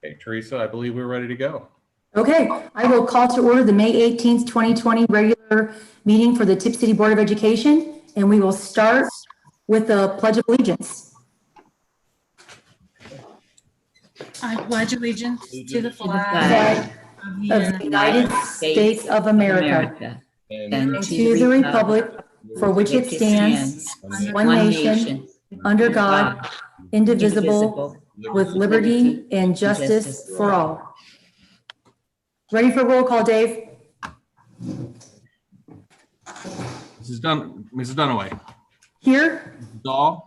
Okay, Teresa, I believe we're ready to go. Okay, I will call to order the May 18th, 2020 regular meeting for the Tipp City Board of Education, and we will start with the Pledge of Allegiance. I pledge allegiance to the flag Of the United States of America and to the republic for which it stands, one nation, under God, indivisible, with liberty and justice for all. Ready for roll call, Dave? Mrs. Dunaway. Here? Mrs. Dahl.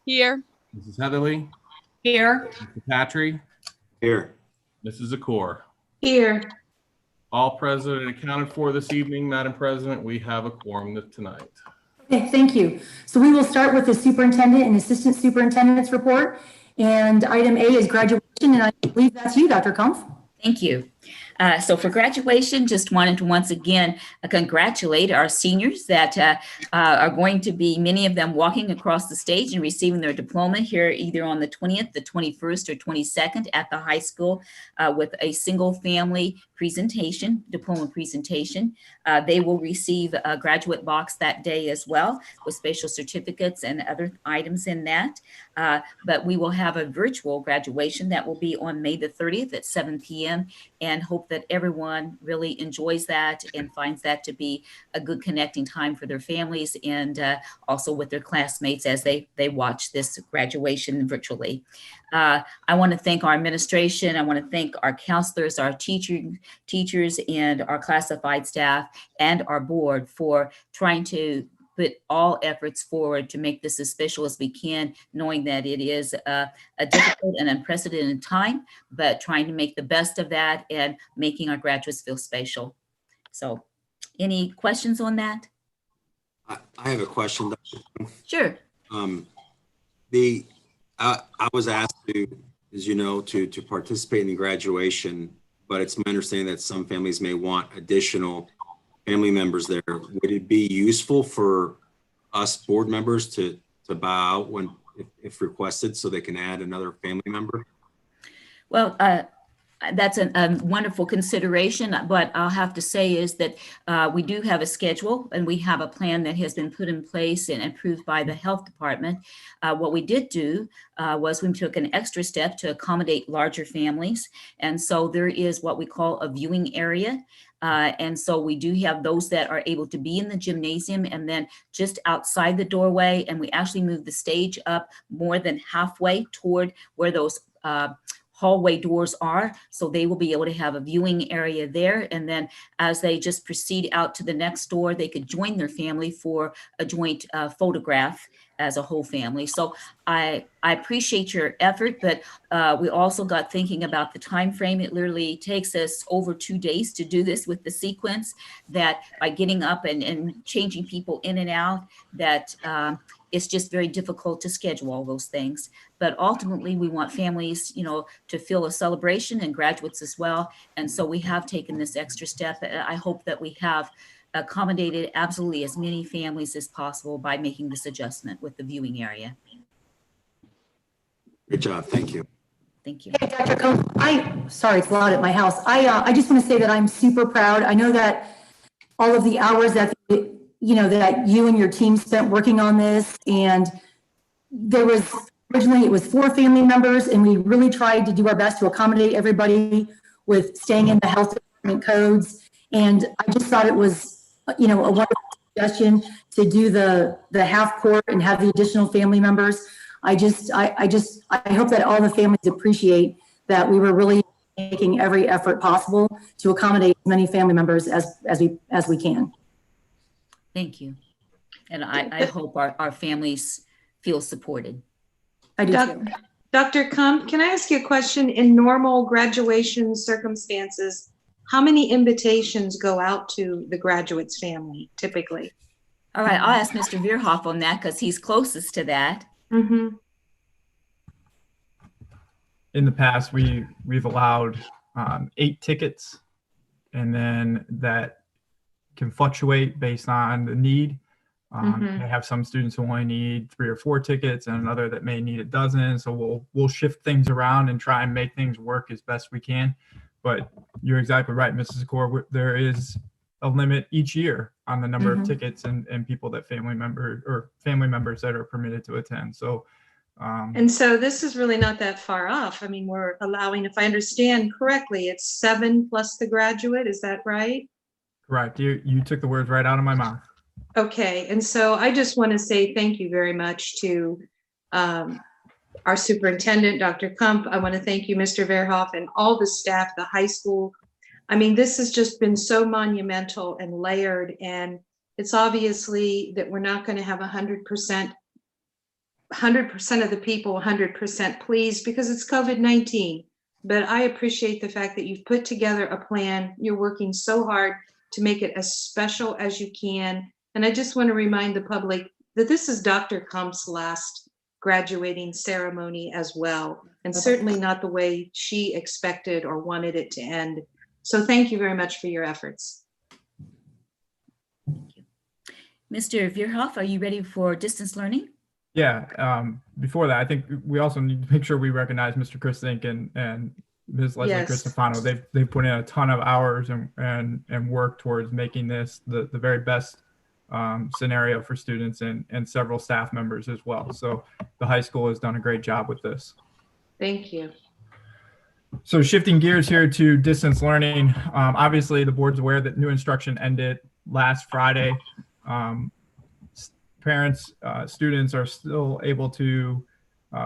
Here. Mrs. Heatherly. Here. Mr. Patry. Here. Mrs. Zakor. Here. All present and accounted for this evening, Madam President. We have a quorum tonight. Okay, thank you. So we will start with the superintendent and assistant superintendent's report. And item A is graduation, and I believe that's you, Dr. Kumpf. Thank you. So for graduation, just wanted to once again congratulate our seniors that are going to be, many of them walking across the stage and receiving their diploma here either on the 20th, the 21st, or 22nd at the high school with a single family presentation, diploma presentation. They will receive a graduate box that day as well with special certificates and other items in that. But we will have a virtual graduation that will be on May the 30th at 7 p.m. and hope that everyone really enjoys that and finds that to be a good connecting time for their families and also with their classmates as they watch this graduation virtually. I want to thank our administration. I want to thank our counselors, our teachers, and our classified staff and our board for trying to put all efforts forward to make this as special as we can, knowing that it is a difficult and unprecedented time, but trying to make the best of that and making our graduates feel special. So any questions on that? I have a question. Sure. I was asked to, as you know, to participate in the graduation, but it's my understanding that some families may want additional family members there. Would it be useful for us board members to bow out if requested so they can add another family member? Well, that's a wonderful consideration, but I'll have to say is that we do have a schedule and we have a plan that has been put in place and approved by the health department. What we did do was we took an extra step to accommodate larger families. And so there is what we call a viewing area. And so we do have those that are able to be in the gymnasium and then just outside the doorway. And we actually moved the stage up more than halfway toward where those hallway doors are. So they will be able to have a viewing area there. And then as they just proceed out to the next door, they could join their family for a joint photograph as a whole family. So I appreciate your effort, but we also got thinking about the time frame. It literally takes us over 2 days to do this with the sequence, that by getting up and changing people in and out, that it's just very difficult to schedule all those things. But ultimately, we want families, to feel a celebration, and graduates as well. And so we have taken this extra step. I hope that we have accommodated absolutely as many families as possible by making this adjustment with the viewing area. Good job. Thank you. Thank you. Hey, Dr. Cohn, sorry, it's loud at my house. I just want to say that I'm super proud. I know that all of the hours that, that you and your team spent working on this, and originally it was 4 family members, and we really tried to do our best to accommodate everybody with staying in the health department codes. And I just thought it was, a wonderful suggestion to do the half court and have the additional family members. I hope that all the families appreciate that we were really making every effort possible to accommodate as many family members as we can. Thank you. And I hope our families feel supported. I do too. Dr. Kump, can I ask you a question? In normal graduation circumstances, how many invitations go out to the graduate's family typically? All right, I'll ask Mr. Veerhoff on that because he's closest to that. Mm-hmm. In the past, we've allowed 8 tickets, and then that can fluctuate based on the need. Mhm. They have some students who only need 3 or 4 tickets and another that may need a dozen. So we'll shift things around and try and make things work as best we can. But you're exactly right, Mrs. Core. There is a limit each year on the number of tickets and people that family members that are permitted to attend. So And so this is really not that far off. I mean, we're allowing, if I understand correctly, it's 7 plus the graduate. Is that right? correct. You took the words right out of my mouth. Okay, and so I just want to say thank you very much to our superintendent, Dr. Kump. I want to thank you, Mr. Verhoff, and all the staff, the high school. I mean, this has just been so monumental and layered, and it's obviously that we're not going to have 100% of the people 100% pleased because it's COVID-19. But I appreciate the fact that you've put together a plan. You're working so hard to make it as special as you can. And I just want to remind the public that this is Dr. Kump's last graduating ceremony as well, and certainly not the way she expected or wanted it to end. So thank you very much for your efforts. Mr. Verhoff, are you ready for distance learning? Yeah. Before that, I think we also need to make sure we recognize Mr. Chris Zink and Ms. Leslie Yes. Cristofano. They've put in a ton of hours and work towards making this the very best scenario for students and several staff members as well. So the high school has done a great job with this. Thank you. So shifting gears here to distance learning, obviously the board's aware that new instruction ended last Friday. Parents, students are still able to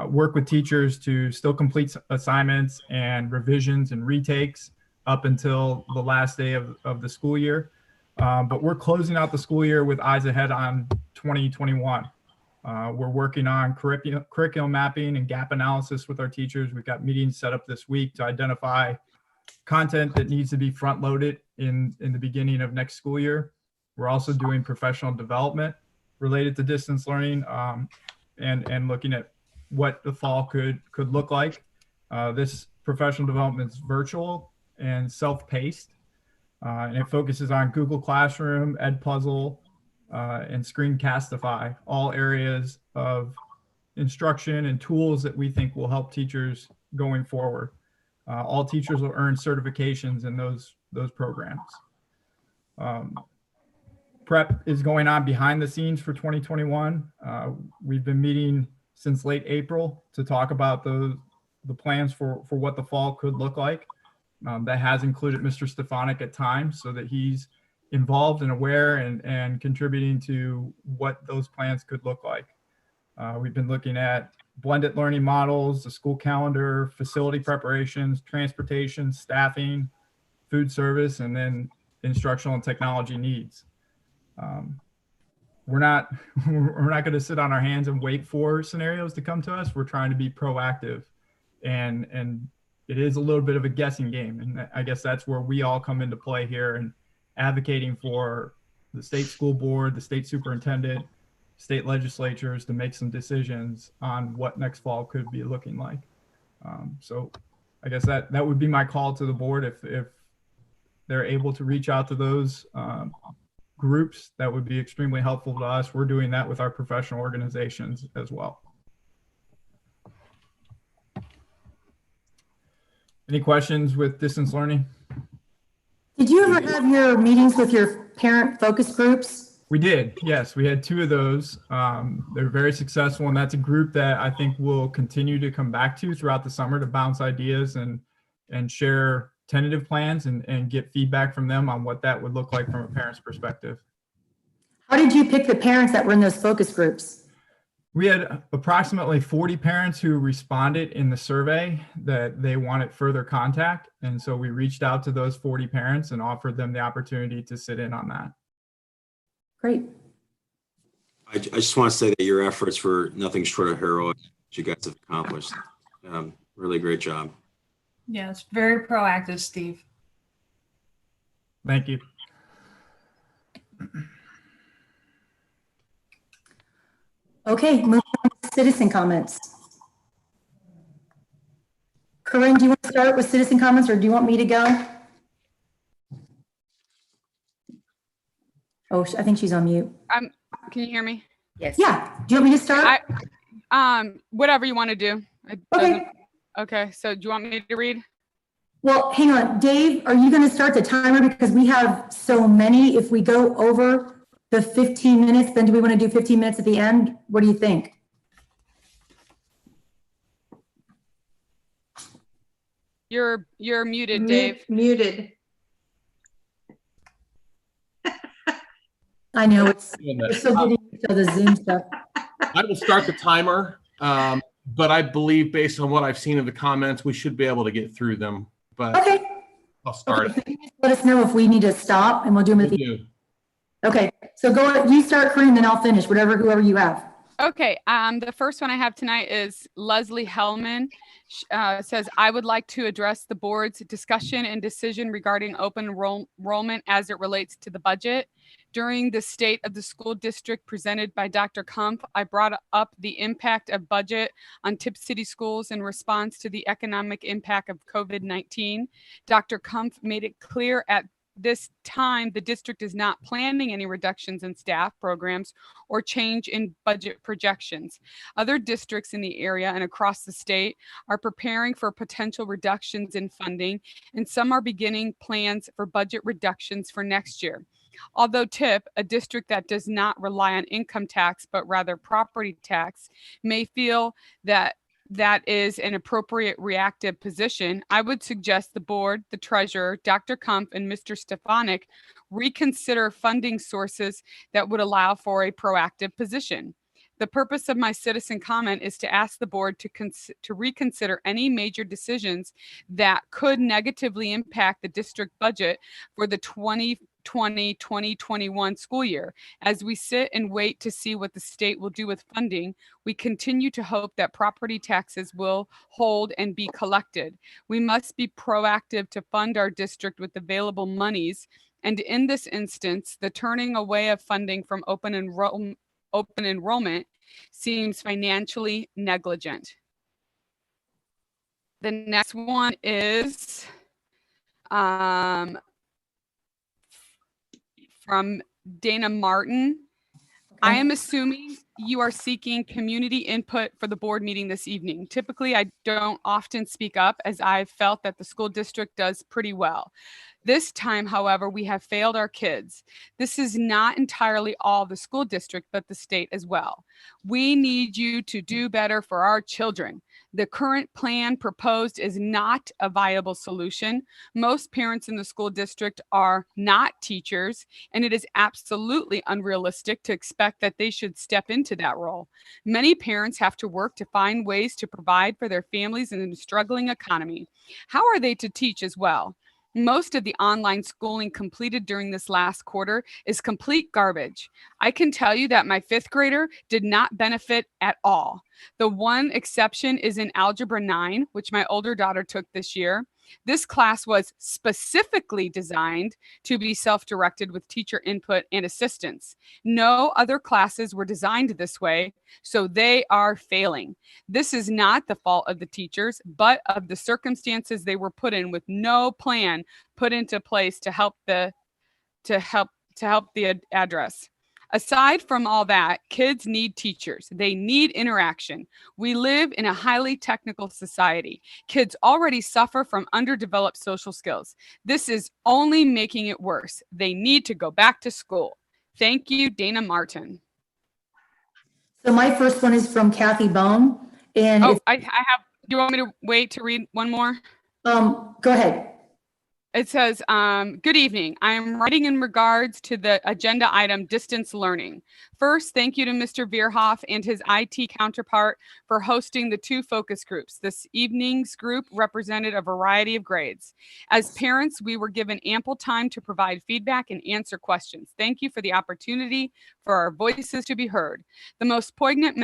work with teachers to still complete assignments and revisions and retakes up until the last day of the school year. But we're closing out the school year with eyes ahead on 2021. We're working on curriculum mapping and gap analysis with our teachers. We've got meetings set up this week to identify content that needs to be front loaded in the beginning of next school year. We're also doing professional development related to distance learning and looking at what the fall could look like. This professional development is virtual and self-paced, and it focuses on Google Classroom, Edpuzzle, and Screencastify, all areas of instruction and tools that we think will help teachers going forward. All teachers will earn certifications in those programs. Prep is going on behind the scenes for 2021. We've been meeting since late April to talk about the plans for what the fall could look like. That has included Mr. Stefanik at times so that he's involved and aware and contributing to what those plans could look like. We've been looking at blended learning models, the school calendar, facility preparations, transportation, staffing, food service, and then instructional and technology needs. We're not going to sit on our hands and wait for scenarios to come to us. We're trying to be proactive, and it is a little bit of a guessing game. And I guess that's where we all come into play here and advocating for the state school board, the state superintendent, state legislatures to make some decisions on what next fall could be looking like. So I guess that would be my call to the board. If they're able to reach out to those groups, that would be extremely helpful to us. We're doing that with our professional organizations as well. Any questions with distance learning? Did you ever have your meetings with your parent focus groups? We did, yes. We had 2 of those. They're very successful, and that's a group that I think we'll continue to come back to throughout the summer to bounce ideas and share tentative plans and get feedback from them on what that would look like from a parent's perspective. How did you pick the parents that were in those focus groups? We had approximately 40 parents who responded in the survey that they wanted further contact. And so we reached out to those 40 parents and offered them the opportunity to sit in on that. Great. I just want to say that your efforts were nothing short of heroic that you guys have accomplished. Really great job. Yes, very proactive, Steve. Thank you. Okay, moving on to citizen comments. Corinne, do you want to start with citizen comments or do you want me to go? Oh, I think she's on mute. Can you hear me? Yes. Yeah, do you want me to start? Whatever you want to do. It Okay. doesn't- Okay, so do you want me to read? Well, hang on, Dave, are you going to start the timer because we have so many? If we go over the 15 minutes, then do we want to do 15 minutes at the end? What do you think? You're muted, Dave. Muted. I know we're so good at each other's Zoom stuff. I will start the timer, but I believe based on what I've seen in the comments, we should be able to get through them. But Okay. I'll start. Okay, let us know if we need to stop and we'll do them at Will the do. Okay, so you start, Corinne, then I'll finish, whoever you have. Okay, the first one I have tonight is Leslie Hellman. Says, I would like to address the board's discussion and decision regarding open enrollment as it relates to the budget. During the State of the School District presented by Dr. Kumpf, I brought up the impact of budget on Tipp City schools in response to the economic impact of COVID-19. Dr. Kumpf made it clear at this time, the district is not planning any reductions in staff programs or change in budget projections. Other districts in the area and across the state are preparing for potential reductions in funding, and some are beginning plans for budget reductions for next year. Although Tipp, a district that does not rely on income tax, but rather property tax, may feel that is an appropriate reactive position, I would suggest the board, the treasurer, Dr. Kumpf, and Mr. Stefanik reconsider funding sources that would allow for a proactive position. The purpose of my citizen comment is to ask the board to reconsider any major decisions that could negatively impact the district budget for the 2020-2021 school year. As we sit and wait to see what the state will do with funding, we continue to hope that property taxes will hold and be collected. We must be proactive to fund our district with available monies. And in this instance, the turning away of funding from open enrollment seems financially negligent. The next one is from Dana Martin. I am assuming you are seeking community input for the board meeting this evening. Typically, I don't often speak up as I've felt that the school district does pretty well. This time, however, we have failed our kids. This is not entirely all the school district, but the state as well. We need you to do better for our children. The current plan proposed is not a viable solution. Most parents in the school district are not teachers, and it is absolutely unrealistic to expect that they should step into that role. Many parents have to work to find ways to provide for their families in a struggling economy. How are they to teach as well? Most of the online schooling completed during this last quarter is complete garbage. I can tell you that my fifth grader did not benefit at all. The one exception is in Algebra 9, which my older daughter took this year. This class was specifically designed to be self-directed with teacher input and assistance. No other classes were designed this way, so they are failing. This is not the fault of the teachers, but of the circumstances they were put in with no plan put into place to help the address. Aside from all that, kids need teachers. They need interaction. We live in a highly technical society. Kids already suffer from underdeveloped social skills. This is only making it worse. They need to go back to school. Thank you, Dana Martin. So my first one is from Kathy Bone, and Oh, I have, do you want me to wait to read one more? go ahead. It says, good evening. I am writing in regards to the agenda item distance learning. First, thank you to Mr. Veerhoff and his IT counterpart for hosting the two focus groups. This evening's group represented a variety of grades. As parents, we were given ample time to provide feedback and answer questions. Thank you for the opportunity for our voices to be heard. The most poignant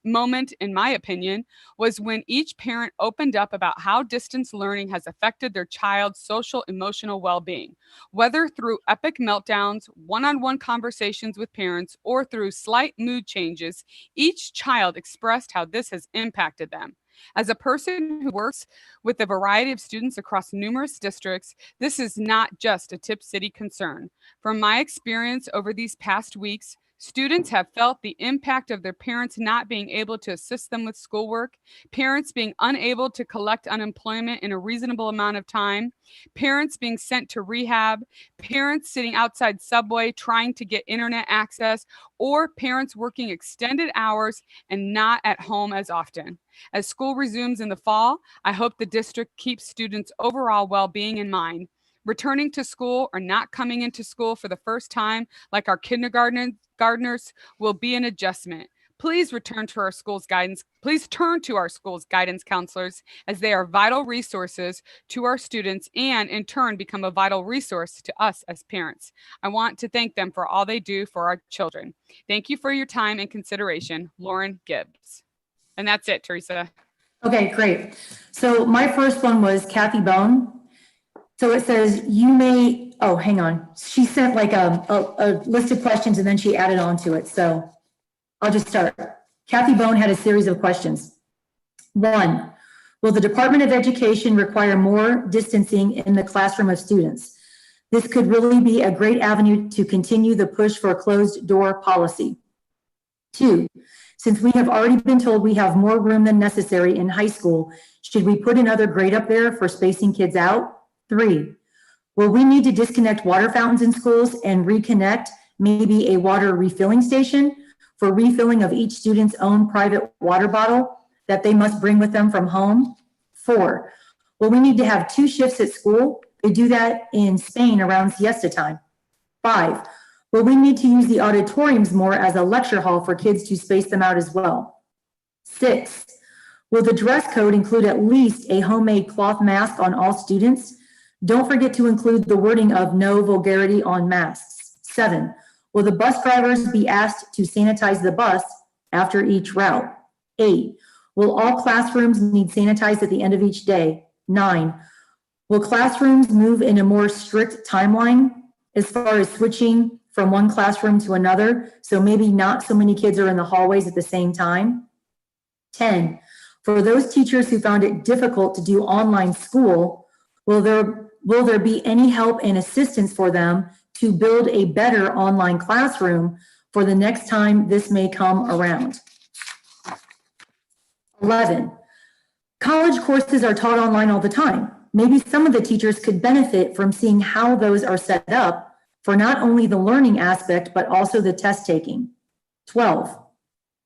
moment, in my opinion, was when each parent opened up about how distance learning has affected their child's social emotional well-being, whether through epic meltdowns, one-on-one conversations with parents, or through slight mood changes. Each child expressed how this has impacted them. As a person who works with a variety of students across numerous districts, this is not just a Tipp City concern. From my experience over these past weeks, Students have felt the impact of their parents not being able to assist them with schoolwork, parents being unable to collect unemployment in a reasonable amount of time, parents being sent to rehab, parents sitting outside Subway trying to get internet access, or parents working extended hours and not at home as often. As school resumes in the fall, I hope the district keeps students' overall well-being in mind. Returning to school or not coming into school for the first time, like our kindergartners, will be an adjustment. Please return to our school's guidance. Please turn to our school's guidance counselors, as they are vital resources to our students and in turn become a vital resource to us as parents. I want to thank them for all they do for our children. Thank you for your time and consideration. Lauren Gibbs. And that's it, Teresa. Okay, great. So my first one was Kathy Bone. So it says you may, oh, hang on. She sent like a list of questions and then she added on to it. So I'll just start. Kathy Bone had a series of questions. 1, will the Department of Education require more distancing in the classroom of students? This could really be a great avenue to continue the push for a closed door policy. 2, since we have already been told we have more room than necessary in high school, should we put another grade up there for spacing kids out? 3, will we need to disconnect water fountains in schools and reconnect maybe a water refilling station for refilling of each student's own private water bottle that they must bring with them from home? 4, will we need to have 2 shifts at school? They do that in Spain around siesta time. 5, will we need to use the auditoriums more as a lecture hall for kids to space them out as well? 6, will the dress code include at least a homemade cloth mask on all students? Don't forget to include the wording of no vulgarity on masks. 7, will the bus drivers be asked to sanitize the bus after each route? 8, will all classrooms need sanitized at the end of each day? 9, will classrooms move in a more strict timeline as far as switching from one classroom to another, so maybe not so many kids are in the hallways at the same time? 10, for those teachers who found it difficult to do online school, will there be any help and assistance for them to build a better online classroom for the next time this may come around? 11, college courses are taught online all the time. Maybe some of the teachers could benefit from seeing how those are set up for not only the learning aspect, but also the test taking. 12,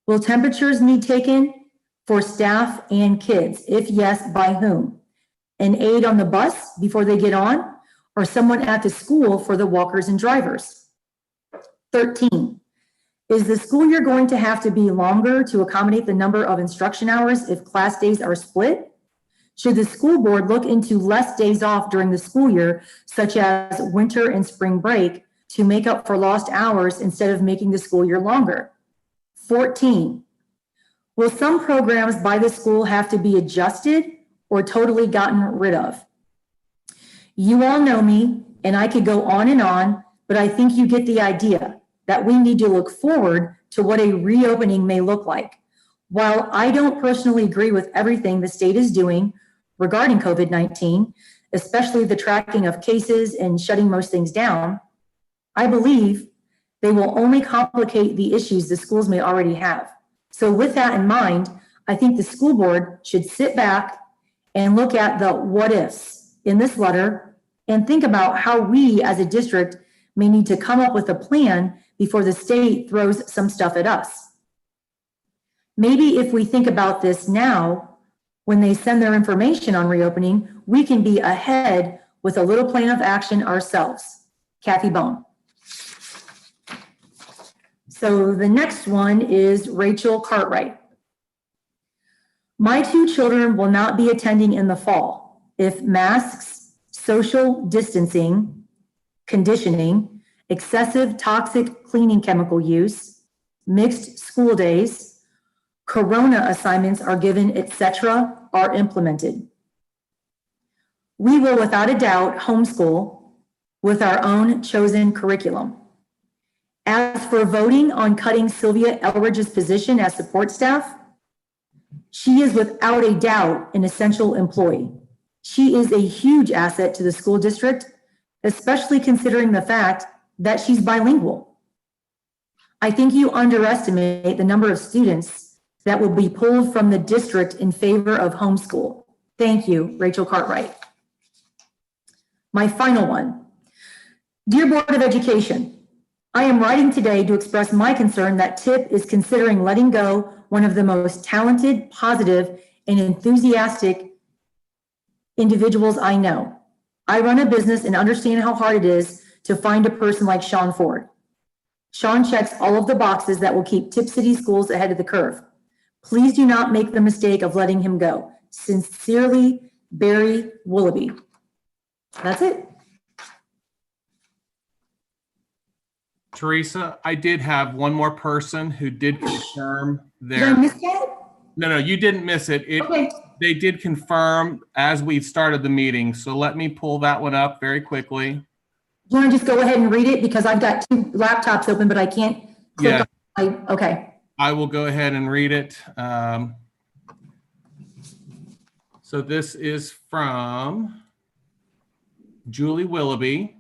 will temperatures need taken for staff and kids? If yes, by whom? An aide on the bus before they get on, or someone at the school for the walkers and drivers? 13, is the school year going to have to be longer to accommodate the number of instruction hours if class days are split? Should the school board look into less days off during the school year, such as winter and spring break, to make up for lost hours instead of making the school year longer? 14, will some programs by the school have to be adjusted or totally gotten rid of? You all know me, and I could go on, but I think you get the idea that we need to look forward to what a reopening may look like. While I don't personally agree with everything the state is doing regarding COVID-19, especially the tracking of cases and shutting most things down, I believe they will only complicate the issues the schools may already have. So with that in mind, I think the school board should sit back and look at the what ifs in this letter and think about how we as a district may need to come up with a plan before the state throws some stuff at us. Maybe if we think about this now, when they send their information on reopening, we can be ahead with a little plan of action ourselves. Kathy Bone. So the next one is Rachel Cartwright. My 2 children will not be attending in the fall if masks, social distancing, conditioning, excessive toxic cleaning chemical use, mixed school days, corona assignments are given, etc., are implemented. We will without a doubt homeschool with our own chosen curriculum. As for voting on cutting Sylvia Elridge's position as support staff, she is without a doubt an essential employee. She is a huge asset to the school district, especially considering the fact that she's bilingual. I think you underestimate the number of students that will be pulled from the district in favor of homeschool. Thank you, Rachel Cartwright. My final one. Dear Board of Education, I am writing today to express my concern that Tipp is considering letting go one of the most talented, positive, and enthusiastic individuals I know. I run a business and understand how hard it is to find a person like Sean Ford. Sean checks all of the boxes that will keep Tipp City Schools ahead of the curve. Please do not make the mistake of letting him go. Sincerely, Barry Willoughby. That's it. Teresa, I did have one more person who did confirm Did I their, miss that? no, you didn't miss it. Okay. They did confirm as we started the meeting. So let me pull that one up very quickly. Do you want to just go ahead and read it? Because I've got 2 laptops open, but I can't click on, okay. I will go ahead and read it. So this is from Julie Willoughby.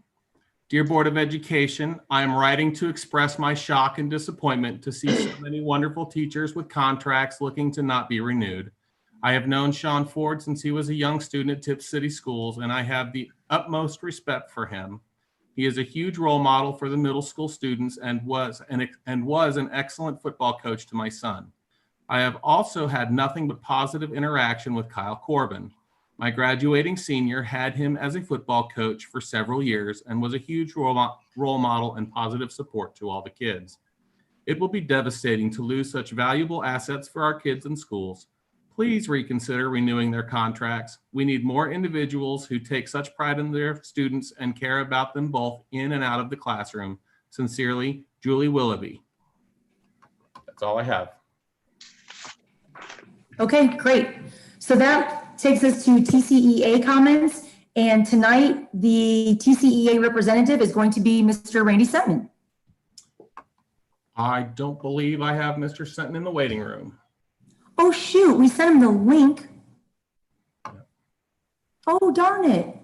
Dear Board of Education, I am writing to express my shock and disappointment to see so many wonderful teachers with contracts looking to not be renewed. I have known Sean Ford since he was a young student at Tipp City Schools, and I have the utmost respect for him. He is a huge role model for the middle school students and was an excellent football coach to my son. I have also had nothing but positive interaction with Kyle Corbin. My graduating senior had him as a football coach for several years and was a huge role model and positive support to all the kids. It will be devastating to lose such valuable assets for our kids and schools. Please reconsider renewing their contracts. We need more individuals who take such pride in their students and care about them both in and out of the classroom. Sincerely, Julie Willoughby. That's all I have. Okay, great. So that takes us to TCEA comments. And tonight, the TCEA representative is going to be Mr. Randy Sutton. I don't believe I have Mr. Sutton in the waiting room. Oh, shoot, we sent him the link. Oh, darn it.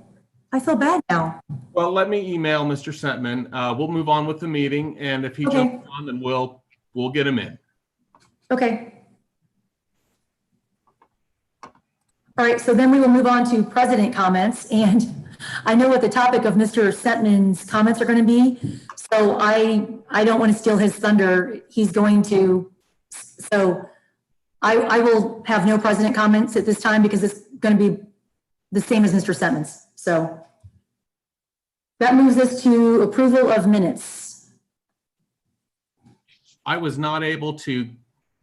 I feel bad now. Well, let me email Mr. Sentman. We'll move on with the meeting, and if he Okay. jumps on, then we'll get him in. Okay. All right, so then we will move on to president comments. And I know what the topic of Mr. Sentman's comments are going to be. So I don't want to steal his thunder. He's going to, so I will have no president comments at this time because it's going to be the same as Mr. Sentman's. So that moves us to approval of minutes. I was not able to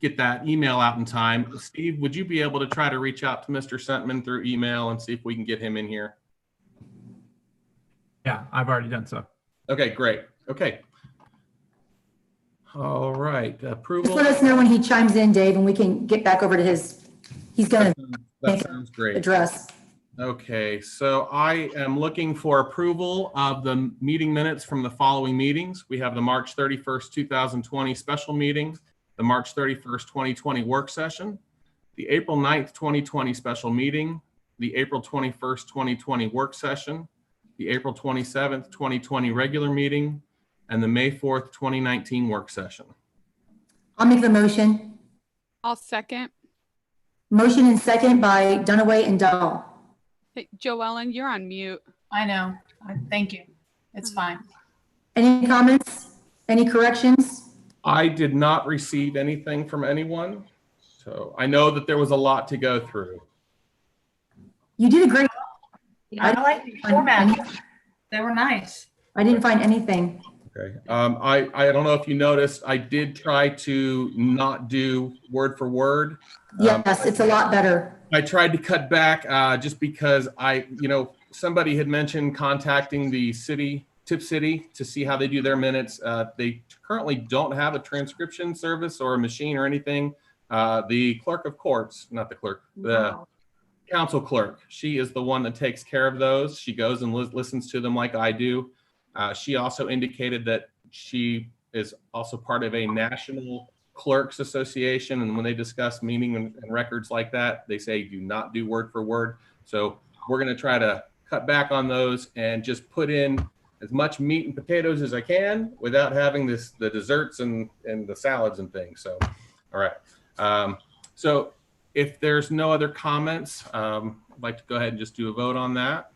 get that email out in time. Steve, would you be able to try to reach out to Mr. Sentman through email and see if we can get him in here? Yeah, I've already done so. Okay, great. Okay. All right, Just approval. let us know when he chimes in, Dave, and we can get back over to his, he's going to That sounds great. address. Okay, so I am looking for approval of the meeting minutes from the following meetings. We have the March 31st, 2020 special meeting, the March 31st, 2020 work session, the April 9th, 2020 special meeting, the April 21st, 2020 work session, the April 27th, 2020 regular meeting, and the May 4th, 2019 work session. I'll make the motion. I'll second. Motion and second by Dunaway and Dahl. Hey, Joellen, you're on mute. I know. Thank you. It's fine. Any comments? Any corrections? I did not receive anything from anyone, so I know that there was a lot to go through. You did a great, I like the format. They were nice. I didn't find anything. Okay. I don't know if you noticed, I did try to not do word for word. Yes, it's a lot better. I tried to cut back just because somebody had mentioned contacting the city, Tipp City, to see how they do their minutes. They currently don't have a transcription service or a machine or anything. The clerk of courts, not the clerk, the council clerk, she is the one that takes care of those. She goes and listens to them like I do. She also indicated that she is also part of a national clerks association, and when they discuss meaning and records like that, they say do not do word for word. So we're going to try to cut back on those and just put in as much meat and potatoes as I can without having the desserts and the salads and things. So, all right. So if there's no other comments, I'd like to go ahead and just do a vote on that.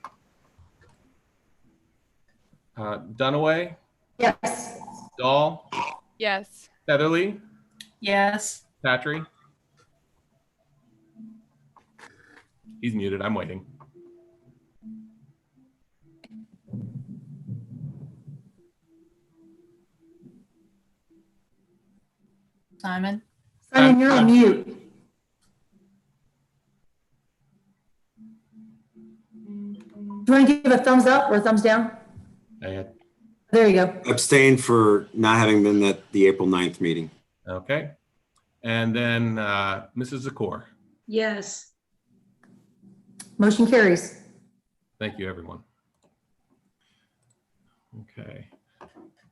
Dunaway, Yes. Dahl, Yes. Heatherly, Yes. Patry. He's muted. I'm waiting. Simon? Simon, you're on mute. Do you want to give a thumbs up or a thumbs down? There you go. Abstain for not having been at the April 9th meeting. Okay. And then Mrs. Zakor. Yes. Motion carries. Thank you, everyone. Okay.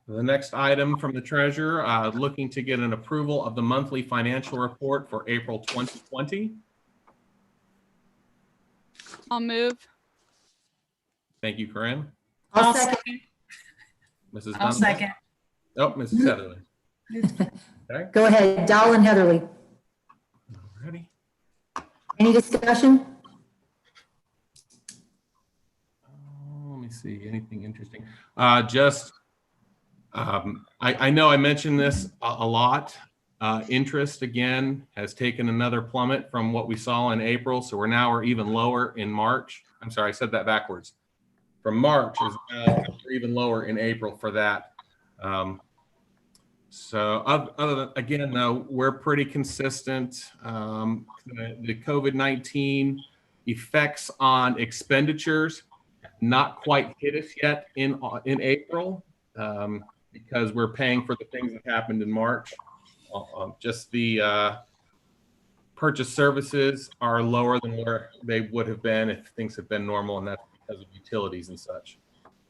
The next item from the treasurer, looking to get an approval of the monthly financial report for April 2020. I'll move. Thank you, Corinne. I'll I'll second. second. Mrs. I'll Dunn? second. Oh, Mrs. Heatherly. Okay, Go ahead, Dahl and Heatherly. ready? Any discussion? Let me see, anything interesting? I know I mentioned this a lot. Interest, again, has taken another plummet from what we saw in April, so we're even lower in March. I'm sorry, I said that backwards. From March is now even lower in April for that. So other than, again, though, we're pretty consistent. The COVID-19 effects on expenditures not quite hit us yet in April, because we're paying for the things that happened in March. Just the purchase services are lower than where they would have been if things had been normal, and that's because of utilities and such.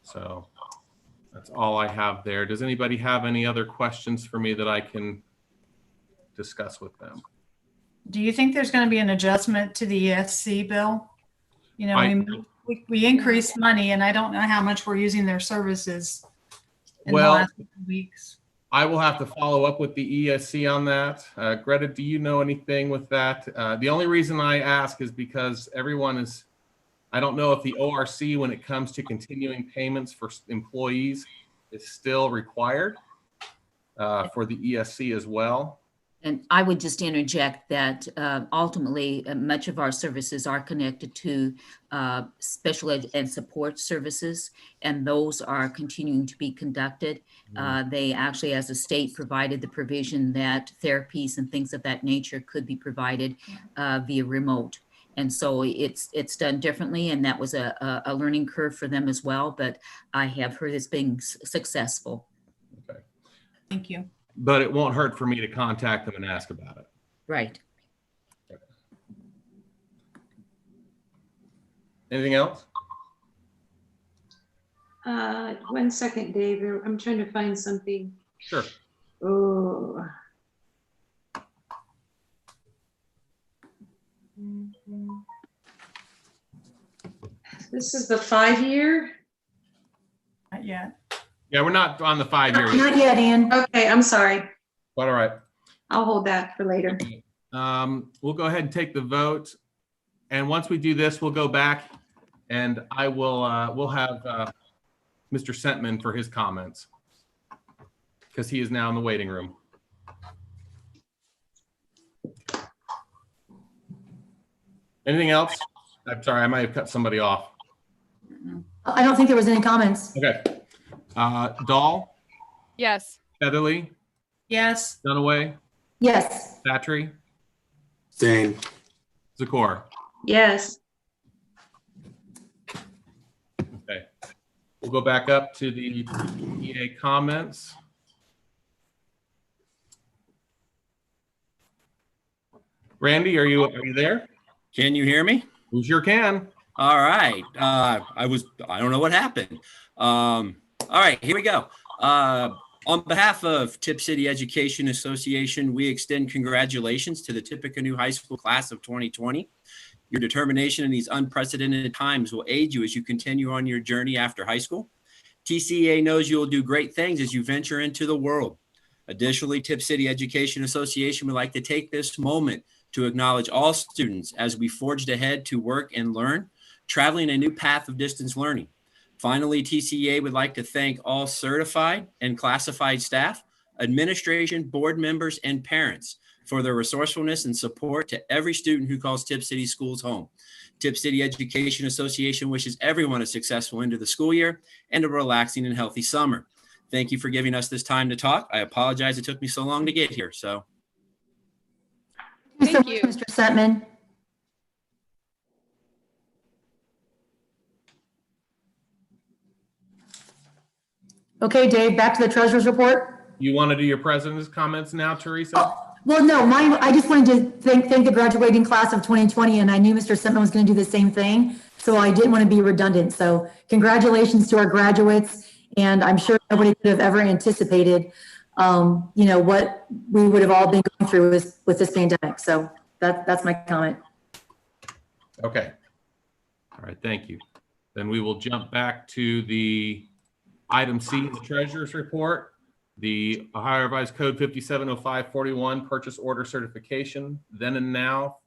So that's all I have there. Does anybody have any other questions for me that I can discuss with them? Do you think there's going to be an adjustment to the ESC bill? You know, we increased money, and I don't know how much we're using their services in the last few weeks. I will have to follow up with the ESC on that. Greta, do you know anything with that? The only reason I ask is because I don't know if the ORC, when it comes to continuing payments for employees, is still required for the ESC as well. And I would just interject that ultimately, much of our services are connected to special ed and support services, and those are continuing to be conducted. They actually, as a state, provided the provision that therapies and things of that nature could be provided via remote. And so it's done differently, and that was a learning curve for them as well, but I have heard it's being successful. Okay. Thank you. But it won't hurt for me to contact them and ask about it. Right. Anything else? 1 second, Dave. I'm trying to find something. Sure. Oh. This is the 5-year? Not yet. Yeah, we're not on the 5-year yet. Not yet, Ann. Okay, I'm sorry. But all right. I'll hold that for later. We'll go ahead and take the vote. And once we do this, we'll go back and we'll have Mr. Sentman for his comments, because he is now in the waiting room. Anything else? I'm sorry, I might have cut somebody off. I don't think there was any comments. Okay. Dahl, Yes. Heatherly, Yes. Dunaway, Yes. Patry, Abstain. Zakor. Yes. Okay. We'll go back up to the EA comments. Randy, are you there? Can you hear me? We sure can. All right. I don't know what happened. All right, here we go. On behalf of Tipp City Education Association, we extend congratulations to the Tippecanoe High School class of 2020. Your determination in these unprecedented times will aid you as you continue on your journey after high school. TCEA knows you will do great things as you venture into the world. Additionally, Tipp City Education Association would like to take this moment to acknowledge all students as we forged ahead to work and learn, traveling a new path of distance learning. Finally, TCEA would like to thank all certified and classified staff, administration, board members, and parents for their resourcefulness and support to every student who calls Tipp City Schools home. Tipp City Education Association wishes everyone a successful end of the school year and a relaxing and healthy summer. Thank you for giving us this time to talk. I apologize it took me so long to get here. So, Thank Thank you you. so much, Mr. Setman. Okay, Dave, back to the treasurer's report. You want to do your president's comments now, Teresa? Well, no, mine, I just wanted to thank the graduating class of 2020, and I knew Mr. Setman was going to do the same thing, so I didn't want to be redundant. So congratulations to our graduates, and I'm sure nobody could have ever anticipated, what we would have all been going through with this pandemic. So that's my comment. Okay. All right, thank you. Then we will jump back to the item C, the treasurer's report. The Ohio Revised Code 570541 purchase order certification, then and now,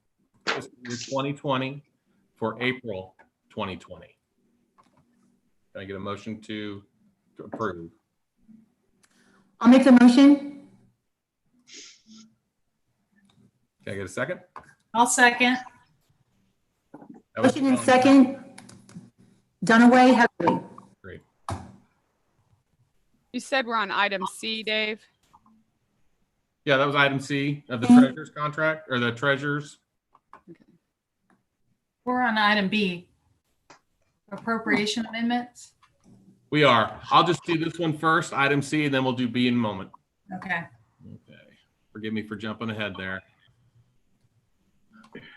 fiscal year 2020 for April 2020. Can I get a motion to approve? I'll make the motion. Can I get a second? I'll second. That was Motion and second. Dunaway, Heatherly. Great. You said we're on item C, Dave. Yeah, that was item C of the treasurer's contract, or the treasurer's. We're on item B, appropriation amendments. We are. I'll just do this one first, item C, and then we'll do B in a moment. Okay. Okay. Forgive me for jumping ahead there.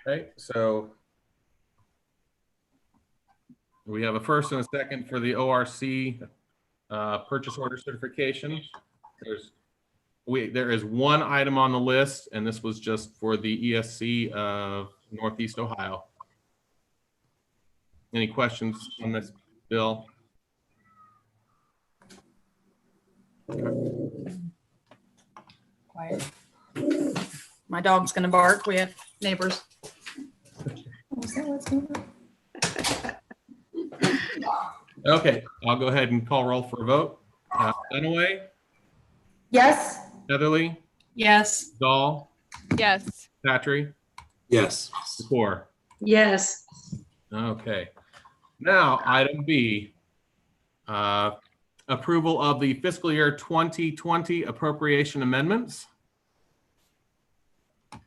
Okay, so we have a first and a second for the ORC purchase order certification. There is one item on the list, and this was just for the ESC of Northeast Ohio. Any questions on this bill? Quiet. My dog's gonna bark. We have neighbors. Okay, I'll go ahead and call roll for a vote. Dunaway, Yes? Heatherly, Yes. Dahl, Yes. Patry, Yes. Secor. Yes. Okay. Now, item B, approval of the fiscal year 2020 appropriation amendments. Can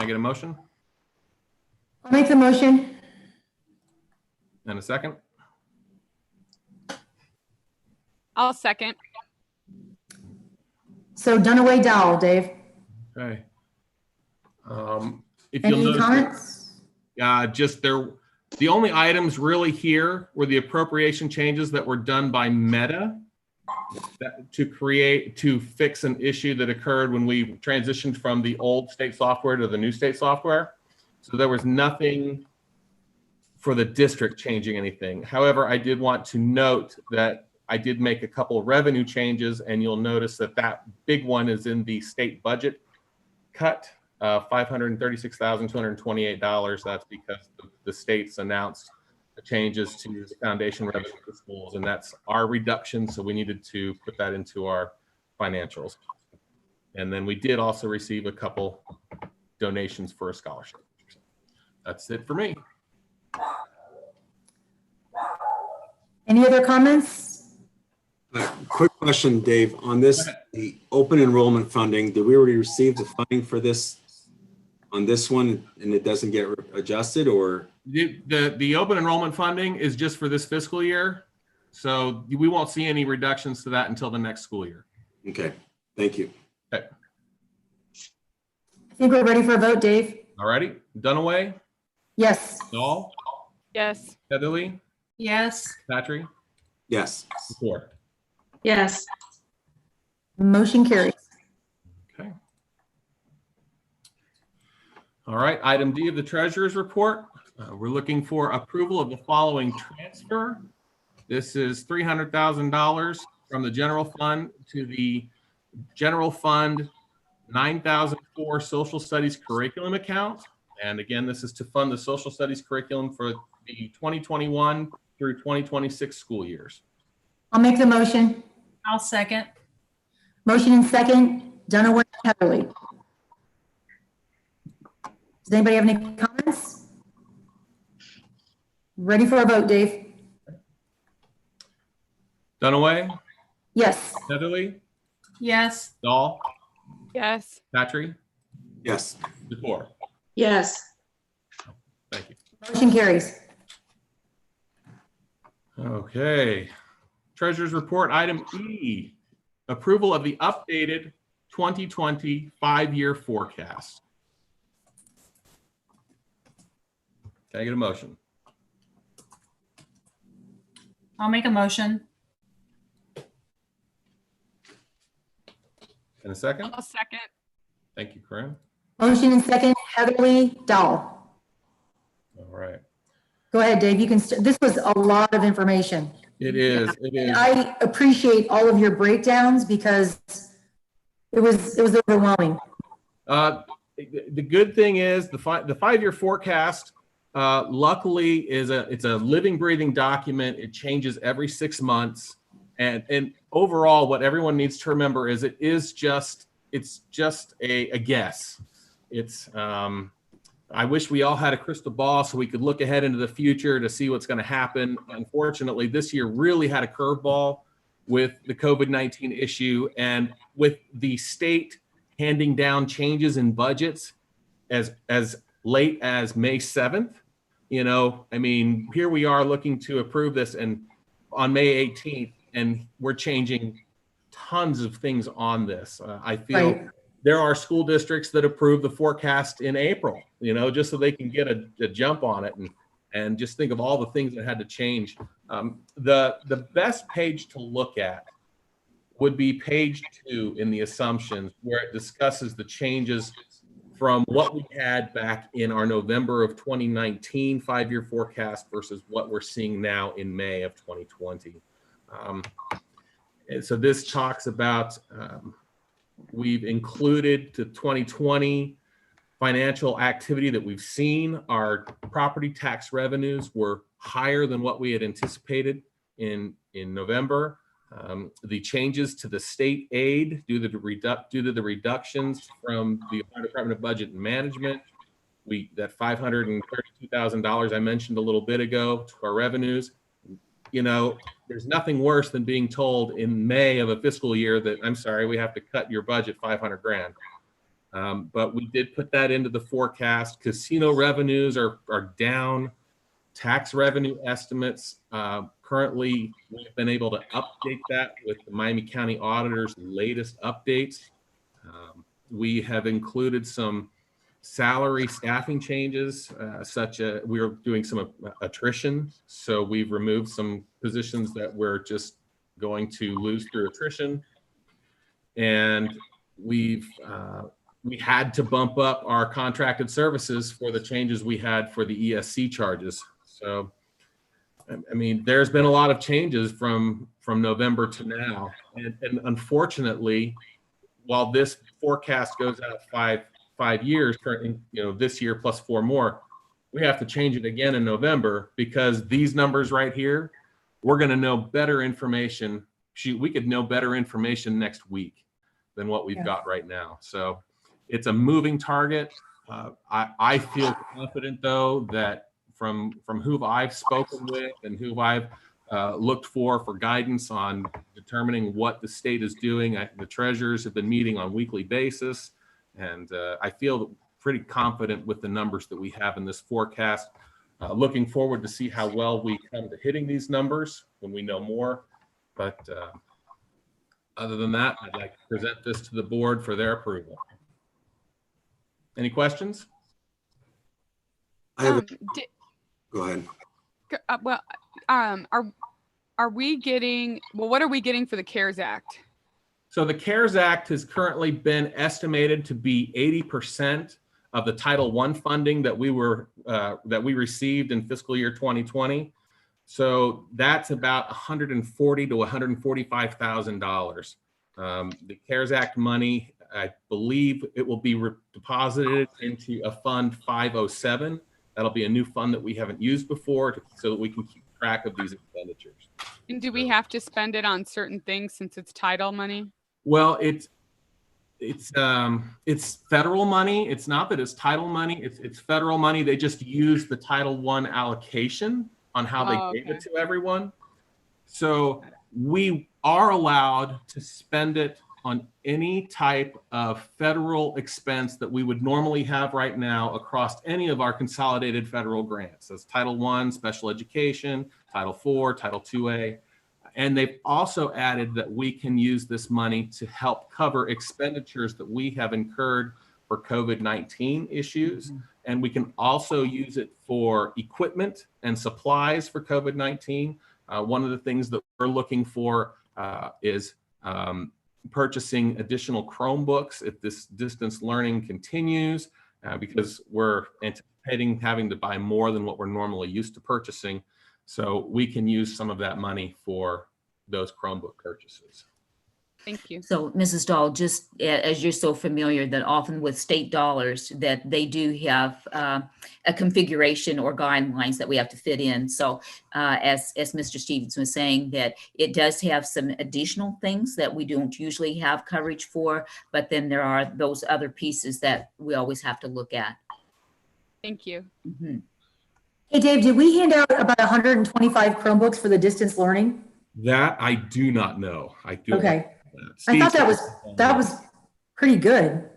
I get a motion I'll make the motion. and a second? I'll second. So Dunaway, Dowell, Dave. Okay. If you'll Any notice, comments? the only items really here were the appropriation changes that were done by Meta to fix an issue that occurred when we transitioned from the old state software to the new state software. So there was nothing for the district changing anything. However, I did want to note that I did make a couple of revenue changes, and you'll notice that big one is in the state budget cut, $536,228. That's because the states announced the changes to the foundation revenue for schools, and that's our reduction. So we needed to put that into our financials. And then we did also receive a couple donations for a scholarship. That's it for me. Any other comments? Quick question, Dave, on this, the open enrollment funding, did we already receive the funding for this on this one and it doesn't get adjusted, or? The open enrollment funding is just for this fiscal year. So we won't see any reductions to that until the next school year. Okay, thank you. Okay. I think we're ready for a vote, Dave. All righty. Dunaway, Yes. Dahl, Yes. Heatherly, Yes. Patry, Yes. Secor. Yes. Motion carries. Okay. All right, item D of the treasurer's report. We're looking for approval of the following transfer. This is $300,000 from the general fund to the general fund 9004 social studies curriculum account. And again, this is to fund the social studies curriculum for the 2021 through 2026 school years. I'll make the motion. I'll second. Motion and second, Dunaway, Heatherly. Does anybody have any comments? Ready for a vote, Dave? Dunaway, Yes. Heatherly, Yes. Dahl, Yes. Patry, Yes. DeFore. Yes. Thank you. Motion carries. Okay. Treasurer's report, item E, approval of the updated 2020 5-year forecast. Can I get a motion? I'll make a motion. In a second? I'll second. Thank you, Corinne. Motion and second, Heatherly, Dahl. All right. Go ahead, Dave. You can, this was a lot of information. It is. It And is. I appreciate all of your breakdowns because it was overwhelming. The good thing is the 5-year forecast, luckily it's a living, breathing document. It changes every 6 months. And overall, what everyone needs to remember is it's just a guess. It's, I wish we all had a crystal ball so we could look ahead into the future to see what's going to happen. Unfortunately, this year really had a curveball with the COVID-19 issue and with the state handing down changes in budgets as late as May 7th. You know, I mean, here we are looking to approve this and on May 18th, and we're changing tons of things on this. I feel Right. There are school districts that approve the forecast in April, you know, just so they can get a jump on it and just think of all the things that had to change. The best page to look at would be page 2 in the assumptions, where it discusses the changes from what we had back in our November of 2019 5-year forecast versus what we're seeing now in May of 2020. And so this talks about, we've included the 2020 financial activity that we've seen. Our property tax revenues were higher than what we had anticipated in November. The changes to the state aid due to the reductions from the Ohio Department of Budget and Management, that $532,000 I mentioned a little bit ago to our revenues. You know, there's nothing worse than being told in May of a fiscal year that, I'm sorry, we have to cut your budget $500,000. But we did put that into the forecast. Casino revenues are down. Tax revenue estimates, currently we've been able to update that with the Miami County Auditor's latest updates. We have included some salary staffing changes, such as we are doing some attrition. So we've removed some positions that we're just going to lose through attrition. And we had to bump up our contracted services for the changes we had for the ESC charges. So, I mean, there's been a lot of changes from November to now. And unfortunately, while this forecast goes out five years, you know, this year plus 4 more, we have to change it again in November because these numbers right here, we're going to know better information. Shoot, we could know better information next week than what we've got right now. So it's a moving target. I feel confident though that from who I've spoken with and who I've looked for guidance on determining what the state is doing. The treasurers have been meeting on a weekly basis, and I feel pretty confident with the numbers that we have in this forecast. Looking forward to see how well we come to hitting these numbers when we know more. But other than that, I'd like to present this to the board for their approval. Any questions? I have go ahead. Are we getting, what are we getting for the CARES Act? So the CARES Act has currently been estimated to be 80% of the Title I funding that we received in fiscal year 2020. So that's about $140,000 to $145,000. The CARES Act money, I believe it will be deposited into a fund 507. That'll be a new fund that we haven't used before so that we can keep track of these expenditures. And do we have to spend it on certain things since it's title money? Well, it's federal money. It's not that it's title money. It's federal money. They just use the Title I allocation on how they gave it to everyone. So we are allowed to spend it on any type of federal expense that we would normally have right now across any of our consolidated federal grants. That's Title I, special education, Title IV, Title IIA. And they've also added that we can use this money to help cover expenditures that we have incurred for COVID-19 issues. And we can also use it for equipment and supplies for COVID-19. One of the things that we're looking for is purchasing additional Chromebooks if this distance learning continues, because we're anticipating having to buy more than what we're normally used to purchasing. So we can use some of that money for those Chromebook purchases. Thank you. So, Mrs. Dahl, just as you're so familiar that often with state dollars that they do have a configuration or guidelines that we have to fit in. So as Mr. Stevens was saying, that it does have some additional things that we don't usually have coverage for, but then there are those other pieces that we always have to look at. Thank you. Mm-hmm. Hey, Dave, did we hand out about 125 Chromebooks for the distance learning? That I do not know. I do. Okay. I thought that was pretty good.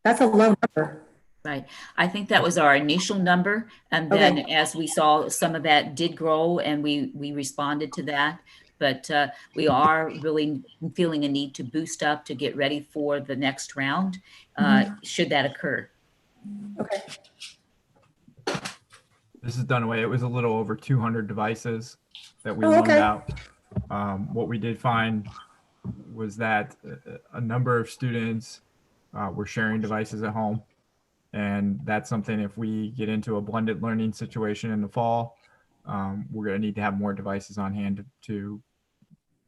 That's a low number. Right. I think that was our initial number. And then as we saw, some of that did grow and we responded to that. But we are really feeling a need to boost up to get ready for the next round, should that occur. Okay. This is Dunaway. It was a little over 200 devices that we loaned out. What we did find was that a number of students were sharing devices at home. And that's something, if we get into a blended learning situation in the fall, we're going to need to have more devices on hand to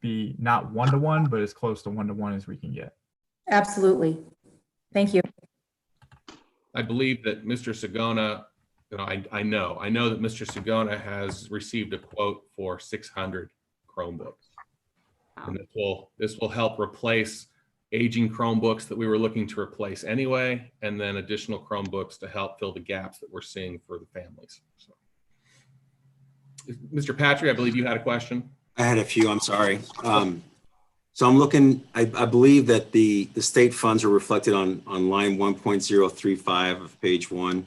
be not one-to-one, but as close to one-to-one as we can get. Absolutely. Thank you. I believe that Mr. Sagona, I know that Mr. Sagona has received a quote for 600 Chromebooks. And this will help replace aging Chromebooks that we were looking to replace anyway, and then additional Chromebooks to help fill the gaps that we're seeing for the families. So, Mr. Patrick, I believe you had a question. I had a few, I'm sorry. So I'm looking, I believe that the state funds are reflected on line 1.035 of page 1,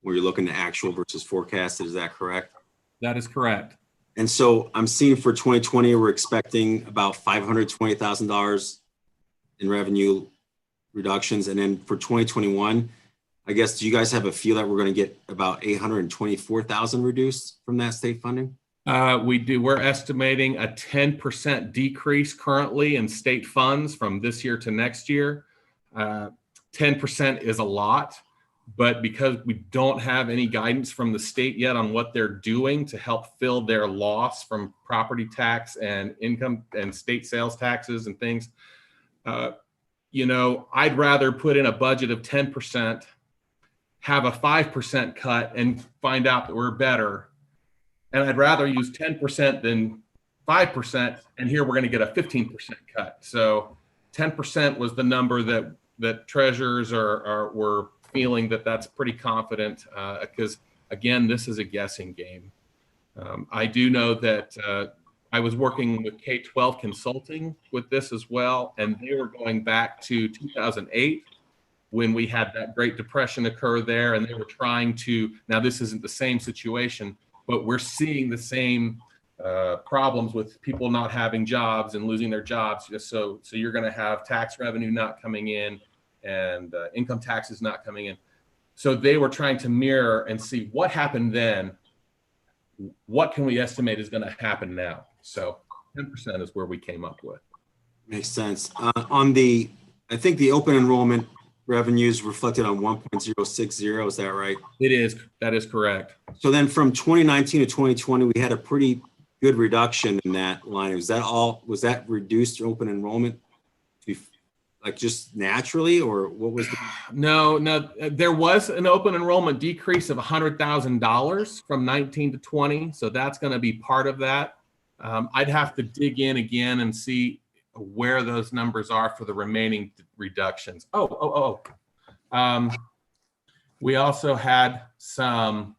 where you're looking at actual versus forecasted. Is that correct? That is correct. And so I'm seeing for 2020, we're expecting about $520,000 in revenue reductions. And then for 2021, I guess, do you guys have a feel that we're going to get about 824,000 reduced from that state funding? We do. We're estimating a 10% decrease currently in state funds from this year to next year. 10% is a lot, but because we don't have any guidance from the state yet on what they're doing to help fill their loss from property tax and income and state sales taxes and things, I'd rather put in a budget of 10%, have a 5% cut and find out that we're better. And I'd rather use 10% than 5%. And here we're going to get a 15% cut. So 10% was the number that treasurers were feeling that's pretty confident, because again, this is a guessing game. I do know that I was working with K-12 consulting with this as well, and they were going back to 2008 when we had that Great Depression occur there, and they were trying to, now this isn't the same situation, but we're seeing the same problems with people not having jobs and losing their jobs. So you're going to have tax revenue not coming in and income taxes not coming in. So they were trying to mirror and see what happened then. What can we estimate is going to happen now? So 10% is where we came up with. Makes sense. I think the open enrollment revenues reflected on 1.060. Is that right? It is. That is correct. So then from 2019 to 2020, we had a pretty good reduction in that line. Was that reduced open enrollment? Like just naturally, or what was the? No, there was an open enrollment decrease of $100,000 from 19 to 20. So that's going to be part of that. I'd have to dig in again and see where those numbers are for the remaining reductions. We also had some,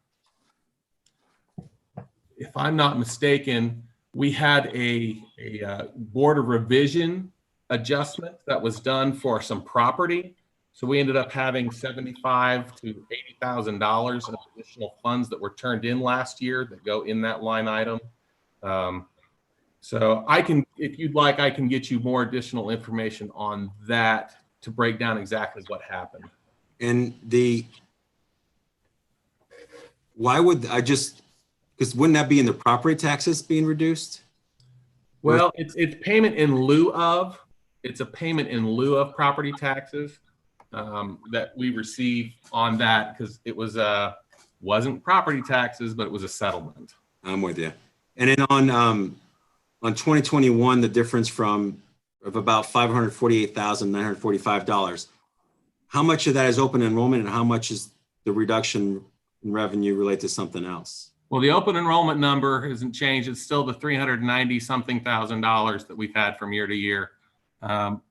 if I'm not mistaken, we had a board of revision adjustment that was done for some property. So we ended up having $75,000 to $80,000 of additional funds that were turned in last year that go in that line item. So I can, if you'd like, I can get you more additional information on that to break down exactly what happened. And why would because wouldn't that be in the property taxes being reduced? Well, it's payment in lieu of. It's a payment in lieu of property taxes that we receive on that because it wasn't property taxes, but it was a settlement. I'm with you. And then on 2021, the difference of about $548,945. How much of that is open enrollment, and how much is the reduction in revenue related to something else? Well, the open enrollment number hasn't changed. It's still the $390 something thousand that we've had from year to year. And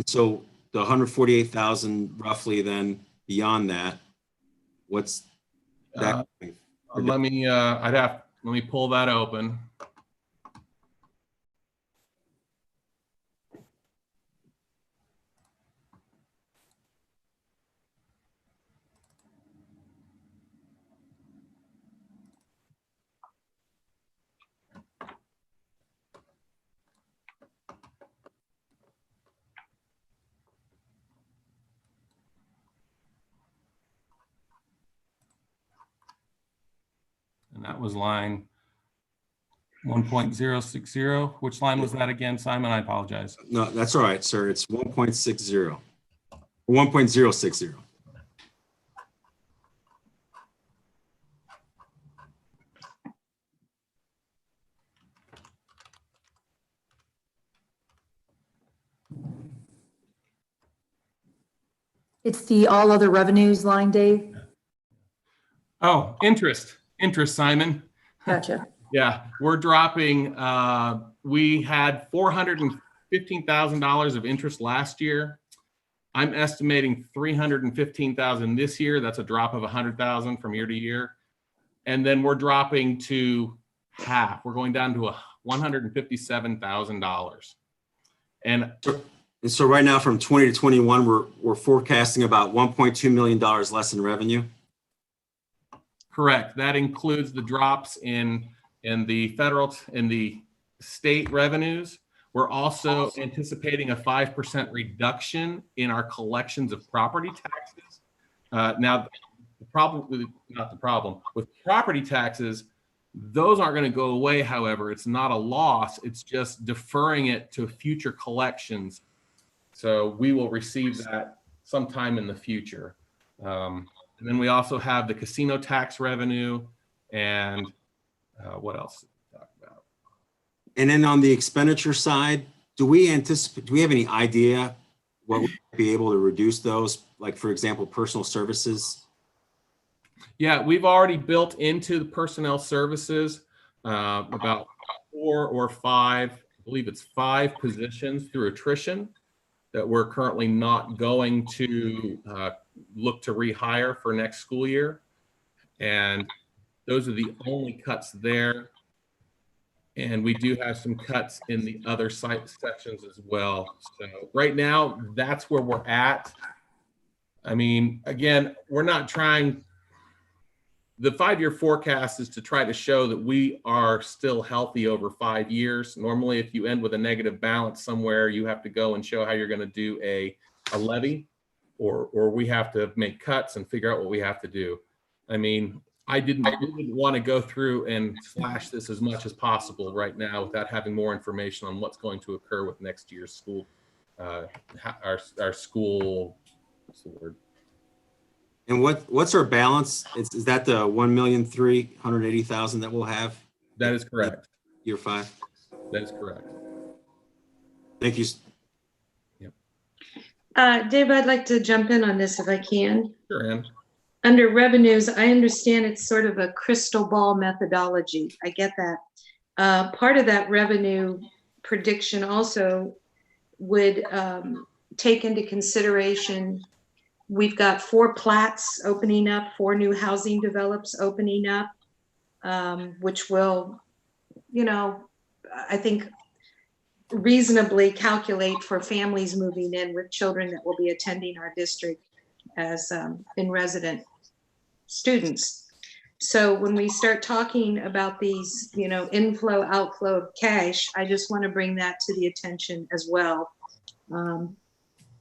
so the 148,000 roughly, then beyond that, what's that? Let me pull that open. And that was line 1.060. Which line was that again, Simon? I apologize. No, that's all right, sir. It's 1.60. 1.060. It's the all other revenues line, Dave. Oh, interest, Simon. Gotcha. Yeah, we're dropping. We had $415,000 of interest last year. I'm estimating $315,000 this year. That's a drop of $100,000 from year to year. And then we're dropping to half. We're going down to $157,000. And so right now from 20 to 21, we're forecasting about $1.2 million less in revenue. Correct. That includes the drops in the federal and the state revenues. We're also anticipating a 5% reduction in our collections of property taxes. Now, not the problem with property taxes, those aren't going to go away. However, it's not a loss. It's just deferring it to future collections. So we will receive that sometime in the future. And then we also have the casino tax revenue and what else to talk about? And then on the expenditure side, do we have any idea what would be able to reduce those? Like, for example, personal services? Yeah, we've already built into the personnel services about 4 or 5, I believe it's 5 positions through attrition that we're currently not going to look to rehire for next school year. And those are the only cuts there. And we do have some cuts in the other site sections as well. So right now, that's where we're at. I mean, again, we're not trying. The 5-year forecast is to try to show that we are still healthy over 5 years. Normally, if you end with a negative balance somewhere, you have to go and show how you're going to do a levy, or we have to make cuts and figure out what we have to do. I mean, we didn't want to go through and slash this as much as possible right now without having more information on what's going to occur with next year's school, our school, what's the word? And what's our balance? Is that the $1,380,000 that we'll have? That is correct. Year 5? That is correct. Thank you. Dave, I'd like to jump in on this if I can. Sure, Ann. Under revenues, I understand it's sort of a crystal ball methodology. I get that. Part of that revenue prediction also would take into consideration, we've got 4 plats opening up, 4 new housing develops opening up, which will, I think reasonably calculate for families moving in with children that will be attending our district as in resident students. So when we start talking about these, inflow, outflow of cash, I just want to bring that to the attention as well.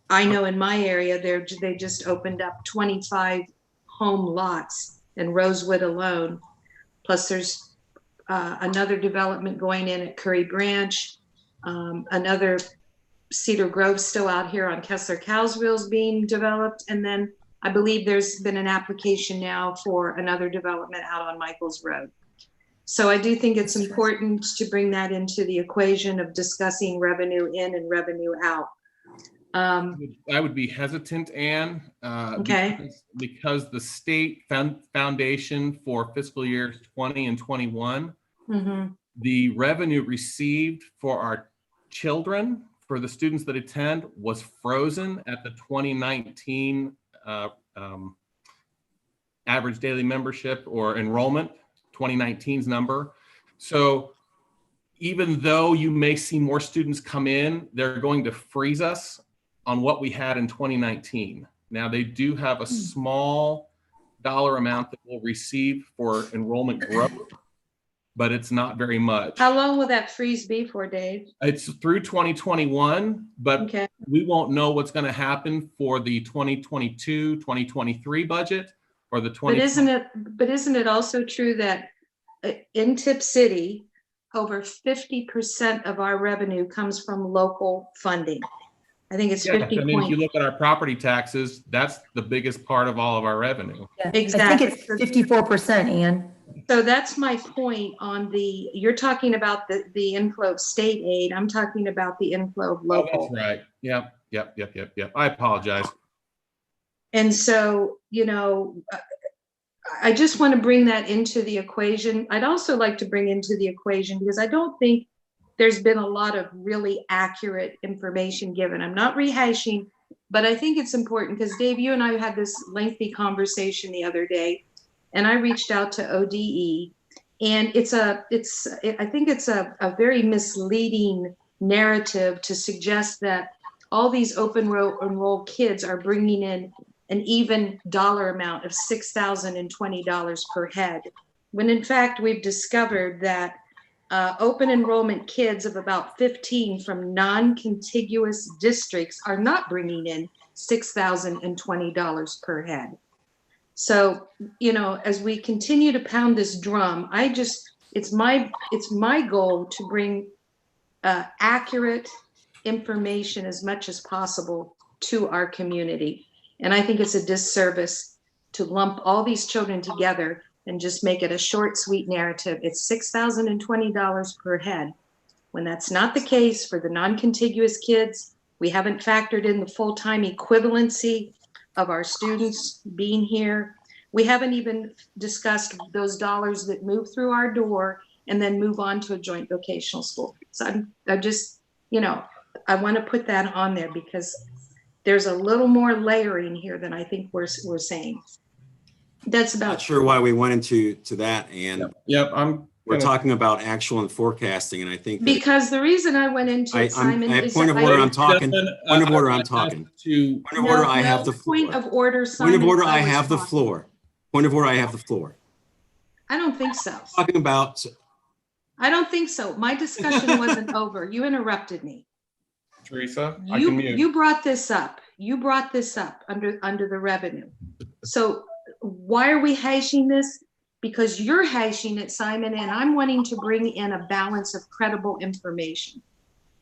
I know in my area, they just opened up 25 home lots in Rosewood alone. Plus there's another development going in at Curry Branch, another Cedar Grove still out here on Kessler-Cowsville is being developed. And then I believe there's been an application now for another development out on Michaels Road. So I do think it's important to bring that into the equation of discussing revenue in and revenue out. I would be hesitant, Ann, Okay. because the state foundation for fiscal years 20 and 21, the revenue received for our children, for the students that attend, was frozen at the 2019 average daily membership or enrollment, 2019's number. So even though you may see more students come in, they're going to freeze us on what we had in 2019. Now they do have a small dollar amount that we'll receive for enrollment growth, but it's not very much. How long will that freeze be for, Dave? It's through 2021, but Okay. we won't know what's going to happen for the 2022, 2023 budget or the 20. But isn't it also true that in Tipp City, over 50% of our revenue comes from local funding? I think it's 50. I mean, if you look at our property taxes, that's the biggest part of all of our revenue. Yeah. Exactly. I think it's 54%, Ann. So that's my point on you're talking about the inflow of state aid. I'm talking about the inflow of local. Oh, that's right. Yep. I apologize. And so, I just want to bring that into the equation. I'd also like to bring into the equation, because I don't think there's been a lot of really accurate information given. I'm not rehashing, but I think it's important because Dave, you and I had this lengthy conversation the other day, and I reached out to ODE, and I think it's a very misleading narrative to suggest that all these open enroll kids are bringing in an even dollar amount of $6,020 per head, when in fact we've discovered that open enrollment kids of about 15 from non-contiguous districts are not bringing in $6,020 per head. So, as we continue to pound this drum, it's my goal to bring accurate information as much as possible to our community. And I think it's a disservice to lump all these children together and just make it a short, sweet narrative. It's $6,020 per head. When that's not the case for the non-contiguous kids, we haven't factored in the full-time equivalency of our students being here. We haven't even discussed those dollars that move through our door and then move on to a joint vocational school. So I just, I want to put that on there because there's a little more layering here than I think we're saying. That's about. Not sure why we went into that, and Yep. We're talking about actual and forecasting, and I think that because the reason I went into it, Simon, is point of order. I'm talking. Point of order. I'm talking. Point of order. I have the floor. Point of order. Simon, point of order. I have the floor. Point of order. I have the floor. I don't think so. Talking about. I don't think so. My discussion wasn't over. You interrupted me. Teresa, I can mute. You brought this up. You brought this up under the revenue. So why are we hashing this? Because you're hashing it, Simon, and I'm wanting to bring in a balance of credible information.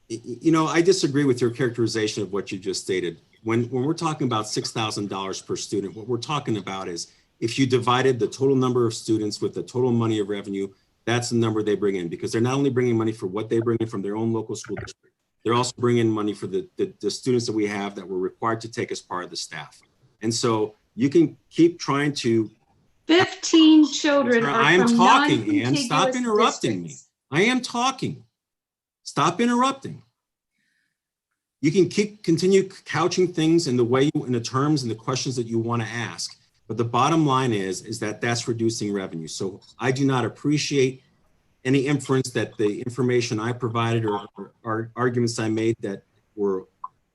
I disagree with your characterization of what you just stated. When we're talking about $6,000 per student, what we're talking about is if you divided the total number of students with the total money of revenue that's the number they bring in, because they're not only bringing money for what they bring in from their own local school district, they're also bringing money for the students that we have that were required to take as part of the staff. And so you can keep trying to 15 children are I am from talking, Ann. Stop non-contiguous interrupting me. districts. I am talking. Stop interrupting. You can continue couching things in the way, in the terms and the questions that you want to ask. But the bottom line is that that's reducing revenue. So I do not appreciate any inference that the information I provided or arguments I made that were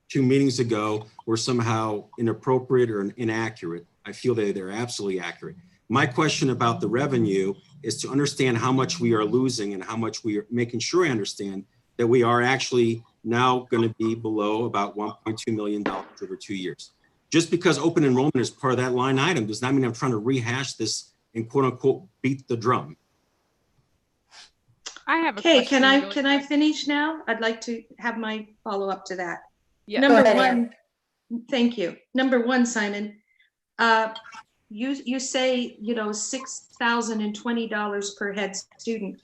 2 meetings ago were somehow inappropriate or inaccurate. I feel that they're absolutely accurate. My question about the revenue is to understand how much we are losing and how much we are making sure I understand that we are actually now going to be below about $1.2 million over 2 years. Just because open enrollment is part of that line item does not mean I'm trying to rehash this and quote unquote beat the drum. I have a Okay, question. can I finish now? I'd like to have my follow up to that. Yeah. Number Go ahead, one, thank you. Number one, Simon, you say, you know, $6,020 per head student.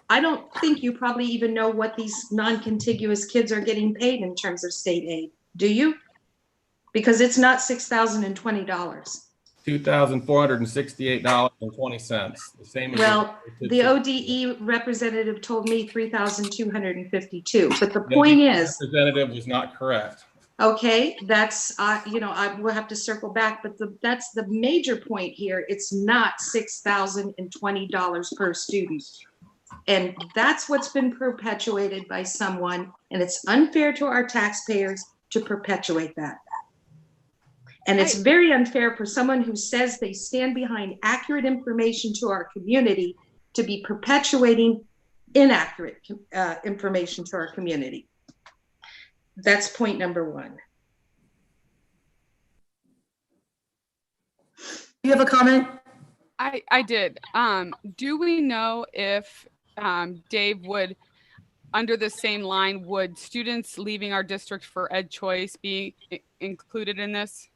I don't think you probably even know what these non-contiguous kids are getting paid in terms of state aid. Do you? Because it's not $6,020. $2,468.20. The same as Well, the ODE representative told me 3,252. But the point is, representative was not correct. okay, that's you know, I will have to circle back, but that's the major point here. It's not $6,020 per student. And that's what's been perpetuated by someone, and it's unfair to our taxpayers to perpetuate that. And it's very unfair for someone who says they stand behind accurate information to our community to be perpetuating inaccurate information to our community. That's point number one. Do you have a comment? I did. Do we know if Dave would, under the same line, would students leaving our district for Ed Choice be included in this?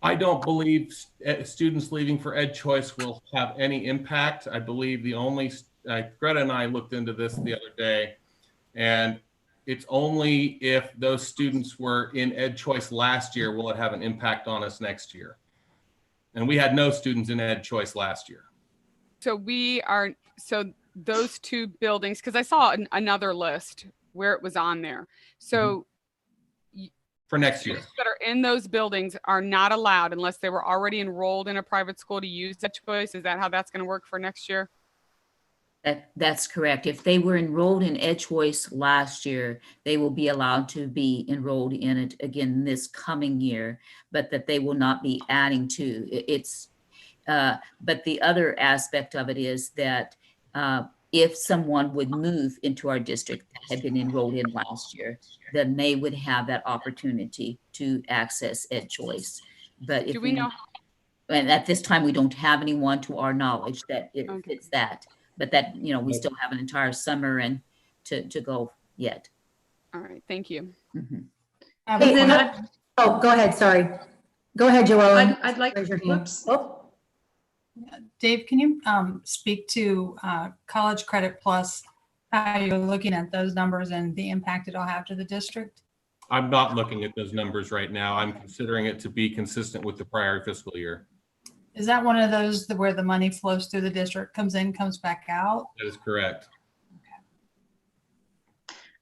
I don't believe students leaving for Ed Choice will have any impact. I believe the only, Greta and I looked into this the other day, and it's only if those students were in Ed Choice last year will it have an impact on us next year. And we had no students in Ed Choice last year. So those two buildings, because I saw another list where it was on there. So for next year, that are in those buildings are not allowed unless they were already enrolled in a private school to use that choice. Is that how that's going to work for next year? That's correct. If they were enrolled in Ed Choice last year, they will be allowed to be enrolled in it again this coming year, but that they will not be adding to. But the other aspect of it is that if someone would move into our district that had been enrolled in last year, then they would have that opportunity to access Ed Choice. But if do we know? And at this time, we don't have anyone to our knowledge that it fits that. But that, you know, we still have an entire summer and to go yet. All right, thank you. Mm-hmm. Oh, go ahead. Sorry. Go ahead, Joellen. I'd like Raise your hand. Oh. Dave, can you speak to College Credit Plus, how you're looking at those numbers and the impact it'll have to the district? I'm not looking at those numbers right now. I'm considering it to be consistent with the prior fiscal year. Is that one of those where the money flows through the district, comes in, comes back out? That is correct.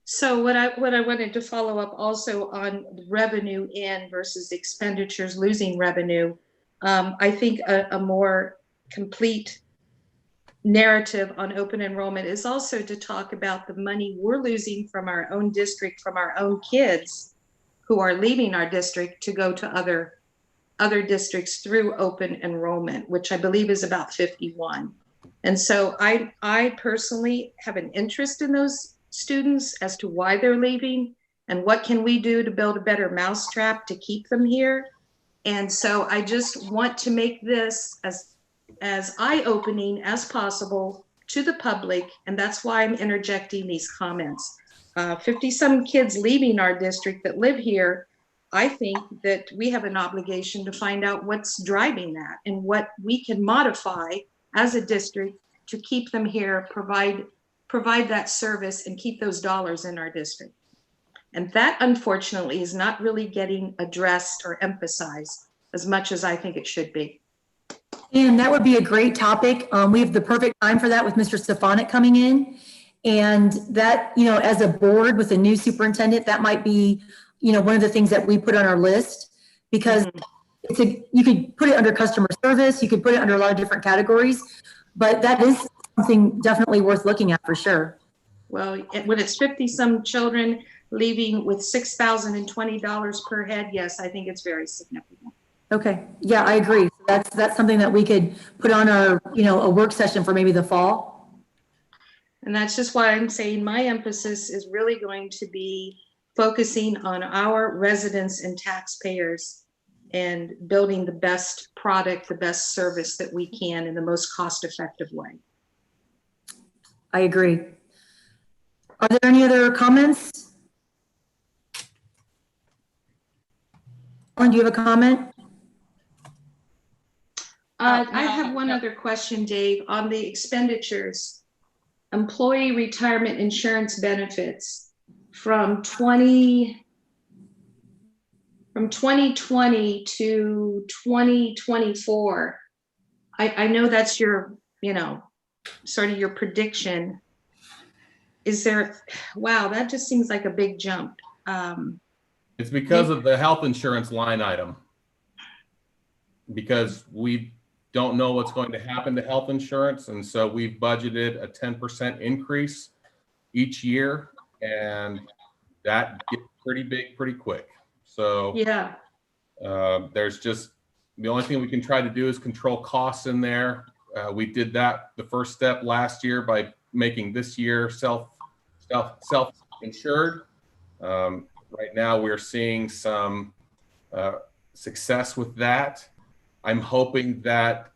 So what I wanted to follow up also on revenue in versus expenditures losing revenue. I think a more complete narrative on open enrollment is also to talk about the money we're losing from our own district, from our own kids who are leaving our district to go to other districts through open enrollment, which I believe is about 51. And so I personally have an interest in those students as to why they're leaving and what can we do to build a better mousetrap to keep them here. And so I just want to make this as eye-opening as possible to the public, and that's why I'm interjecting these comments. 50-some kids leaving our district that live here, I think that we have an obligation to find out what's driving that and what we can modify as a district to keep them here, provide that service and keep those dollars in our district. And that unfortunately is not really getting addressed or emphasized as much as I think it should be. And that would be a great topic. We have the perfect time for that with Mr. Stefanik coming in. And that, you know, as a board with a new superintendent, that might be, you know, one of the things that we put on our list, because you could put it under customer service, you could put it under a lot of different categories, but that is something definitely worth looking at for sure. Well, when it's 50 some children leaving with $6,020 per head, yes, I think it's very significant. Okay, yeah, I agree. That's something that we could put on our, you know, a work session for maybe the fall. And that's just why I'm saying my emphasis is really going to be focusing on our residents and taxpayers and building the best product, the best service that we can in the most cost-effective way. I agree. Are there any other comments? Ellen, do you have a comment? I have one other question, Dave, on the expenditures. Employee retirement insurance benefits from 2020 to 2024. I know that's your, you know, sort of your prediction. Is there, wow, that just seems like a big jump. It's because of the health insurance line item. Because we don't know what's going to happen to health insurance. And so we've budgeted a 10% increase each year, and that gets pretty big pretty quick. So yeah, there's just, the only thing we can try to do is control costs in there. We did that the first step last year by making this year self-insured. Right now we're seeing some success with that. I'm hoping that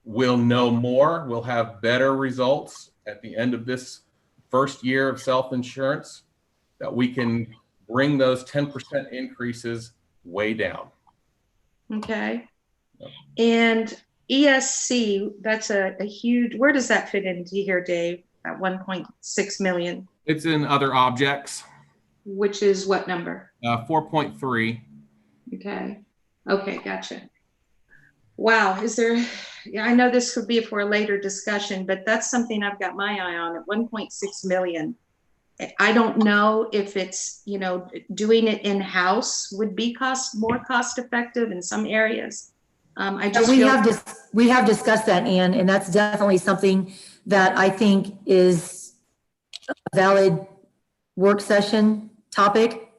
we'll know more. We'll have better results at the end of this first year of self-insurance, that we can bring those 10% increases way down. okay. Yep. And ESC, that's a huge, where does that fit into here, Dave? At 1.6 million? It's in other objects. Which is what number? 4.3. Okay. Okay, gotcha. Wow, is there, yeah, I know this could be for a later discussion, but that's something I've got my eye on at 1.6 million. I don't know if it's, you know, doing it in-house would be more cost effective in some areas. I just we have discussed that, Ann, and that's definitely something that I think is a valid work session topic.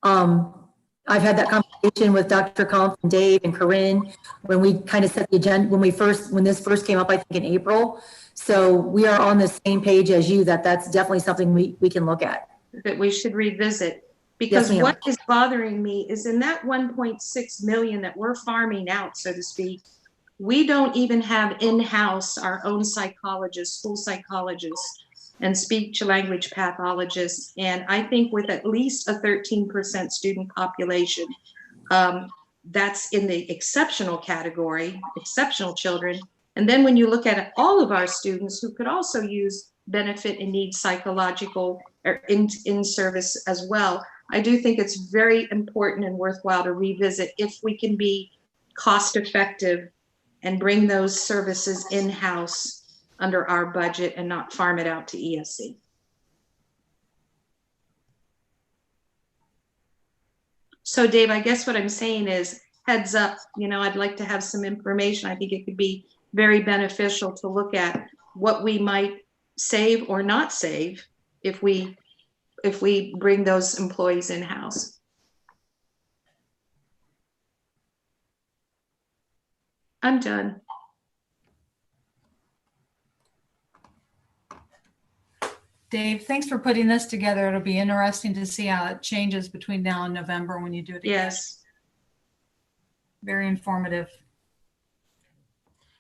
I've had that conversation with Dr. Kampf and Dave and Corinne when we kind of set the agenda, when this first came up, I think in April. So we are on the same page as you, that's definitely something we can look at. That we should revisit. Because Yes, what is bothering me is in that 1.6 million that we're farming out, so to speak, we don't even have in-house our own psychologists, school psychologists, and speech language pathologists. And I think with at least a 13% student population, that's in the exceptional category, exceptional children. And then when you look at all of our students who could also use benefit and need psychological or in service as well, I do think it's very important and worthwhile to revisit if we can be cost effective and bring those services in-house under our budget and not farm it out to ESC. So Dave, I guess what I'm saying is heads up, you know, I'd like to have some information. I think it could be very beneficial to look at what we might save or not save if we bring those employees in-house. I'm done. Dave, thanks for putting this together. It'll be interesting to see how it changes between now and November when you do it again. Yes. Very informative.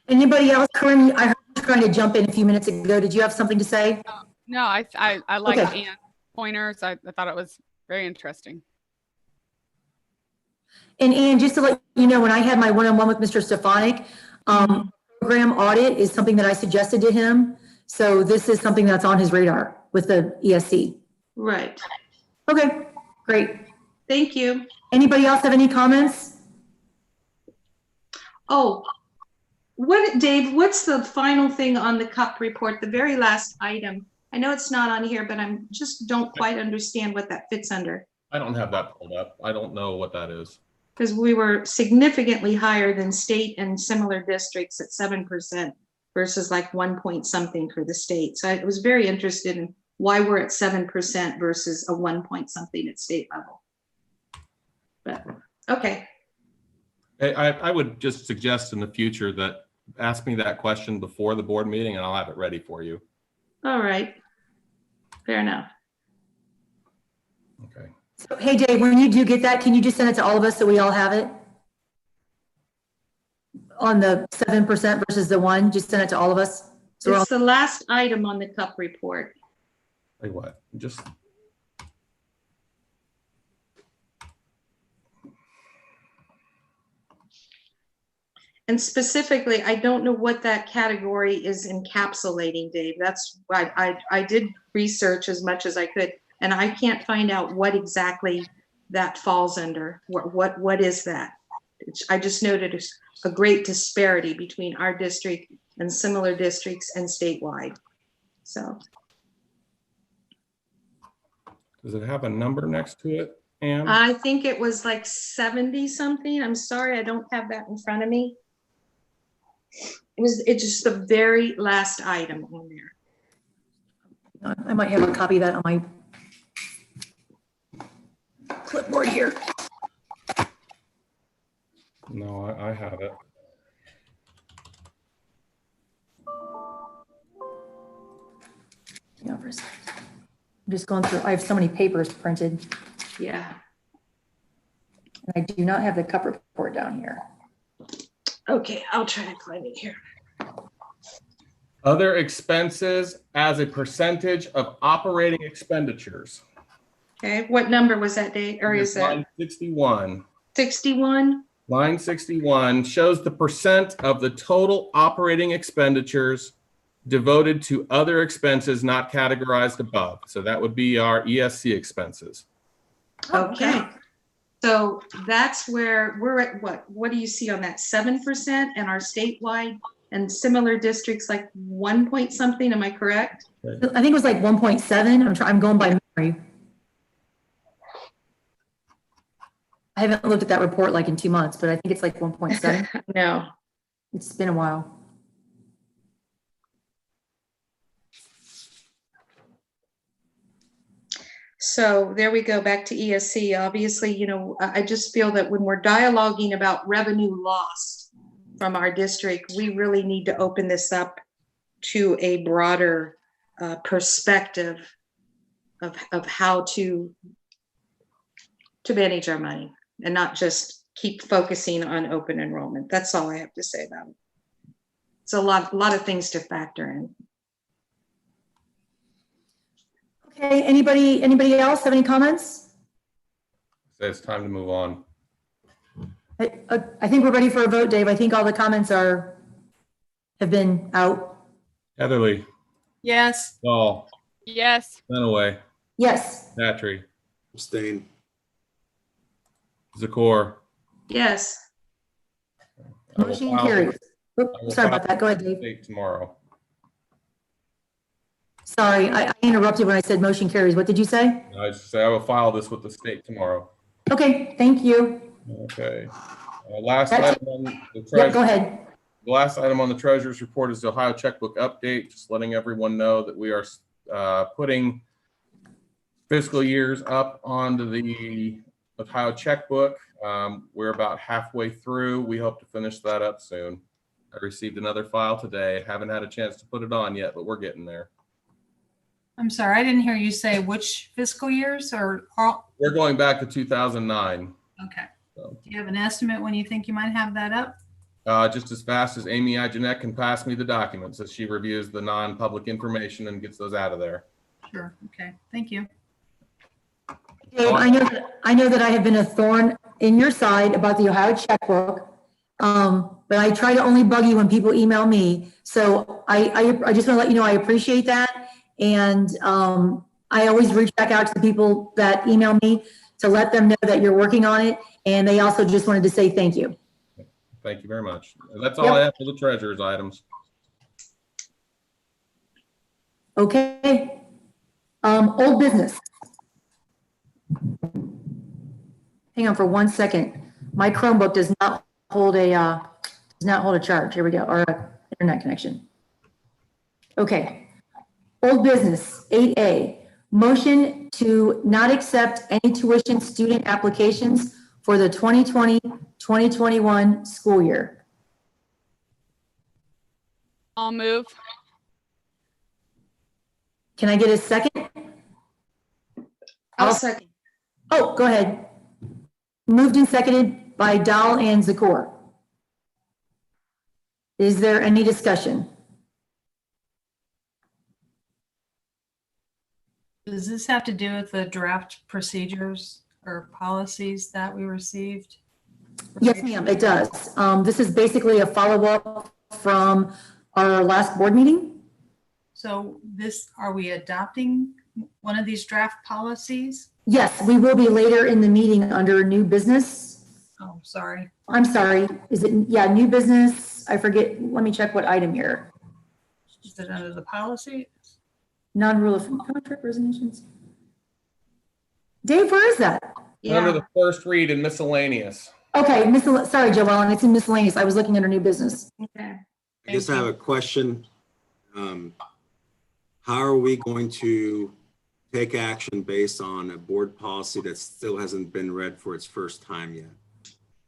Anybody else? Corinne, I heard you trying to jump in a few minutes ago. Did you have something to say? No, I liked Okay. Ann's pointers. I thought it was very interesting. And just to let you know, when I had my one-on-one with Mr. Stefanik, program audit is something that I suggested to him. So this is something that's on his radar with the ESC. Right. Okay, great. Thank you. Anybody else have any comments? Oh, Dave, what's the final thing on the CUP report, the very last item? I know it's not on here, but I'm just don't quite understand what that fits under. I don't have that pulled up. I don't know what that is. Because we were significantly higher than state and similar districts at 7% versus like 1 point something for the state. So I was very interested in why we're at 7% versus a 1 point something at state level. But okay. I would just suggest in the future that ask me that question before the board meeting and I'll have it ready for you. All right. Fair enough. Okay. So, hey, Dave, when you do get that, can you just send it to all of us so we all have it? On the 7% versus the 1, just send it to all of us. So It's the last item on the CUP report. Tell you what, just. And specifically, I don't know what that category is encapsulating, Dave. That's why I did research as much as I could, and I can't find out what exactly that falls under. What is that? I just noted a great disparity between our district and similar districts and statewide. So. Does it have a number next to it, Ann? I think it was like 70 something. I'm sorry, I don't have that in front of me. It's just the very last item on there. I might have a copy of that on my clipboard here. No, I have it. Yeah, for a second. I'm just going through, I have so many papers printed. Yeah. And I do not have the CUP report down here. Okay, I'll try to find it here. Other expenses as a percentage of operating expenditures. Okay, what number was that, Dave? Or is that Line 61. 61? Line 61 shows the percent of the total operating expenditures devoted to other expenses not categorized above. So that would be our ESC expenses. Okay. So that's where we're at. What do you see on that? 7% and our statewide and similar districts like 1 point something. Am I correct? I think it was like 1.7. I'm going by memory. I haven't looked at that report like in 2 months, but I think it's like 1.7. No. It's been a while. So there we go, back to ESC. Obviously, you know, I just feel that when we're dialoguing about revenue lost from our district, we really need to open this up to a broader perspective of how to manage our money and not just keep focusing on open enrollment. That's all I have to say about it. It's a lot of things to factor in. Okay, anybody else have any comments? So it's time to move on. I think we're ready for a vote, Dave. I think all the comments have been out. Heatherly. Yes. Dahl. Yes. Dunaway. Yes. Patry. Abstain. Zakor. Yes. I will Motion file- carries. I Oops, will sorry file about that. Go ahead, Dave. date tomorrow. Sorry, I interrupted when I said motion carries. What did you say? I just say I will file this with the state tomorrow. Okay, thank you. Okay. Last That's- item on the Yeah, treasurer's go ahead. The last item on the treasurer's report is the Ohio checkbook update, just letting everyone know that we are putting fiscal years up onto the Ohio checkbook. We're about halfway through. We hope to finish that up soon. I received another file today. Haven't had a chance to put it on yet, but we're getting there. I'm sorry, I didn't hear you say which fiscal years or all. We're going back to 2009. Okay. So, Do you have an estimate when you think you might have that up? just as fast as Amy Ijenek can pass me the documents as she reviews the non-public information and gets those out of there. Sure. Okay. Thank you. Dave, I know that I have been a thorn in your side about the Ohio checkbook. But I try to only bug you when people email me. So I just want to let you know, I appreciate that. And I always reach back out to the people that email me to let them know that you're working on it. And they also just wanted to say thank you. Thank you very much. That's all I have for the treasurer's items. Okay. Old business. Hang on for 1 second. My Chromebook does not hold a charge. Here we go, or an internet connection. Okay. Old business, 8A, motion to not accept any tuition student applications for the 2020-2021 school year. I'll move. Can I get a second? I'll second. Oh, go ahead. Moved and seconded by Dahl and Zakor. Is there any discussion? Does this have to do with the draft procedures or policies that we received? Yes, ma'am, it does. This is basically a follow-up from our last board meeting. So are we adopting one of these draft policies? Yes, we will be later in the meeting under new business. Oh, sorry. I'm sorry, is it, yeah, new business? I forget, let me check what item here. Is it under the policy? Non-rule of contract resignations. Dave, where is that? Under the first read in miscellaneous. Okay, sorry, Joellen, it's in miscellaneous. I was looking under new business. Okay. I just have a question. How are we going to take action based on a board policy that still hasn't been read for its first time yet?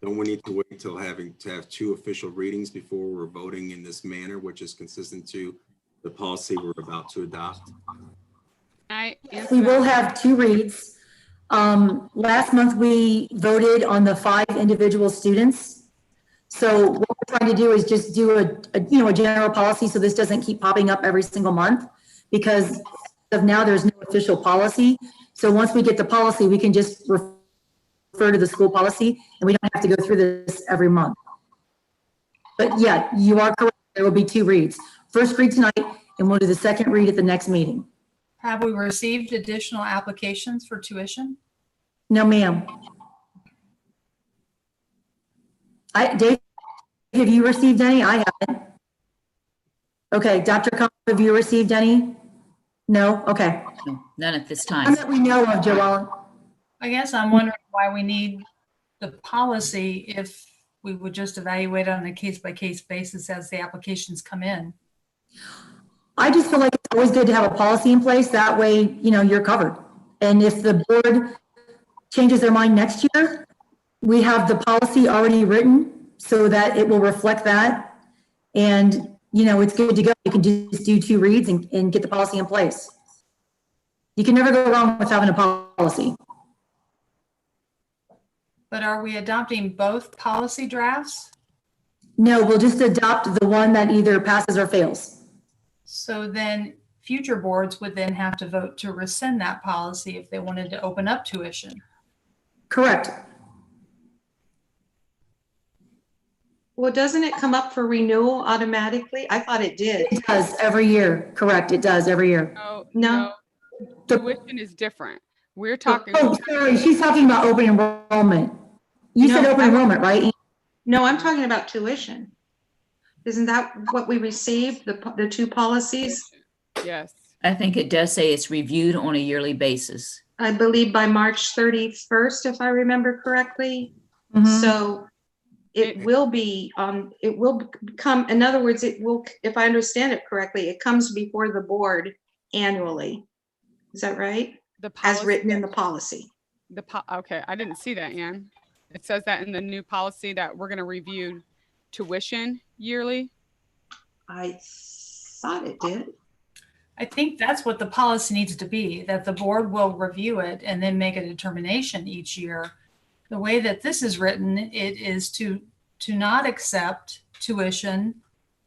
Don't we need to wait until having to have 2 official readings before we're voting in this manner, which is consistent to the policy we're about to adopt? We will have 2 reads. Last month we voted on the 5 individual students. So what we're trying to do is just do a general policy so this doesn't keep popping up every single month, because of now there's no official policy. So once we get the policy, we can just refer to the school policy and we don't have to go through this every month. But yeah, you are correct. There will be 2 reads. First read tonight, and we'll do the second read at the next meeting. Have we received additional applications for tuition? No, ma'am. Dave, have you received any? I haven't. Okay, Dr. Kump, have you received any? No? Okay. No, none at this None time. that we know of, Joellen. I guess I'm wondering why we need the policy if we would just evaluate it on a case-by-case basis as the applications come in. I just feel like it's always good to have a policy in place. That way, you're covered. And if the board changes their mind next year, we have the policy already written so that it will reflect that. And, it's good to go. You can just do 2 reads and get the policy in place. You can never go wrong with having a policy. But are we adopting both policy drafts? No, we'll just adopt the one that either passes or fails. So then future boards would then have to vote to rescind that policy if they wanted to open up tuition. Correct. Well, doesn't it come up for renewal automatically? I thought it did. It does every year. Correct. It does every year. No. Tuition is different. We're talking. Oh, sorry. She's talking about open enrollment. You said open enrollment, right? No, I'm talking about tuition. Isn't that what we received, the 2 policies? Yes. I think it does say it's reviewed on a yearly basis. I believe by March 31st, if I remember correctly. Mhm. So it will be, it will come, in other words, it will, if I understand it correctly, it comes before the board annually. Is that right? As written in the policy. Okay, I didn't see that, Ann. It says that in the new policy that we're going to review tuition yearly. I thought it did. I think that's what the policy needs to be, that the board will review it and then make a determination each year. The way that this is written, it is to not accept tuition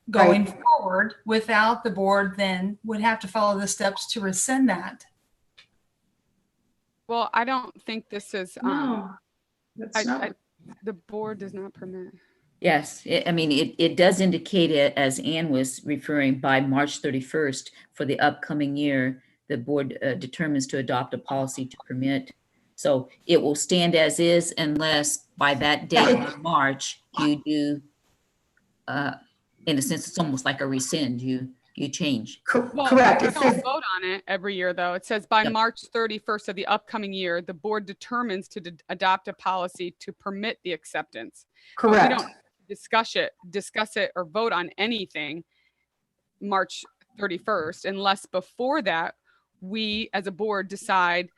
going forward without the board then would have to follow the steps to rescind that. Well, I don't think this is, No, that's not. the board does not permit. Yes, I mean, it does indicate it, as Ann was referring, by March 31st for the upcoming year, the board determines to adopt a policy to permit. So it will stand as is unless by that date of March, you do, in a sense, it's almost like a rescind, you change. Well, Correct. we It don't says, vote on it every year, though. It says by Yep. March 31st of the upcoming year, the board determines to adopt a policy to permit the acceptance. But we correct. don't discuss it or vote on anything March 31st unless before that we as a board decide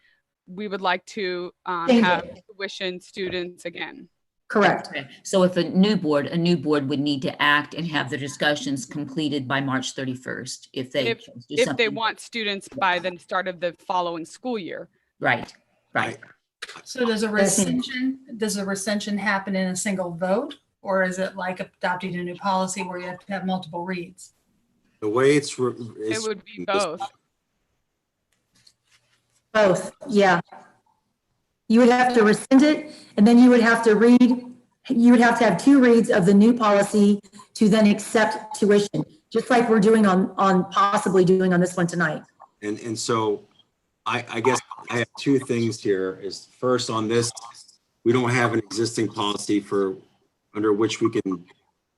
we would like to Change have it. tuition students again. Correct. Okay. So if a new board would need to act and have the discussions completed by March 31st if they If- chose to do If they something. want students by the start of the following school year. Right, right. So does a rescission happen in a single vote? Or is it like adopting a new policy where you have to have multiple reads? The way It would be both. Both, yeah. You would have to rescind it, and then you would have to have two reads of the new policy to then accept tuition, just like we're doing possibly doing on this one tonight. And so I guess I have two things here is first on this, we don't have an existing policy under which we can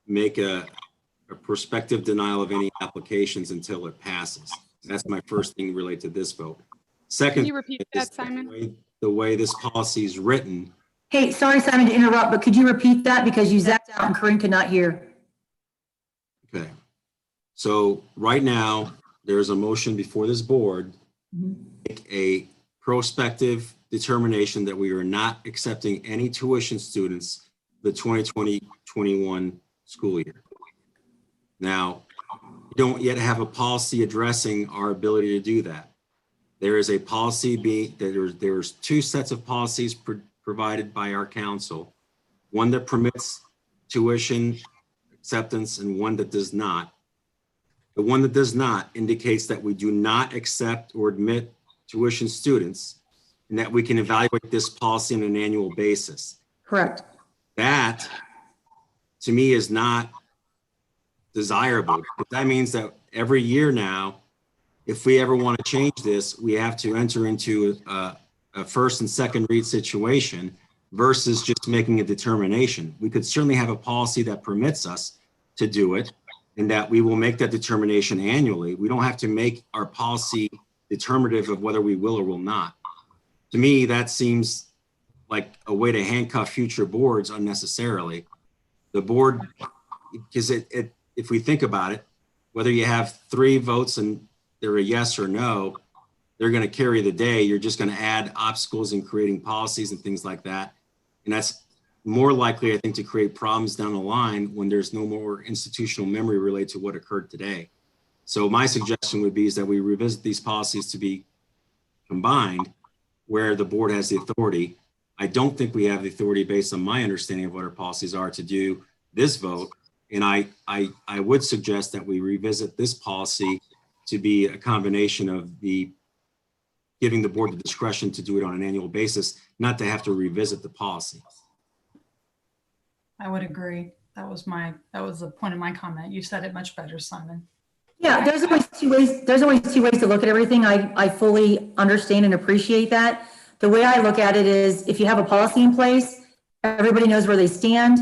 make a prospective denial of any applications until it passes. That's my first thing related to this vote. Second, Can you repeat is that, Simon? the way this policy is written. Hey, sorry, Simon, to interrupt, but could you repeat that because you zapped out and Corinne could not hear? Okay. So right now, there's a motion before this board, make a prospective determination that we are not accepting any tuition students the 2020-21 school year. Now, we don't yet have a policy addressing our ability to do that. There is a policy there's two sets of policies provided by our council, one that permits tuition acceptance and one that does not. The one that does not indicates that we do not accept or admit tuition students and that we can evaluate this policy on an annual basis. Correct. That, to me, is not desirable. But that means that every year now, if we ever want to change this, we have to enter into a first and second read situation versus just making a determination. We could certainly have a policy that permits us to do it and that we will make that determination annually. We don't have to make our policy determinative of whether we will or will not. To me, that seems like a way to handcuff future boards unnecessarily. The board, because if we think about it, whether you have 3 votes and they're a yes or no, they're going to carry the day. You're just going to add obstacles in creating policies and things like that. And that's more likely, I think, to create problems down the line when there's no more institutional memory related to what occurred today. So my suggestion would be is that we revisit these policies to be combined where the board has the authority. I don't think we have the authority based on my understanding of what our policies are to do this vote. And I would suggest that we revisit this policy to be a combination of giving the board the discretion to do it on an annual basis, not to have to revisit the policy. I would agree. That was the point of my comment. You said it much better, Simon. Yeah, there's always two ways to look at everything. I fully understand and appreciate that. The way I look at it is if you have a policy in place, everybody knows where they stand.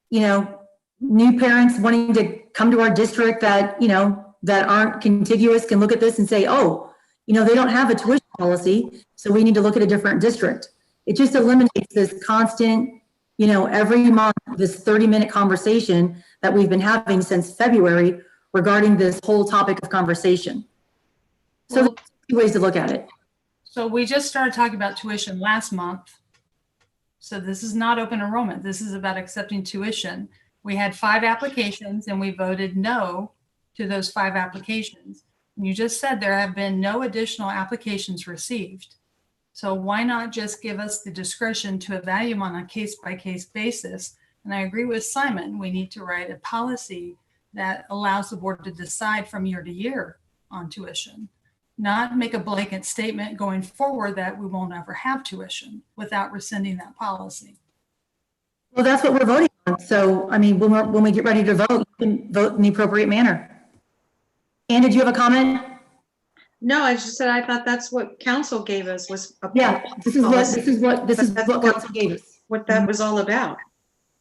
You know, new parents wanting to come to our district that aren't contiguous can look at this and say, oh, they don't have a tuition policy, so we need to look at a different district. It just eliminates this constant, every month, this 30-minute conversation that we've been having since February regarding this whole topic of conversation. So there's 2 ways to look at it. So we just started talking about tuition last month. So this is not open enrollment. This is about accepting tuition. We had 5 applications and we voted no to those 5 applications. And you just said there have been no additional applications received. So why not just give us the discretion to evaluate them on a case-by-case basis? And I agree with Simon, we need to write a policy that allows the board to decide from year to year on tuition, not make a blanket statement going forward that we won't ever have tuition without rescinding that policy. Well, that's what we're voting on. So, I mean, when we get ready to vote, you can vote in the appropriate manner. Ann, did you have a comment? No, I just said I thought that's what council gave us was. Yeah, this is what council gave us. What that was all about.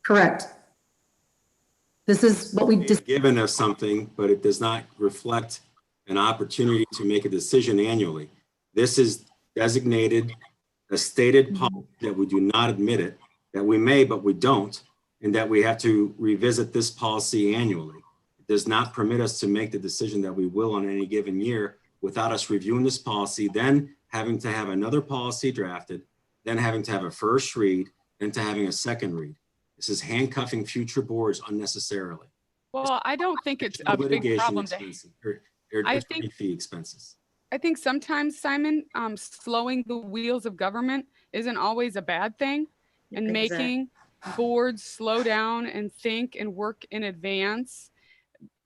Correct. This is what we They've just, given us something, but it does not reflect an opportunity to make a decision annually. This is designated a stated policy that we do not admit it, that we may, but we don't, and that we have to revisit this policy annually. It does not permit us to make the decision that we will on any given year without us reviewing this policy, then having to have another policy drafted, then having to have a first read, then to having a second read. This is handcuffing future boards unnecessarily. Well, I don't think it's a big Litigation problem. expenses, I attorney think- fee expenses. I think sometimes, Simon, slowing the wheels of government isn't always a bad thing, and Exactly. making boards slow down and think and work in advance.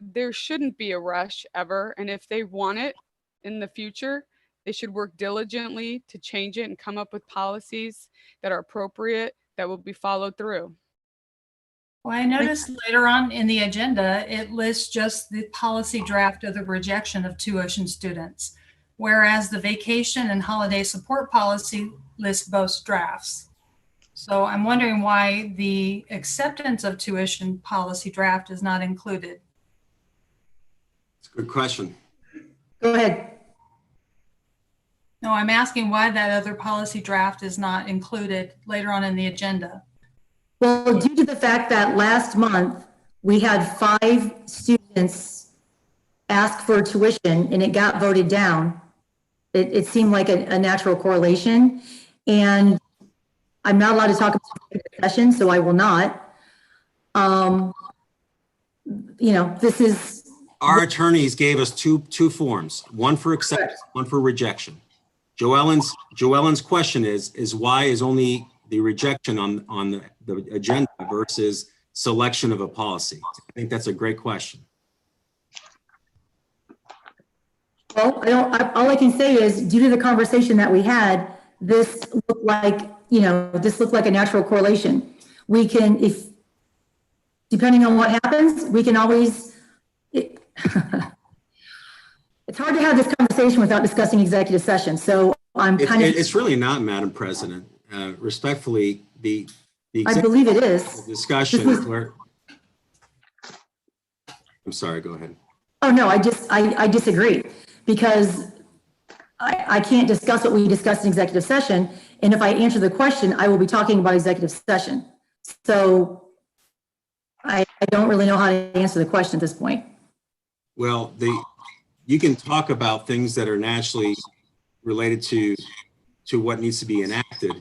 There shouldn't be a rush ever. And if they want it in the future, they should work diligently to change it and come up with policies that are appropriate that will be followed through. Well, I noticed later on in the agenda, it lists just the policy draft of the rejection of tuition students, whereas the vacation and holiday support policy lists both drafts. So I'm wondering why the acceptance of tuition policy draft is not included. It's a good question. go ahead. No, I'm asking why that other policy draft is not included later on in the agenda. Well, due to the fact that last month, we had 5 students ask for tuition and it got voted down, it seemed like a natural correlation. And I'm not allowed to talk about the session, so I will not. This is, Our attorneys gave us two forms, one for acceptance, one for rejection. Joellen's question is why is only the rejection on the agenda versus selection of a policy? I think that's a great question. well, all I can say is due to the conversation that we had, this looked like a natural correlation. We can, depending on what happens, we can always, it's hard to have this conversation without discussing executive session. So I'm kind of. It's really not, Madam President. Respectfully, the I believe it is. discussion where. I'm sorry, go ahead. Oh, no, I disagree because I can't discuss what we discussed in executive session. And if I answer the question, I will be talking about executive session. So I don't really know how to answer the question at this point. Well, you can talk about things that are naturally related to what needs to be enacted.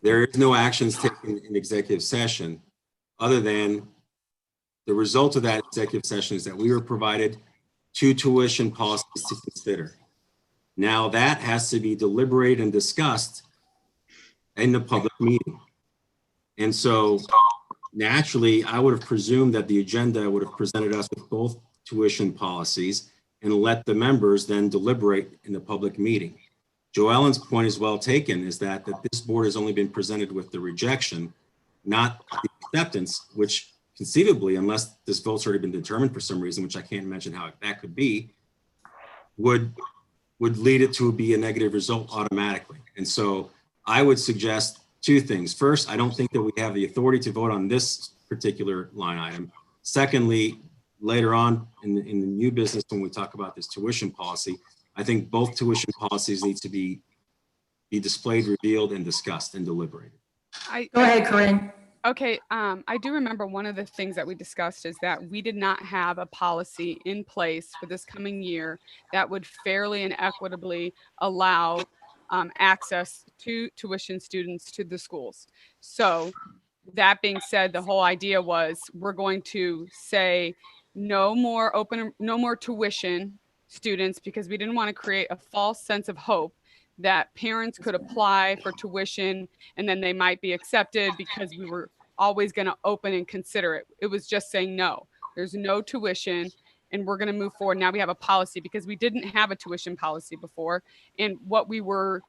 There is no actions taken in executive session other than the result of that executive session is that we were provided 2 tuition policies to consider. Now that has to be deliberated and discussed in the public meeting. And so naturally, I would have presumed that the agenda would have presented us with both tuition policies and let the members then deliberate in the public meeting. Joellen's point is well taken, is that this board has only been presented with the rejection, not the acceptance, which conceivably, unless this vote's already been determined for some reason, which I can't imagine how that could be, would lead it to be a negative result automatically. And so I would suggest 2 things. First, I don't think that we have the authority to vote on this particular line item. Secondly, later on in the new business, when we talk about this tuition policy, I think both tuition policies need to be displayed, revealed, and discussed and deliberated. Go ahead, Corinne. Okay, I do remember one of the things that we discussed is that we did not have a policy in place for this coming year that would fairly and equitably allow access to tuition students to the schools. So that being said, the whole idea was we're going to say no more tuition students because we didn't want to create a false sense of hope that parents could apply for tuition and then they might be accepted because we were always going to open and consider it. It was just saying, no, there's no tuition and we're going to move forward. Now we have a policy because we didn't have a tuition policy before. And what we were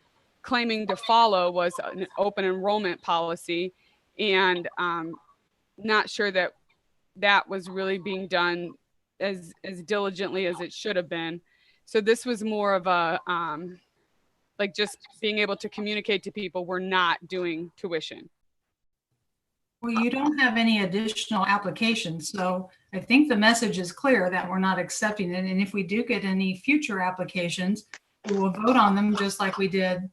claiming to follow was an open enrollment policy. And not sure that that was really being done as diligently as it should have been. So this was more of a, like just being able to communicate to people we're not doing tuition. Well, you don't have any additional applications, so I think the message is clear that we're not accepting it. And if we do get any future applications, we will vote on them just like we did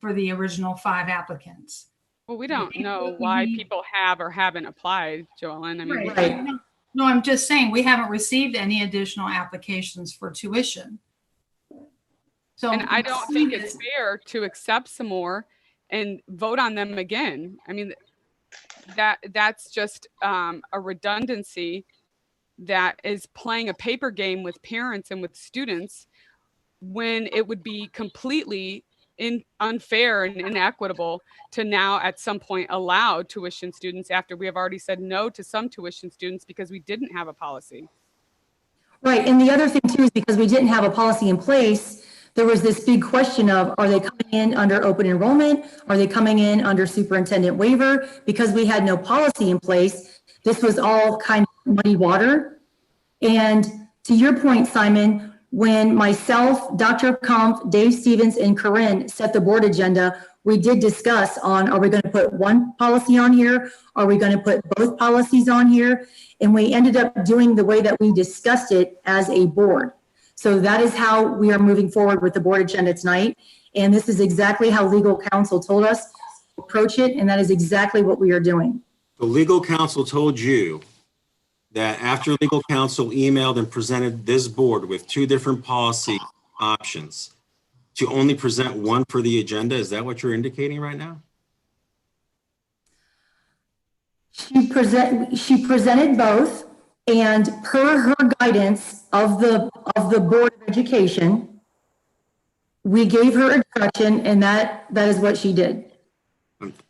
for the original 5 applicants. Well, we don't know why people have or haven't applied, Joellen. I mean, Right. No, I'm just saying we haven't received any additional applications for tuition. So, and I don't think it's fair to accept some more and vote on them again. I mean, that's just a redundancy that is playing a paper game with parents and with students when it would be completely unfair and inequitable to now at some point allow tuition students after we have already said no to some tuition students because we didn't have a policy. Right, and the other thing too is because we didn't have a policy in place, there was this big question of, are they coming in under open enrollment? Are they coming in under superintendent waiver? Because we had no policy in place, this was all kind of muddy water. And to your point, Simon, when myself, Dr. Kampf, Dave Stevens, and Corinne set the board agenda, we did discuss on, are we going to put one policy on here? Are we going to put both policies on here? And we ended up doing the way that we discussed it as a board. So that is how we are moving forward with the board agenda tonight. And this is exactly how legal counsel told us to approach it. And that is exactly what we are doing. The legal counsel told you that after legal counsel emailed and presented this board with 2 different policy options, to only present one for the agenda. Is that what you're indicating right now? She presented both, and per her guidance of the Board of Education, we gave her a direction, and that is what she did.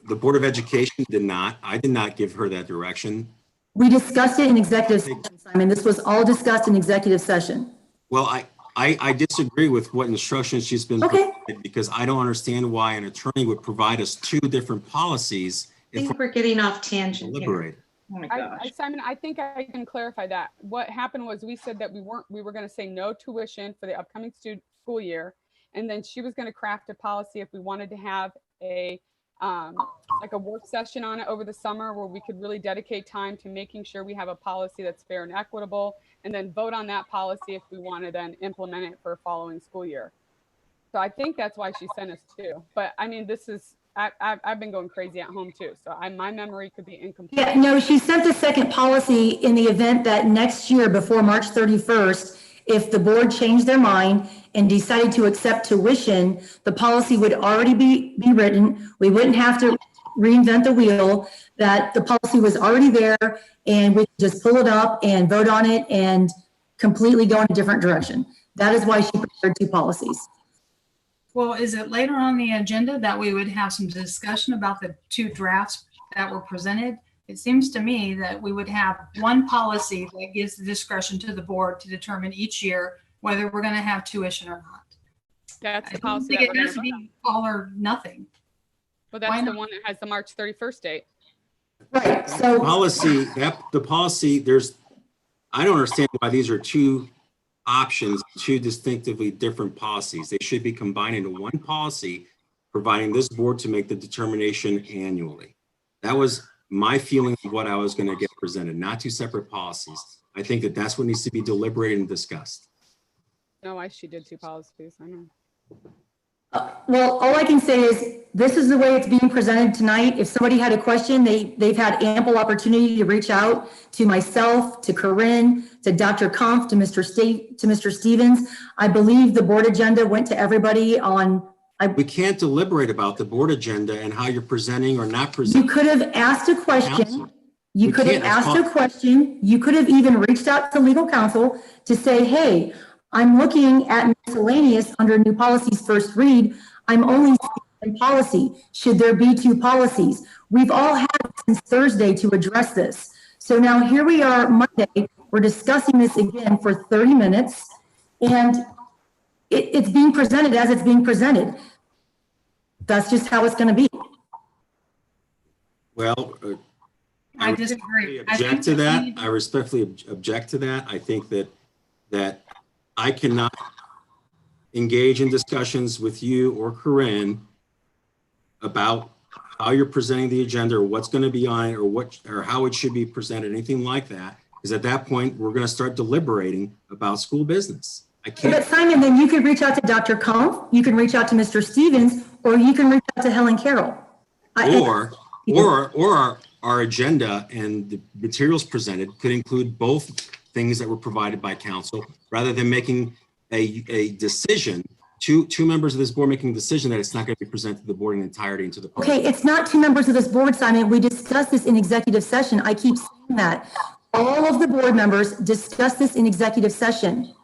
The Board of Education did not. I did not give her that direction. We discussed it in executive session, Simon. This was all discussed in executive session. Well, I disagree with what instructions she's been provided, because I don't understand why an attorney would provide us 2 different policies. I think we're getting off tangent here. Deliberate. Oh my gosh. Simon, I think I can clarify that. What happened was we said that we were going to say no tuition for the upcoming school year. And then she was going to craft a policy if we wanted to have a like a work session on it over the summer where we could really dedicate time to making sure we have a policy that's fair and equitable, and then vote on that policy if we want to then implement it for following school year. So I think that's why she sent us 2. But I mean, this is, I've been going crazy at home too. So my memory could be incomplete. Yeah, no, she sent the second policy in the event that next year before March 31st, if the board changed their mind and decided to accept tuition, the policy would already be written. We wouldn't have to reinvent the wheel, that the policy was already there and we could just pull it up and vote on it and completely go in a different direction. That is why she prepared 2 policies. well, is it later on the agenda that we would have some discussion about the 2 drafts that were presented? It seems to me that we would have one policy that gives the discretion to the board to determine each year whether we're going to have tuition or not. That's I the don't policy. think it has to be all or nothing. Well, that's the one that has the March 31st date. Right, so The policy, I don't understand why these are 2 options, 2 distinctively different policies. They should be combined into one policy, providing this board to make the determination annually. That was my feeling of what I was going to get presented, not 2 separate policies. I think that that's what needs to be deliberated and discussed. No, she did 2 policies. I know. well, all I can say is this is the way it's being presented tonight. If somebody had a question, they've had ample opportunity to reach out to myself, to Corinne, to Dr. Kampf, to Mr. Stevens. I believe the board agenda went to everybody on. We can't deliberate about the board agenda and how you're presenting or not presenting. You could have asked a question. Counsel. You We could have can't, that's asked a question. You could have even reached out to legal counsel to say, hey, I'm looking at miscellaneous under new policies first read. I'm only seeing policy. Should there be 2 policies? We've all had since Thursday to address this. So now here we are Monday. We're discussing this again for 30 minutes. And it's being presented as it's being presented. That's just how it's going to be. Well, I disagree. I think object to that that. we- I respectfully object to that. I think that I cannot engage in discussions with you or Corinne about how you're presenting the agenda or what's going to be on it or how it should be presented, anything like that. Because at that point, we're going to start deliberating about school business. I But can't. Simon, then you could reach out to Dr. Kumpf, you can reach out to Mr. Stevens, or you can reach out to Helen Carroll. Or our agenda and the materials presented could include both things that were provided by council, rather than making a decision, two members of this board making a decision that it's not going to be presented to the board in entirety and to the public. Okay, it's not two members of this board, Simon. We discussed this in executive session. I keep saying that. All of the board members discussed this in executive session.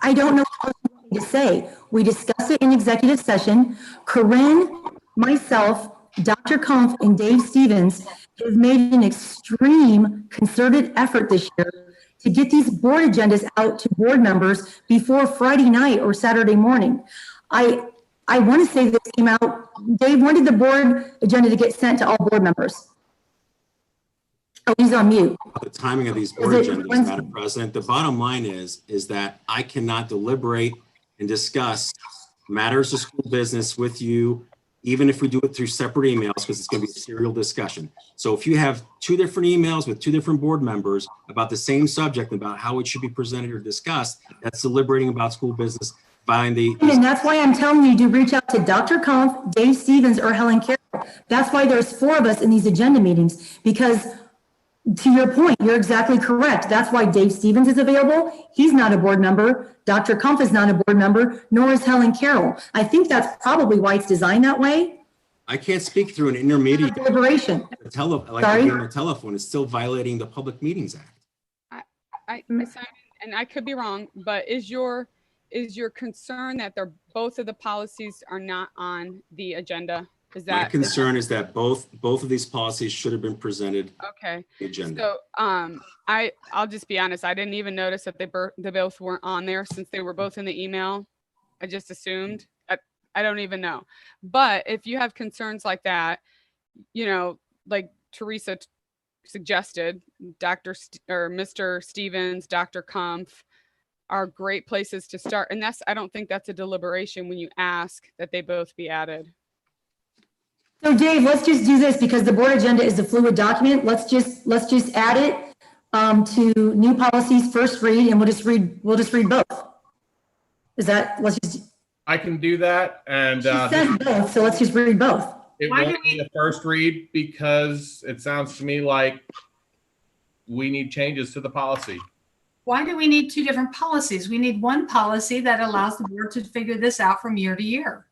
I don't know what else to say. We discussed it in executive session. Corinne, myself, Dr. Kumpf, and Dave Stevens have made an extreme concerted effort this year to get these board agendas out to board members before Friday night or Saturday morning. I want to say this came out, Dave, when did the board agenda to get sent to all board members? Oh, he's on mute. The timing of these board agendas, Madam President, the bottom line is that I cannot deliberate and discuss matters of school business with you, even if we do it through separate emails, because it's going to be a serial discussion. So if you have two different emails with two different board members about the same subject, about how it should be presented or discussed, that's deliberating about school business. And that's why I'm telling you to reach out to Dr. Kumpf, Dave Stevens, or Helen Carroll. That's why there's 4 of us in these agenda meetings, because to your point, you're exactly correct. That's why Dave Stevens is available. He's not a board member. Dr. Kumpf is not a board member, nor is Helen Carroll. I think that's probably why it's designed that way. I can't speak through an intermediate deliberation. The telephone is still violating the Public Meetings Act. Simon, and I could be wrong, but is your concern that both of the policies are not on the agenda? My concern is that both of these policies should have been presented. Okay. The agenda. So I'll just be honest. I didn't even notice that they both weren't on there since they were both in the email. I just assumed. I don't even know. But if you have concerns like that, like Teresa suggested, Mr. Stevens, Dr. Kumpf are great places to start. And I don't think that's a deliberation when you ask that they both be added. So Dave, let's just do this because the board agenda is a fluid document. Let's just add it to new policies first read, and we'll just read both. I can do that, and she said both, so let's just read both. It won't be a first read because it sounds to me like we need changes to the policy. Why do we need 2 different policies? We need one policy that allows the board to figure this out from year to year.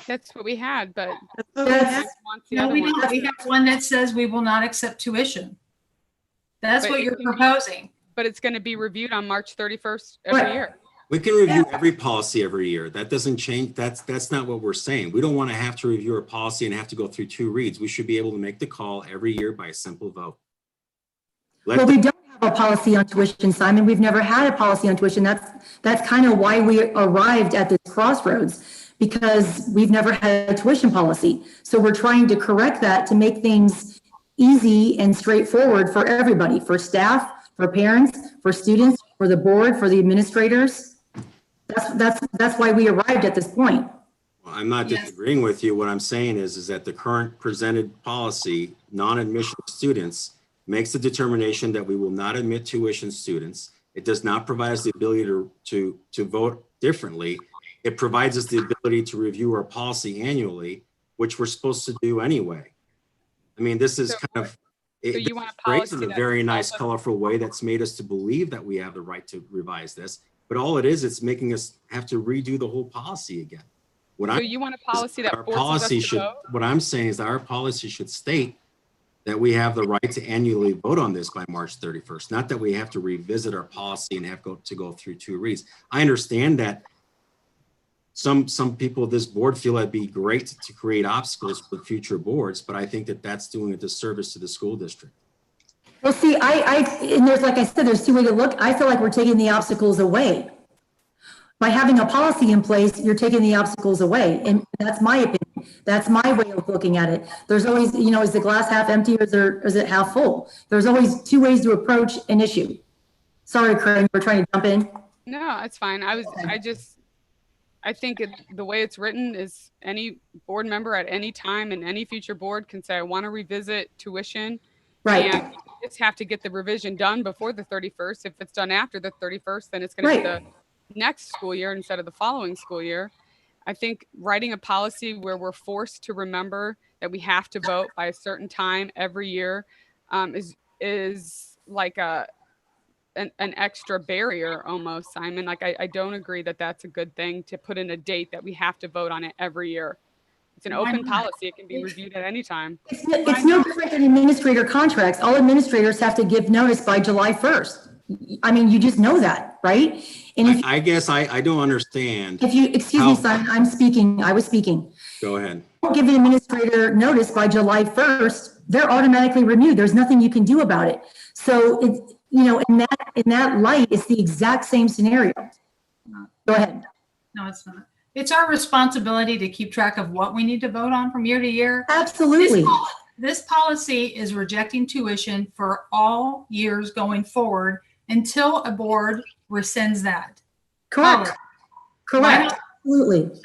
That's what we had, but no, we don't. We have one that says we will not accept tuition. That's what you're proposing. But it's going to be reviewed on March 31st every year. We can review every policy every year. That doesn't change. That's not what we're saying. We don't want to have to review a policy and have to go through 2 reads. We should be able to make the call every year by a simple vote. Well, we don't have a policy on tuition, Simon. We've never had a policy on tuition. That's kind of why we arrived at this crossroads, because we've never had a tuition policy. So we're trying to correct that to make things easy and straightforward for everybody, for staff, for parents, for students, for the board, for the administrators. That's why we arrived at this point. Well, I'm not disagreeing with you. What I'm saying is that the current presented policy, non-admission students, makes the determination that we will not admit tuition students. It does not provide us the ability to vote differently. It provides us the ability to review our policy annually, which we're supposed to do anyway. I mean, this is it's phrased in a very nice, colorful way that's made us to believe that we have the right to revise this. But all it is, it's making us have to redo the whole policy again. You want a policy that forces us to vote? What I'm saying is that our policy should state that we have the right to annually vote on this by March 31st, not that we have to revisit our policy and have to go through 2 reads. I understand that some people of this board feel it'd be great to create obstacles for future boards, but I think that that's doing a disservice to the school district. Well, see, and there's, like I said, there's 2 ways to look. I feel like we're taking the obstacles away. By having a policy in place, you're taking the obstacles away. And that's my opinion. That's my way of looking at it. There's always, you know, is the glass half empty or is it half full? There's always two ways to approach an issue. Sorry, Corinne, we're trying to jump in. No, it's fine. I think the way it's written is any board member at any time and any future board can say, I want to revisit tuition. Right. And you just have to get the revision done before the 31st. If it's done after the 31st, then it's going to be the next school year instead of the following school year. I think writing a policy where we're forced to remember that we have to vote by a certain time every year is like an extra barrier almost, Simon. Like I don't agree that that's a good thing to put in a date that we have to vote on it every year. It's an open policy. It can be reviewed at any time. It's no different than administrator contracts. All administrators have to give notice by July 1st. I mean, you just know that, right? And if, I guess I don't understand. if you, excuse me, Simon, I was speaking. Go ahead. Don't give the administrator notice by July 1st, they're automatically renewed. There's nothing you can do about it. So it's, you know, in that light, it's the exact same scenario. Go ahead. No, it's not. It's our responsibility to keep track of what we need to vote on from year to year. Absolutely. This policy is rejecting tuition for all years going forward until a board rescinds that. Correct. Correct. Absolutely. So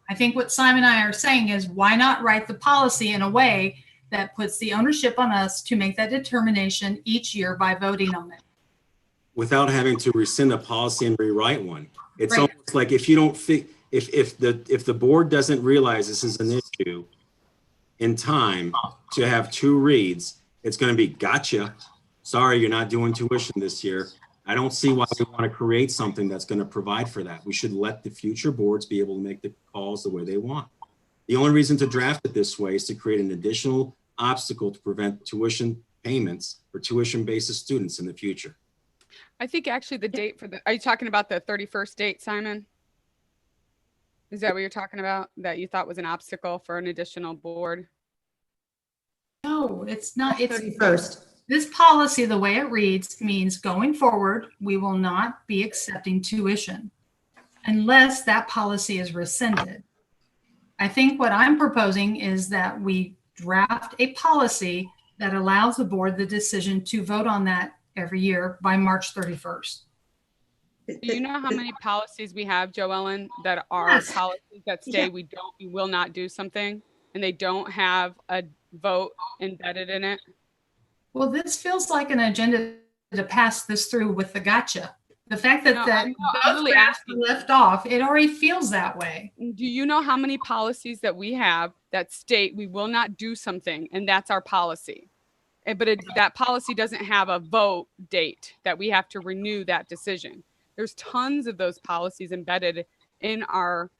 I think what Simon and I are saying is, why not write the policy in a way that puts the ownership on us to make that determination each year by voting on it? Without having to rescind a policy and rewrite one. It's Right. almost like if you don't if the board doesn't realize this is an issue in time to have two reads, it's going to be gotcha. Sorry, you're not doing tuition this year. I don't see why we want to create something that's going to provide for that. We should let the future boards be able to make the calls the way they want. The only reason to draft it this way is to create an additional obstacle to prevent tuition payments for tuition basis students in the future. I think actually the date for are you talking about the 31st date, Simon? Is that what you're talking about? That you thought was an obstacle for an additional board? No, it's not. It's 31st. This policy, the way it reads, means going forward, we will not be accepting tuition unless that policy is rescinded. I think what I'm proposing is that we draft a policy that allows the board the decision to vote on that every year by March 31st. Do you know how many policies we have, Joellen, that are Yes. policies that say we will not do something and they don't have a vote embedded in it? Well, this feels like an agenda to pass this through with the gotcha. The fact that I'm both really graphs asking. are left off, it already feels that way. Do you know how many policies that we have that state we will not do something and that's our policy? But that policy doesn't have a vote date that we have to renew that decision. There's tons of those policies embedded in our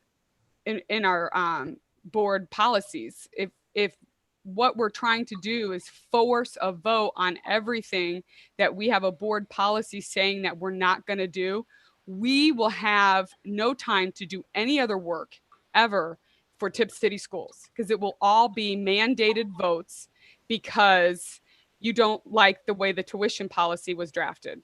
board policies. If what we're trying to do is force a vote on everything that we have a board policy saying that we're not going to do, we will have no time to do any other work ever for Tipp City Schools, because it will all be mandated votes because you don't like the way the tuition policy was drafted.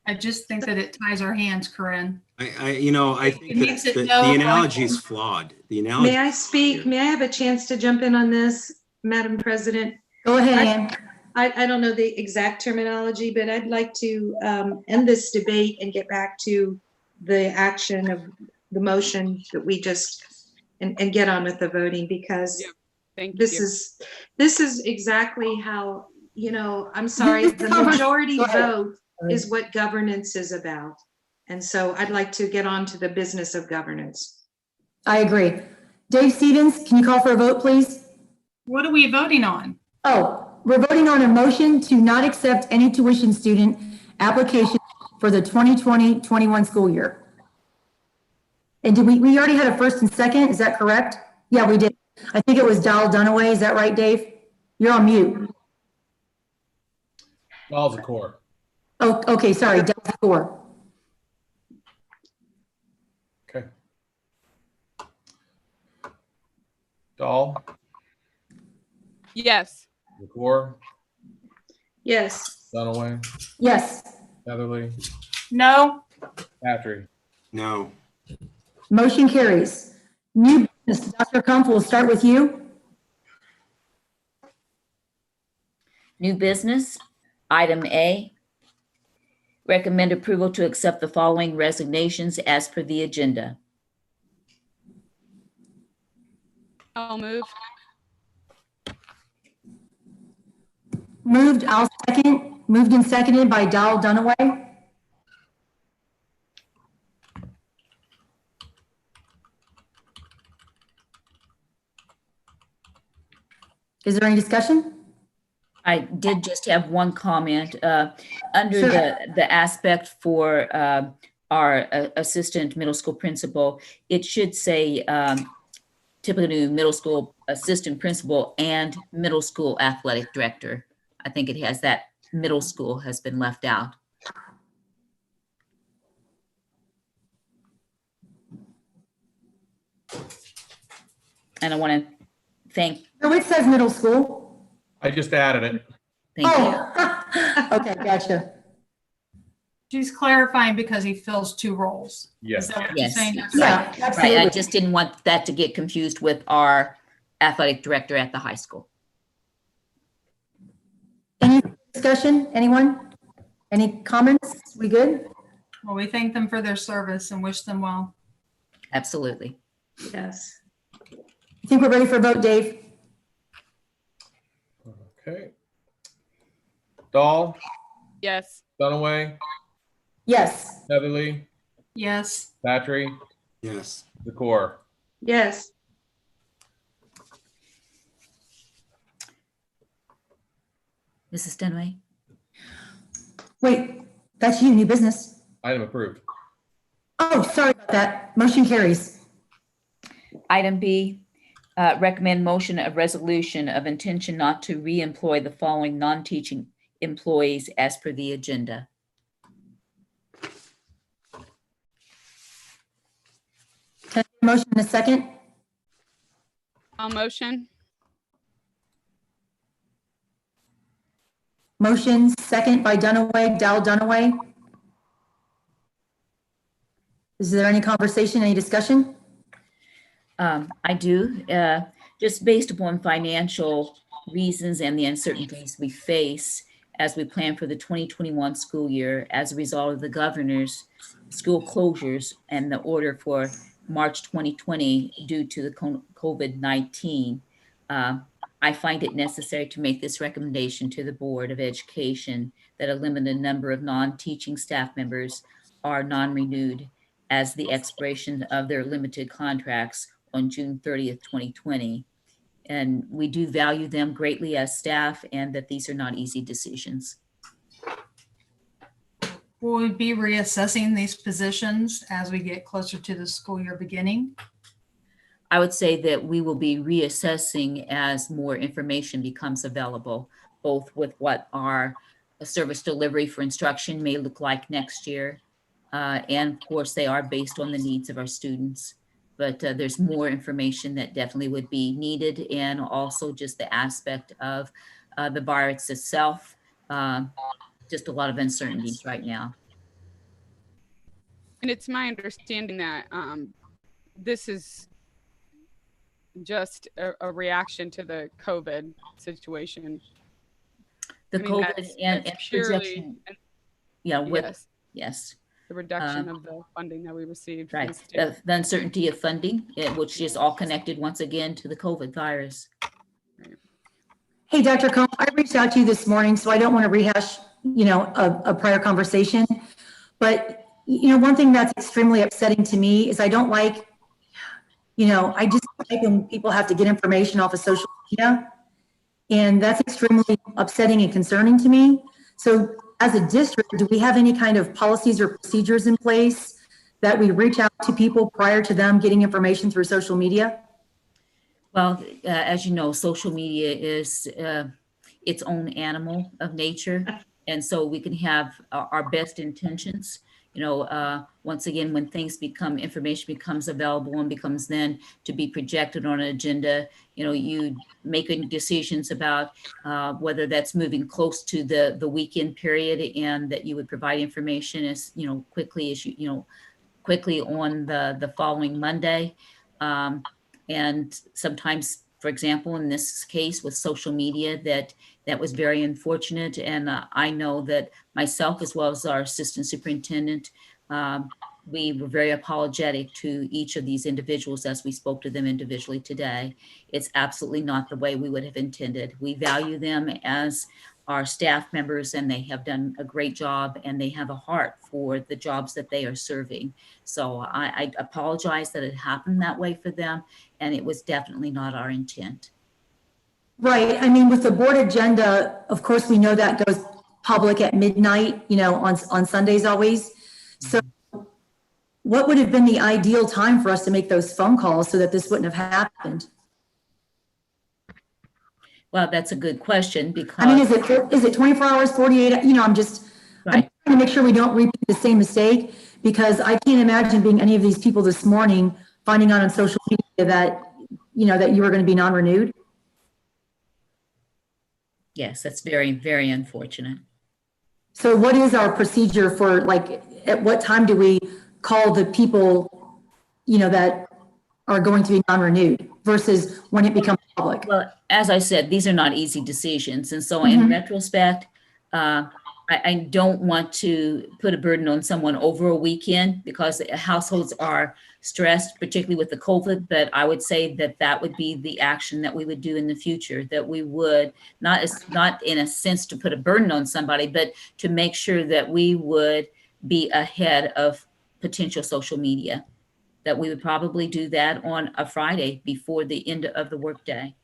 I just think that it ties our hands, Corinne. I think It makes that it the no analogy is like- flawed. The analogy. May I speak? May I have a chance to jump in on this, Madam President? Go ahead, Ann. I don't know the exact terminology, but I'd like to end this debate and get back to the action of the motion that we just, and get on with the voting, because Thank this you. is exactly how, I'm sorry, the majority Go ahead. vote is what governance is about. And so I'd like to get on to the business of governance. I agree. Dave Stevens, can you call for a vote, please? What are we voting on? Oh, we're voting on a motion to not accept any tuition student application for the 2020-21 school year. And did we already had a first and second, is that correct? Yeah, we did. I think it was Dal Dunaway, is that right, Dave? You're on mute. Balzacor. Oh, okay, sorry, Dal Zakor. Okay. Dahl, Yes. Zakor, Yes. Dunaway, Yes, Heatherly, No, Patry. No. motion carries. New Dr. Kumpf, we'll start with you. New business, item A. Recommend approval to accept the following resignations as per the agenda. I'll move. Moved, I'll second. Moved and seconded by Dal Dunaway. Is there any discussion? I did just have one comment. Under Sure. the aspect for our assistant middle school principal, it should say typically middle school assistant principal and middle school athletic director. I think it has that middle school has been left out. And I want to thank No, it says middle school. I just added it. you. Oh, okay, gotcha. She's clarifying because he fills two roles. Yes. Is that what you're Yes. saying? Yeah, Right, I absolutely. just didn't want that to get confused with our athletic director at the high school. Any discussion, anyone? Any comments? We good? Well, we thank them for their service and wish them well. Absolutely. Yes. I think we're ready for a vote, Dave. Okay. Dahl, Yes. Dunaway, Yes. Heatherly, Yes. Patry, Yes. Zakor. Yes. Mrs. Dunaway? Wait, that's you, new business. Item approved. Oh, sorry about that. Motion carries. Item B, recommend motion of resolution of intention not to re-employ the following non-teaching employees as per the agenda. Can I have a motion in a second? I'll motion. Motion second by Dunaway, Dal Dunaway. Is there any conversation, any discussion? I do, just based upon financial reasons and the uncertainties we face as we plan for the 2021 school year as a result of the governor's school closures and the order for March 2020 due to the COVID-19. I find it necessary to make this recommendation to the Board of Education that a limited number of non-teaching staff members are non-renewed as the expiration of their limited contracts on June 30th, 2020. And we do value them greatly as staff and that these are not easy decisions. Will we be reassessing these positions as we get closer to the school year beginning? I would say that we will be reassessing as more information becomes available, both with what our service delivery for instruction may look like next year. And of course, they are based on the needs of our students. But there's more information that definitely would be needed, and also just the aspect of the virus itself. Just a lot of uncertainties right now. And it's my understanding that this is just a reaction to the COVID situation. The I mean, COVID that's and purely, projection, yeah, with, yes, yes, the reduction of the funding that we received. from right. the state. The uncertainty of funding, which is all connected once again to the COVID virus. Hey, Dr. Combs, I reached out to you this morning, so I don't want to rehash, a prior conversation. But, one thing that's extremely upsetting to me is I don't like, I just like when people have to get information off of social media. And that's extremely upsetting and concerning to me. So as a district, do we have any kind of policies or procedures in place that we reach out to people prior to them getting information through social media? Well, as you know, social media is its own animal of nature. And so we can have our best intentions. Once again, when information becomes available and becomes then to be projected on an agenda, you making decisions about whether that's moving close to the weekend period, and that you would provide information as, quickly as quickly on the following Monday. And sometimes, for example, in this case with social media, that was very unfortunate. And I know that myself, as well as our assistant superintendent, we were very apologetic to each of these individuals as we spoke to them individually today. It's absolutely not the way we would have intended. We value them as our staff members, and they have done a great job, and they have a heart for the jobs that they are serving. So I apologize that it happened that way for them, and it was definitely not our intent. Right. I mean, with the board agenda, of course, we know that goes public at midnight, on Sundays always. So what would have been the ideal time for us to make those phone calls so that this wouldn't have happened? Well, that's a good question, because I mean, is it 24 hours, 48? I'm Right. trying to make sure we don't repeat the same mistake, because I can't imagine being any of these people this morning, finding out on social media that, that you were going to be non-renewed. Yes, that's very, very unfortunate. So what is our procedure for, like, at what time do we call the people, that are going to be non-renewed versus when it becomes public? Well, as I said, these are not easy decisions. And so in retrospect, I don't want to put a burden on someone over a weekend, because households are stressed, particularly with the COVID. But I would say that would be the action that we would do in the future, that we would not in a sense to put a burden on somebody, but to make sure that we would be ahead of potential social media, that we would probably do that on a Friday before the end of the workday.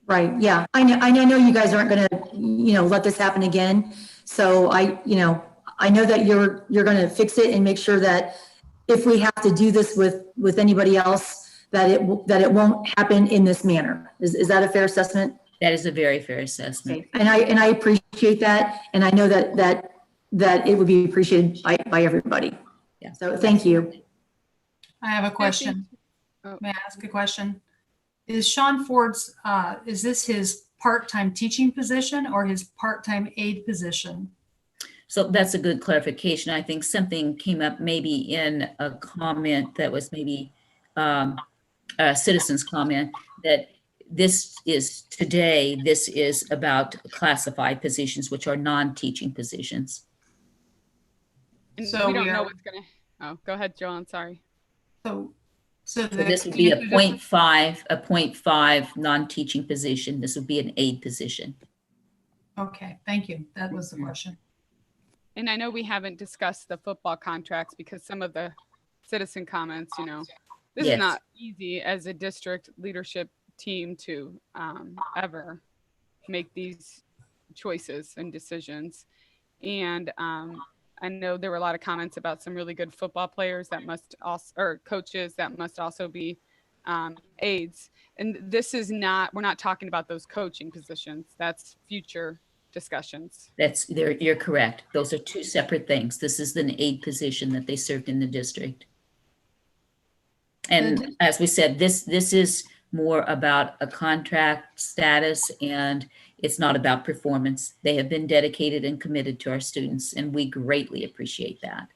Right, yeah. I know you guys aren't going to, let this happen again. So I know that you're going to fix it and make sure that if we have to do this with anybody else, that it won't happen in this manner. Is that a fair assessment? That is a very fair assessment. Okay. And I appreciate that. And I know that it would be appreciated by everybody. Yeah. So thank you. I have a question. Oh. May I ask a question? Is Sean Ford's, is this his part-time teaching position or his part-time aide position? So that's a good clarification. I think something came up maybe in a comment that was maybe a citizen's comment, that this is about classified positions, which are non-teaching positions. And So we don't we know are- what's gonna. Oh, go ahead, Joanne. Sorry. So So this would be a 0.5 non-teaching position. This would be an aide position. Okay, thank you. That was the question. And I know we haven't discussed the football contracts because some of the citizen comments, this Yes. is not easy as a district leadership team to ever make these choices and decisions. And I know there were a lot of comments about some really good football players that must also, or coaches that must also be aides. And this is not, we're not talking about those coaching positions. That's future discussions. You're correct. Those are two separate things. This is an aide position that they served in the district. And as we said, this is more about a contract status, and it's not about performance. They have been dedicated and committed to our students, and we greatly appreciate that.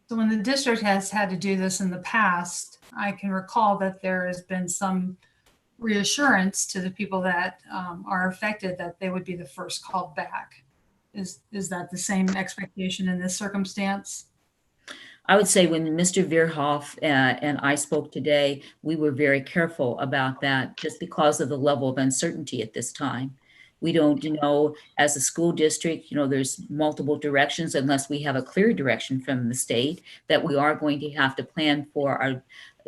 So when the district has had to do this in the past, I can recall that there has been some reassurance to the people that are affected that they would be the first called back. Is that the same expectation in this circumstance? I would say when Mr. Veerhoff and I spoke today, we were very careful about that just because of the level of uncertainty at this time. We don't know, as a school district, there's multiple directions unless we have a clear direction from the state that we are going to have to plan for our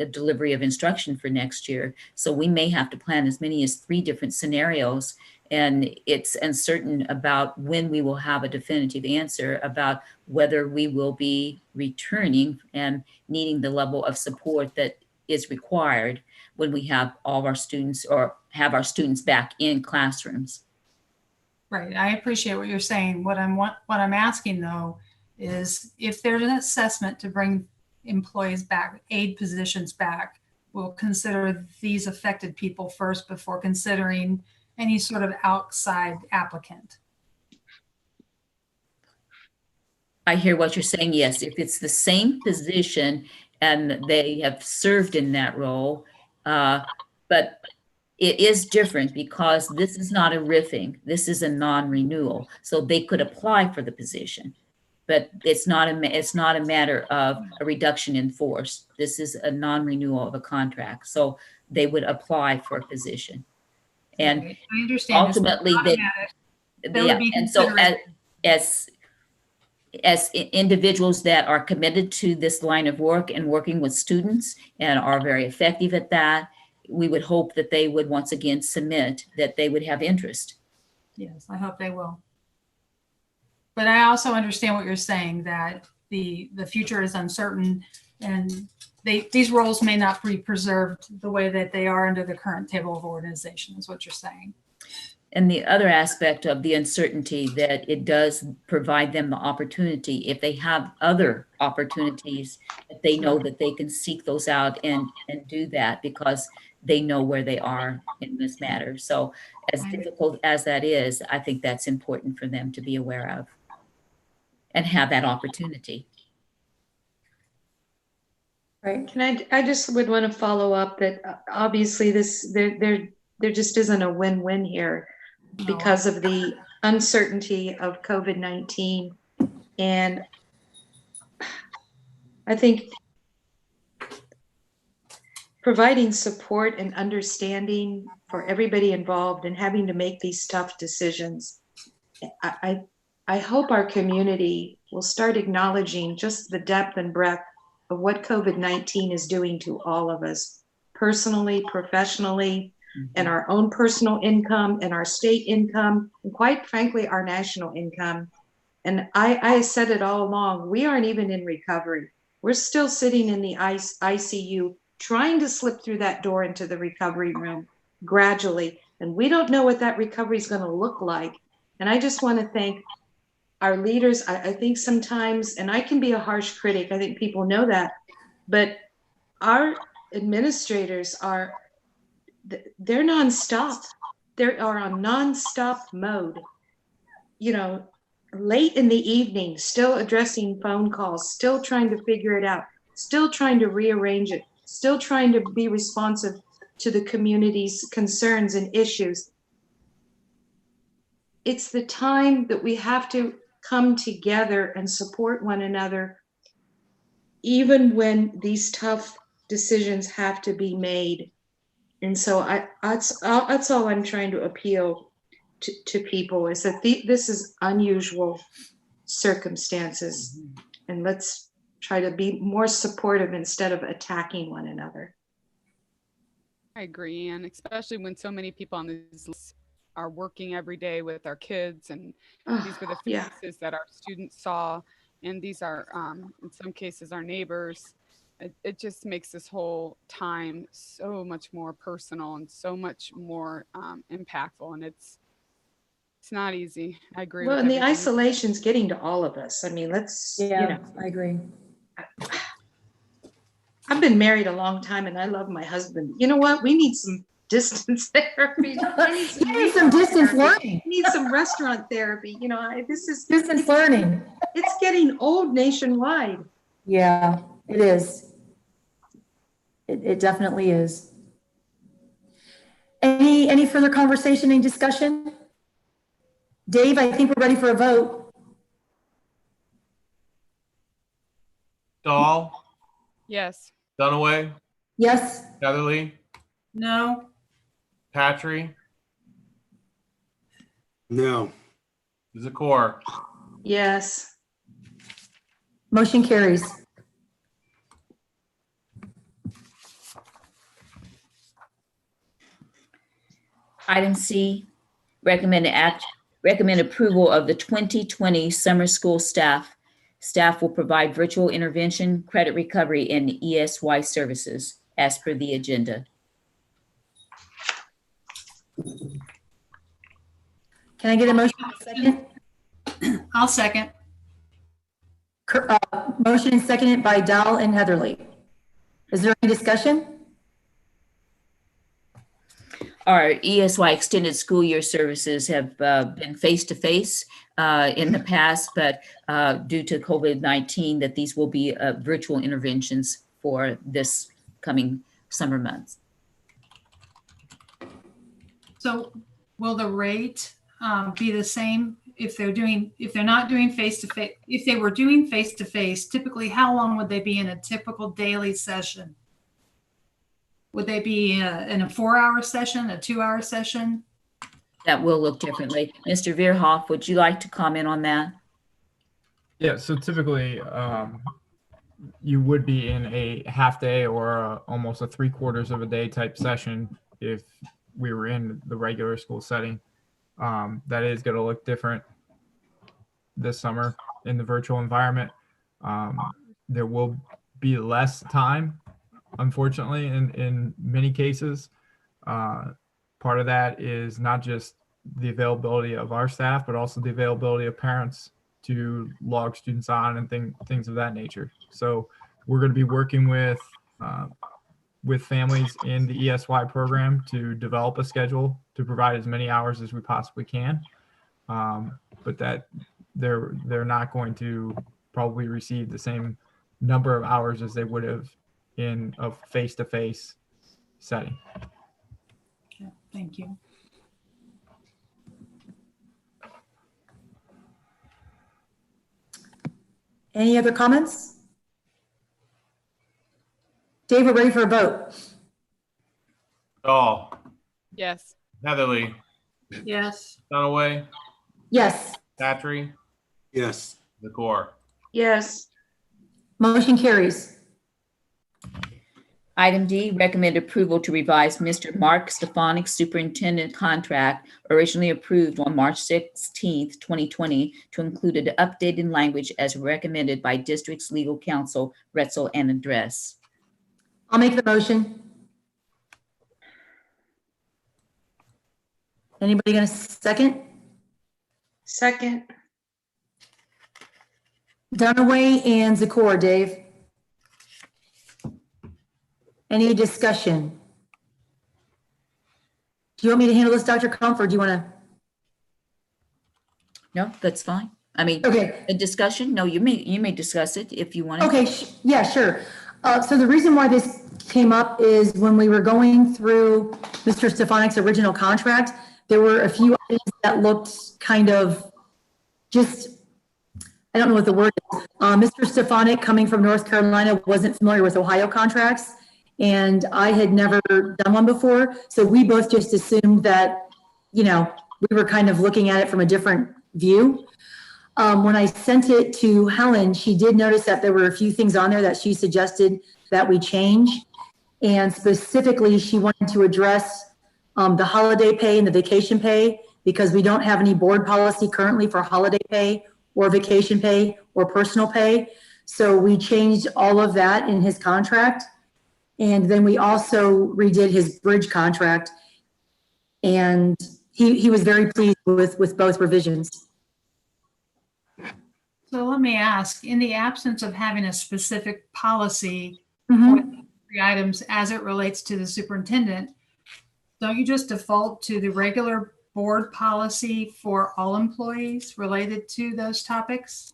delivery of instruction for next year. So we may have to plan as many as 3 different scenarios, and it's uncertain about when we will have a definitive answer about whether we will be returning and needing the level of support that is required when we have all of our students or have our students back in classrooms. Right. I appreciate what you're saying. What I'm asking though is if there's an assessment to bring employees back, aid positions back, we'll consider these affected people first before considering any sort of outside applicant. I hear what you're saying. Yes, if it's the same position and they have served in that role, But it is different because this is not a riffing. This is a non-renewal. So they could apply for the position, but it's not a matter of a reduction in force. This is a non-renewal of a contract. So they would apply for a position. And Right. I understand. It's ultimately, not they, automatic. There would be and so consideration. as individuals that are committed to this line of work and working with students and are very effective at that, we would hope that they would once again submit that they would have interest. Yes, I hope they will. But I also understand what you're saying, that the future is uncertain and these roles may not be preserved the way that they are under the current table of organization, is what you're saying. And the other aspect of the uncertainty, that it does provide them the opportunity, if they have other opportunities, that they know that they can seek those out and do that because they know where they are in this matter. So as difficult as that is, I think that's important for them to be aware of and have that opportunity. Right. I just would want to follow up that obviously there just isn't a win-win here because of the uncertainty of COVID-19. And I think providing support and understanding for everybody involved and having to make these tough decisions, I hope our community will start acknowledging just the depth and breadth of what COVID-19 is doing to all of us, personally, professionally, and our own personal income and our state income, and quite frankly, our national income. And I said it all along, we aren't even in recovery. We're still sitting in the ICU, trying to slip through that door into the recovery room gradually. And we don't know what that recovery is going to look like. And I just want to thank our leaders. I think sometimes, and I can be a harsh critic, I think people know that, but our administrators they're nonstop. They are on nonstop mode, you know, late in the evening, still addressing phone calls, still trying to figure it out, still trying to rearrange it, still trying to be responsive to the community's concerns and issues. It's the time that we have to come together and support one another, even when these tough decisions have to be made. And so that's all I'm trying to appeal to people, is that this is unusual circumstances, and let's try to be more supportive instead of attacking one another. I agree, and especially when so many people on this list are working every day with our kids, and these were the faces that our students saw, and these are in some cases our neighbors. It just makes this whole time so much more personal and so much more impactful, and it's not easy. I agree. Well, with and the everything. isolation's getting to all of us. I mean, I agree. I've been married a long time and I love my husband. You know what? We need some distance therapy. You need some distance learning. We need some restaurant therapy. You know, this is Distance learning. It's getting old nationwide. Yeah, it is. It definitely is. Any further conversation and discussion? Dave, I think we're ready for a vote. Dahl, Yes. Dunaway, Yes. Heatherly, No. Patry, No. Zakor. Yes. Motion carries. Item C, recommend approval of the 2020 summer school staff. Staff will provide virtual intervention, credit recovery, and ESY services as per the agenda. Can I get a motion in a second? I'll second. Motion and seconded by Dahl and Heatherly. Is there any discussion? Our ESY extended school year services have been face-to-face in the past, but due to COVID-19, that these will be virtual interventions for this coming summer months. So will the rate be the same if they're not doing face-to-face? If they were doing face-to-face, typically how long would they be in a typical daily session? Would they be in a 4-hour session, a 2-hour session? That will look differently. Mr. Veerhoff, would you like to comment on that? Yeah, so typically you would be in a half day or almost a 3/4 of a day type session if we were in the regular school setting. That is going to look different this summer in the virtual environment. There will be less time, unfortunately, in many cases. Part of that is not just the availability of our staff, but also the availability of parents to log students on and things of that nature. So we're going to be working with families in the ESY program to develop a schedule to provide as many hours as we possibly can. But that they're not going to probably receive the same number of hours as they would have in a face-to-face setting. Okay, thank you. Any other comments? Dave, we're ready for a vote. Dahl, Yes. Heatherly, Yes. Dunaway, Yes, Patry, Yes. Zakor. Yes. motion carries. Item D, recommend approval to revise Mr. Mark Stefanik's superintendent contract originally approved on March 16th, 2020 to include an updated language as recommended by district's legal counsel, Retzel and Address. I'll make the motion. Anybody gonna second? Second. Dunaway and Zakor, Dave. Any discussion? Do you want me to handle this, Dr. Kump, or do you want to? No, that's fine. I mean, Okay. a discussion? No, you may discuss it if you want. Okay, yeah, sure. So the reason why this came up is when we were going through Mr. Stefanik's original contract, there were a few items that looked kind of just, I don't know what the word is. Mr. Stefanik, coming from North Carolina, wasn't familiar with Ohio contracts, and I had never done one before. So we both just assumed that, we were kind of looking at it from a different view. When I sent it to Helen, she did notice that there were a few things on there that she suggested that we change. And specifically, she wanted to address the holiday pay and the vacation pay, because we don't have any board policy currently for holiday pay or vacation pay or personal pay. So we changed all of that in his contract. And then we also redid his bridge contract. And he was very pleased with both revisions. So let me ask, in the absence of having a specific policy Mhm. for the three items as it relates to the superintendent, don't you just default to the regular board policy for all employees related to those topics?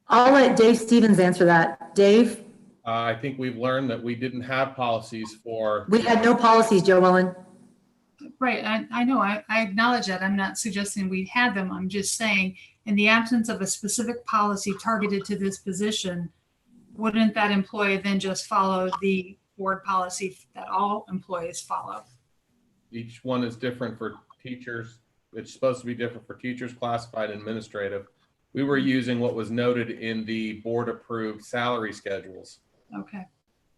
I'll let Dave Stevens answer that. Dave? I think we've learned that we didn't have policies for. We had no policies, Joe Ellen. Right, I know, I acknowledge that. I'm not suggesting we had them. I'm just saying, in the absence of a specific policy targeted to this position, wouldn't that employee then just follow the board policy that all employees follow? Each one is different for teachers. It's supposed to be different for teachers, classified, administrative. We were using what was noted in the board-approved salary schedules, Okay,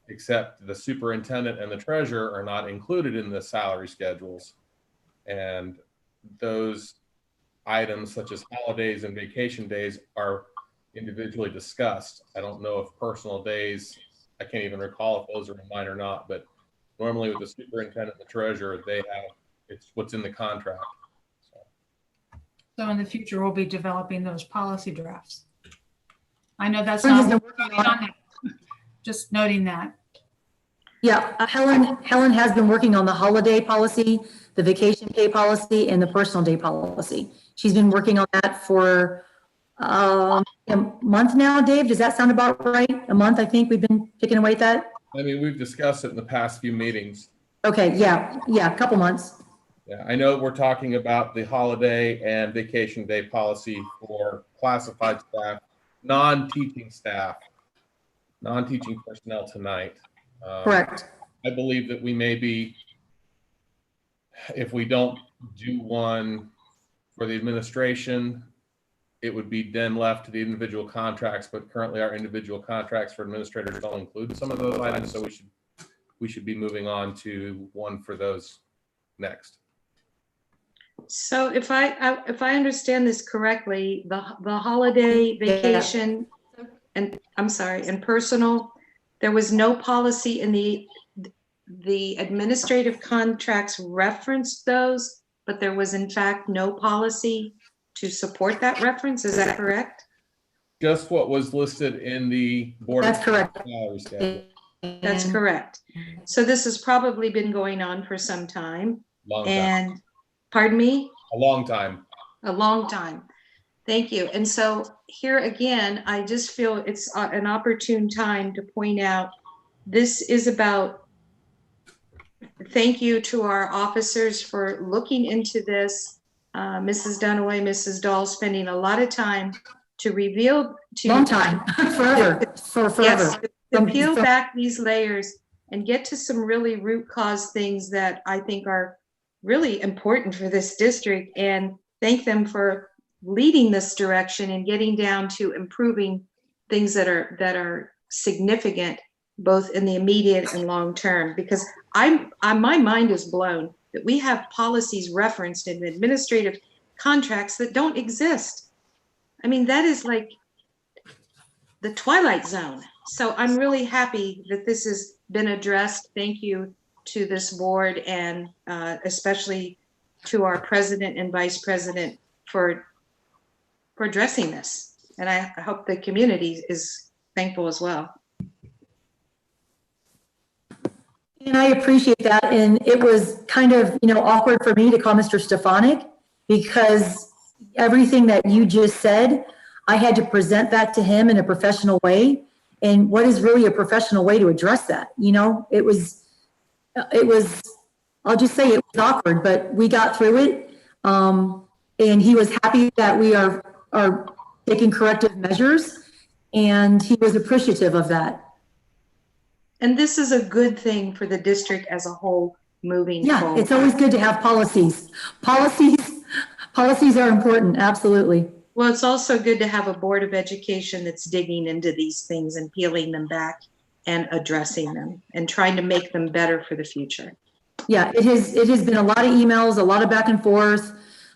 except the superintendent and the treasurer are not included in the salary schedules. And those items, such as holidays and vacation days, are individually discussed. I don't know if personal days, I can't even recall if those are in mine or not, but normally with the superintendent and the treasurer, it's what's in the contract. so in the future, we'll be developing those policy drafts. I know that's Helen not, has been working on it. just noting that. Yeah, Helen has been working on the holiday policy, the vacation pay policy, and the personal day policy. She's been working on that for a month now, Dave. Does that sound about right? A month, I think we've been picking away at that. I mean, we've discussed it in the past few meetings. Okay, yeah, a couple months. Yeah, I know we're talking about the holiday and vacation day policy for classified staff, non-teaching staff, non-teaching personnel tonight. Correct. I believe that we may be, if we don't do one for the administration, it would be then left to the individual contracts, but currently our individual contracts for administrators don't include some of those items, so we should be moving on to one for those next. So if I understand this correctly, the holiday, vacation, and I'm sorry, and personal, there was no policy in the administrative contracts referenced those, but there was in fact no policy to support that reference. Is that correct? Just what was listed in the board. That's correct. Salary schedule. That's correct. So this has probably been going on for some time. Long time. And pardon me? A long time. A long time. Thank you. And so here again, I just feel it's an opportune time to point out this is about, thank you to our officers for looking into this. Mrs. Dunaway, Mrs. Dahl spending a lot of time to reveal to Long time, forever, for forever. Yes, to peel back these layers and get to some really root cause things that I think are really important for this district, and thank them for leading this direction and getting down to improving things that are significant, both in the immediate and long term, because my mind is blown that we have policies referenced in administrative contracts that don't exist. I mean, that is like the twilight zone. So I'm really happy that this has been addressed. Thank you to this board, and especially to our president and vice president for addressing this. And I hope the community is thankful as well. And I appreciate that. And it was kind of, awkward for me to call Mr. Stefanik, because everything that you just said, I had to present that to him in a professional way. And what is really a professional way to address that? It was, I'll just say it was awkward, but we got through it. And he was happy that we are taking corrective measures, and he was appreciative of that. And this is a good thing for the district as a whole moving forward. Yeah, it's always good to have policies. Policies are important, absolutely. Well, it's also good to have a board of education that's digging into these things and peeling them back and addressing them and trying to make them better for the future. Yeah, it has been a lot of emails, a lot of back and forth,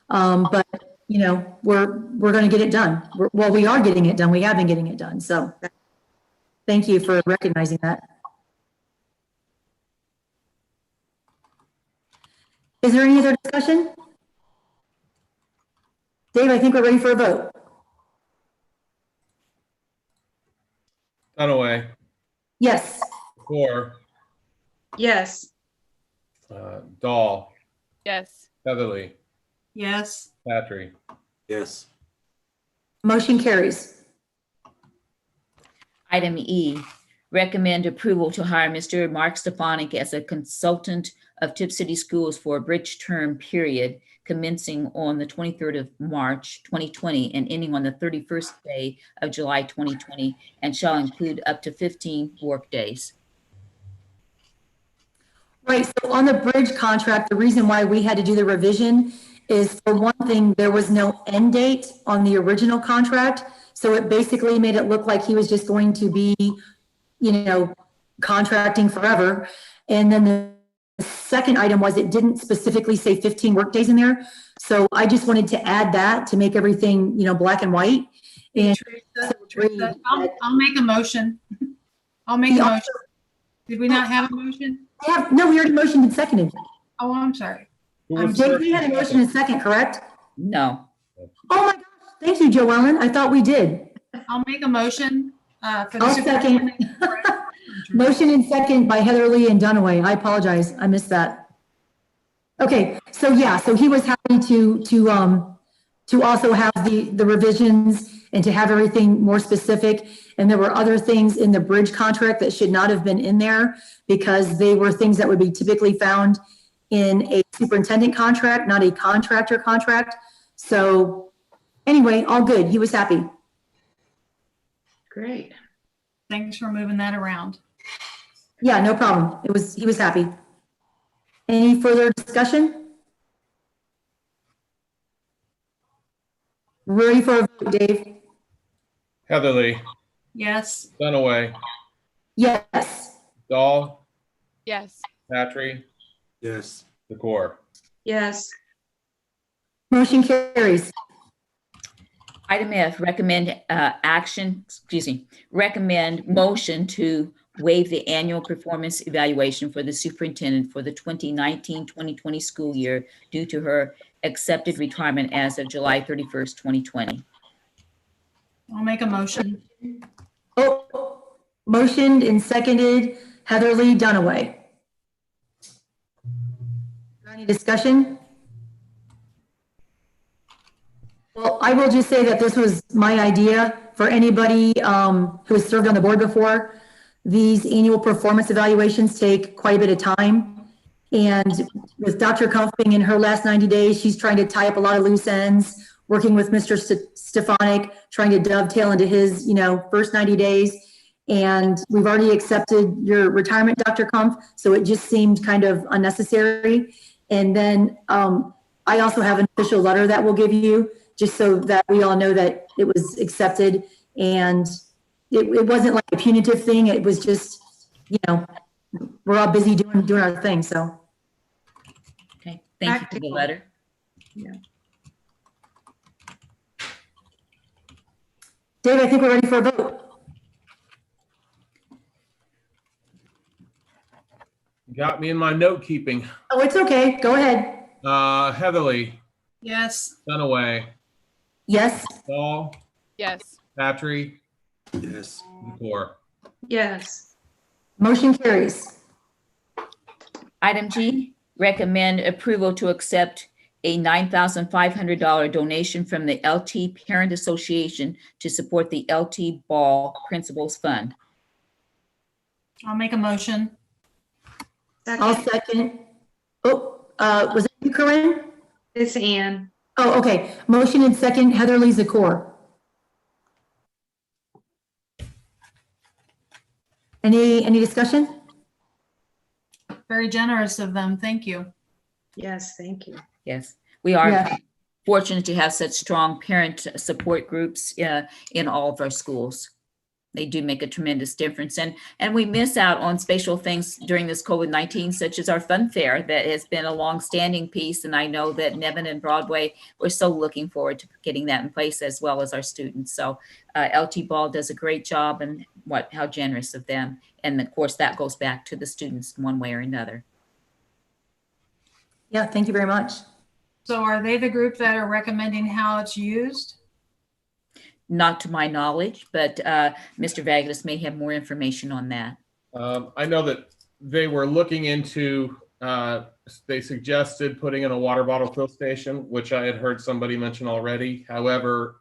but we're going to get it done. We are getting it done. We have been getting it done. So thank you for recognizing that. Is there any other discussion? Dave, I think we're ready for a vote. Dunaway. Yes. Core. Yes. Dahl. Yes. Heatherly. Yes. Patry. Yes. Motion carries. Item E, recommend approval to hire Mr. Mark Stefanik as a consultant of Tipp City Schools for a bridge term period commencing on the 23rd of March, 2020 and ending on the 31st day of July, 2020, and shall include up to 15 work days. Right, so on the bridge contract, the reason why we had to do the revision is, for one thing, there was no end date on the original contract. So it basically made it look like he was just going to be, contracting forever. And then the second item was, it didn't specifically say 15 work days in there. So I just wanted to add that to make everything, black and white. And Teresa, I'll make a motion. I'll make a motion. Did we not have a motion? Yeah, no, we already motioned and seconded. Oh, I'm sorry. JP had a motion and second, correct? No. Oh my gosh, thank you, Joellen. I thought we did. I'll make a motion for the I'll second. Motion and second by Heatherly and Dunaway. I apologize. I missed that. Okay, so yeah, so he was happy to also have the revisions and to have everything more specific. And there were other things in the bridge contract that should not have been in there, because they were things that would be typically found in a superintendent contract, not a contractor contract. So anyway, all good. He was happy. Great. Thanks for moving that around. Yeah, no problem. He was happy. Any further discussion? Ready for a vote, Dave? Heatherly, Yes. Dunaway, Yes. Dahl, Yes. Patry, Yes. Zakor. Yes. Motion carries. Item F, recommend motion to waive the annual performance evaluation for the superintendent for the 2019-2020 school year due to her accepted retirement as of July 31st, 2020. I'll make a motion. Oh, motioned and seconded, Heatherly Dunaway. Any discussion? Well, I will just say that this was my idea for anybody who has served on the board before. These annual performance evaluations take quite a bit of time. And with Dr. Kumpf being in her last 90 days, she's trying to tie up a lot of loose ends, working with Mr. Stefanik, trying to dovetail into his, first 90 days. And we've already accepted your retirement, Dr. Kumpf, so it just seemed kind of unnecessary. And then I also have an official letter that we'll give you, just so that we all know that it was accepted. And it wasn't like a punitive thing. It was just, we're all busy doing our thing, so. Okay, thank you for the letter. Yeah. Dave, I think we're ready for a vote. You got me in my note keeping. Oh, it's okay. Go ahead. Heatherly, Yes. Dunaway, Yes. Dahl, Yes. Patry, Yes. Zakor. Yes. Motion carries. Item G, recommend approval to accept a $9,500 donation from the LT Parent Association to support the LT Ball Principals Fund. I'll make a motion. I'll second. Oh, was it you, Corinne? It's Ann. Oh, okay. Motion and second, Heatherly Zakor. Any discussion? Very generous of them. Thank you. Yes, thank you. Yes, we are Yeah. fortunate to have such strong parent support groups in all of our schools. They do make a tremendous difference. And we miss out on special things during this COVID-19, such as our fun fair that has been a long-standing piece. And I know that Nevin and Broadway, we're so looking forward to getting that in place, as well as our students. So LT Ball does a great job, and how generous of them. And of course, that goes back to the students one way or another. Yeah, thank you very much. So are they the group that are recommending how it's used? Not to my knowledge, but Mr. Vaglis may have more information on that. I know that they were looking into, they suggested putting in a water bottle fill station, which I had heard somebody mention already. However,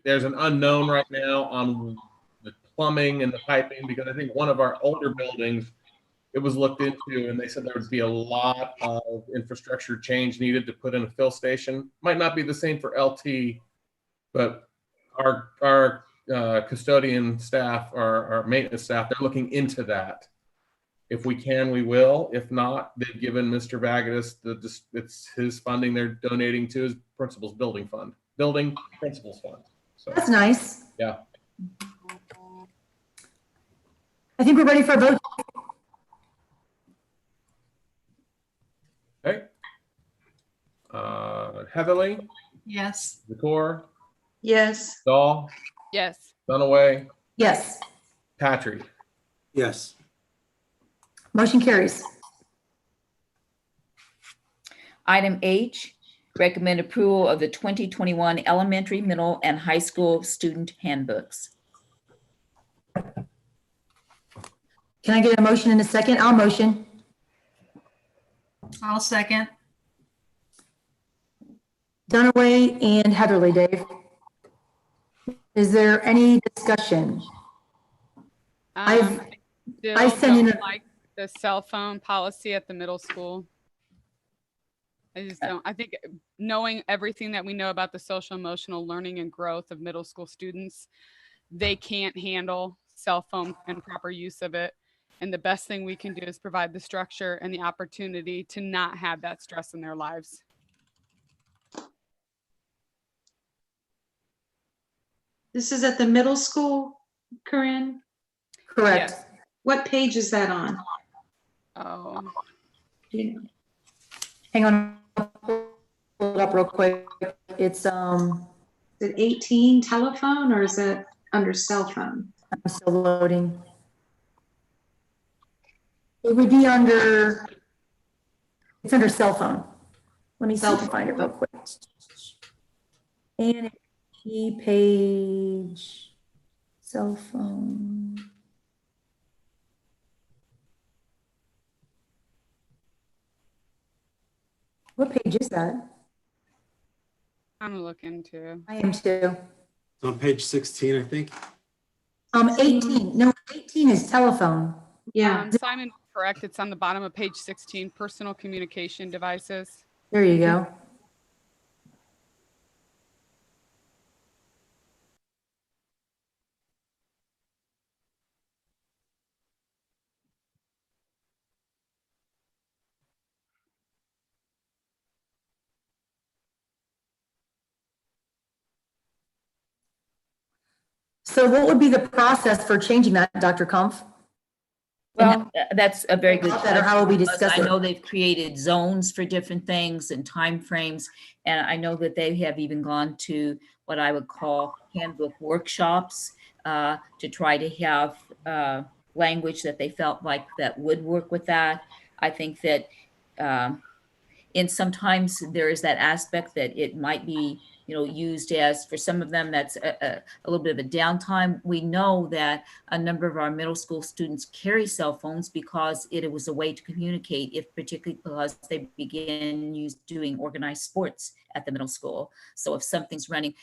there's an unknown right now on the plumbing and the piping, because I think one of our older buildings, it was looked into and they said there would be a lot of infrastructure change needed to put in a fill station. Might not be the same for LT, but our custodian staff, our maintenance staff, they're looking into that. If we can, we will. If not, they've given Mr. Vagis it's his funding they're donating to his principal's building principal's fund. So That's nice. yeah. I think we're ready for a vote. Okay. Heatherly, Yes. Zakor, Yes. Dahl, Yes. Dunaway, Yes. Patry. Yes. Motion carries. Item H, recommend approval of the 2021 elementary, middle, and high school student handbooks. Can I get a motion in a second? I'll motion. I'll second. Dunaway and Heatherly, Dave. Is there any discussion? I I still sent in don't a- like the cell phone policy at the middle school. I just don't, I think knowing everything that we know about the social emotional learning and growth of middle school students, they can't handle cell phone and proper use of it. And the best thing we can do is provide the structure and the opportunity to not have that stress in their lives. This is at the middle school, Corinne? Correct. Yes. What page is that on? Oh, Yeah. Hang on, I'll pull it up real quick. It's, Is it 18 telephone or is it under cell phone? I'm still loading. It would be under, it's under cell phone. Let me see if I can find it real quick. And key page, cell phone. What page is that? I'm gonna look into. I am too. It's on page 16, I think. 18, no, 18 is telephone. Yeah. Simon, correct. It's on the bottom of page 16, personal communication devices. There you go. So what would be the process for changing that, Dr. Kumpf? Well, that's a very good About that, or how will we question, because discuss I it? know they've created zones for different things and timeframes. And I know that they have even gone to what I would call handbook workshops to try to have language that they felt like that would work with that. I think that and sometimes there is that aspect that it might be, used as, for some of them, that's a little bit of a downtime. We know that a number of our middle school students carry cell phones because it was a way to communicate, if particularly because they begin doing organized sports at the middle school. So if something's running,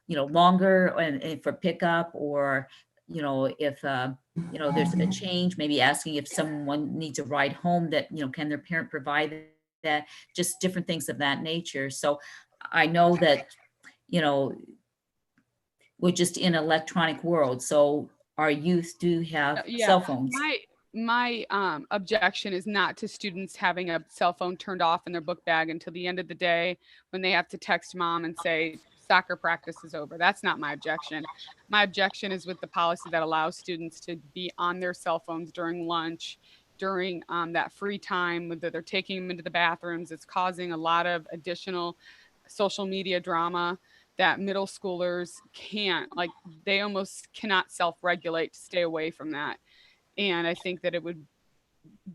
longer and for pickup, or if there's a change, maybe asking if someone needs a ride home, that can their parent provide that, just different things of that nature. So I know that we're just in an electronic world, so our youth do have cell phones. My objection is not to students having a cell phone turned off in their book bag until the end of the day when they have to text mom and say soccer practice is over. That's not my objection. My objection is with the policy that allows students to be on their cell phones during lunch, during that free time, whether they're taking them into the bathrooms. It's causing a lot of additional social media drama that middle schoolers can't, like, they almost cannot self-regulate to stay away from that. And I think that it would,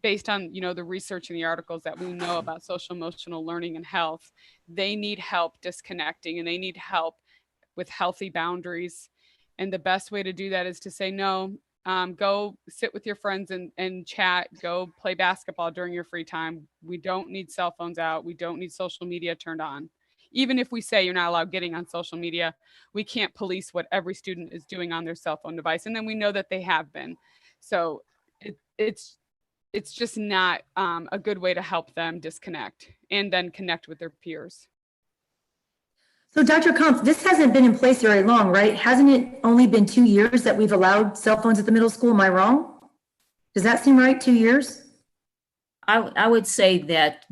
based on the research and the articles that we know about social emotional learning and health, they need help disconnecting, and they need help with healthy boundaries. And the best way to do that is to say no. Go sit with your friends and chat. Go play basketball during your free time. We don't need cell phones out. We don't need social media turned on. Even if we say you're not allowed getting on social media, we can't police what every student is doing on their cell phone device. And then we know that they have been. So it's just not a good way to help them disconnect and then connect with their peers. So Dr. Kumpf, this hasn't been in place very long, right? Hasn't it only been 2 years that we've allowed cell phones at the middle school? Am I wrong? Does that seem right, 2 years? I would say that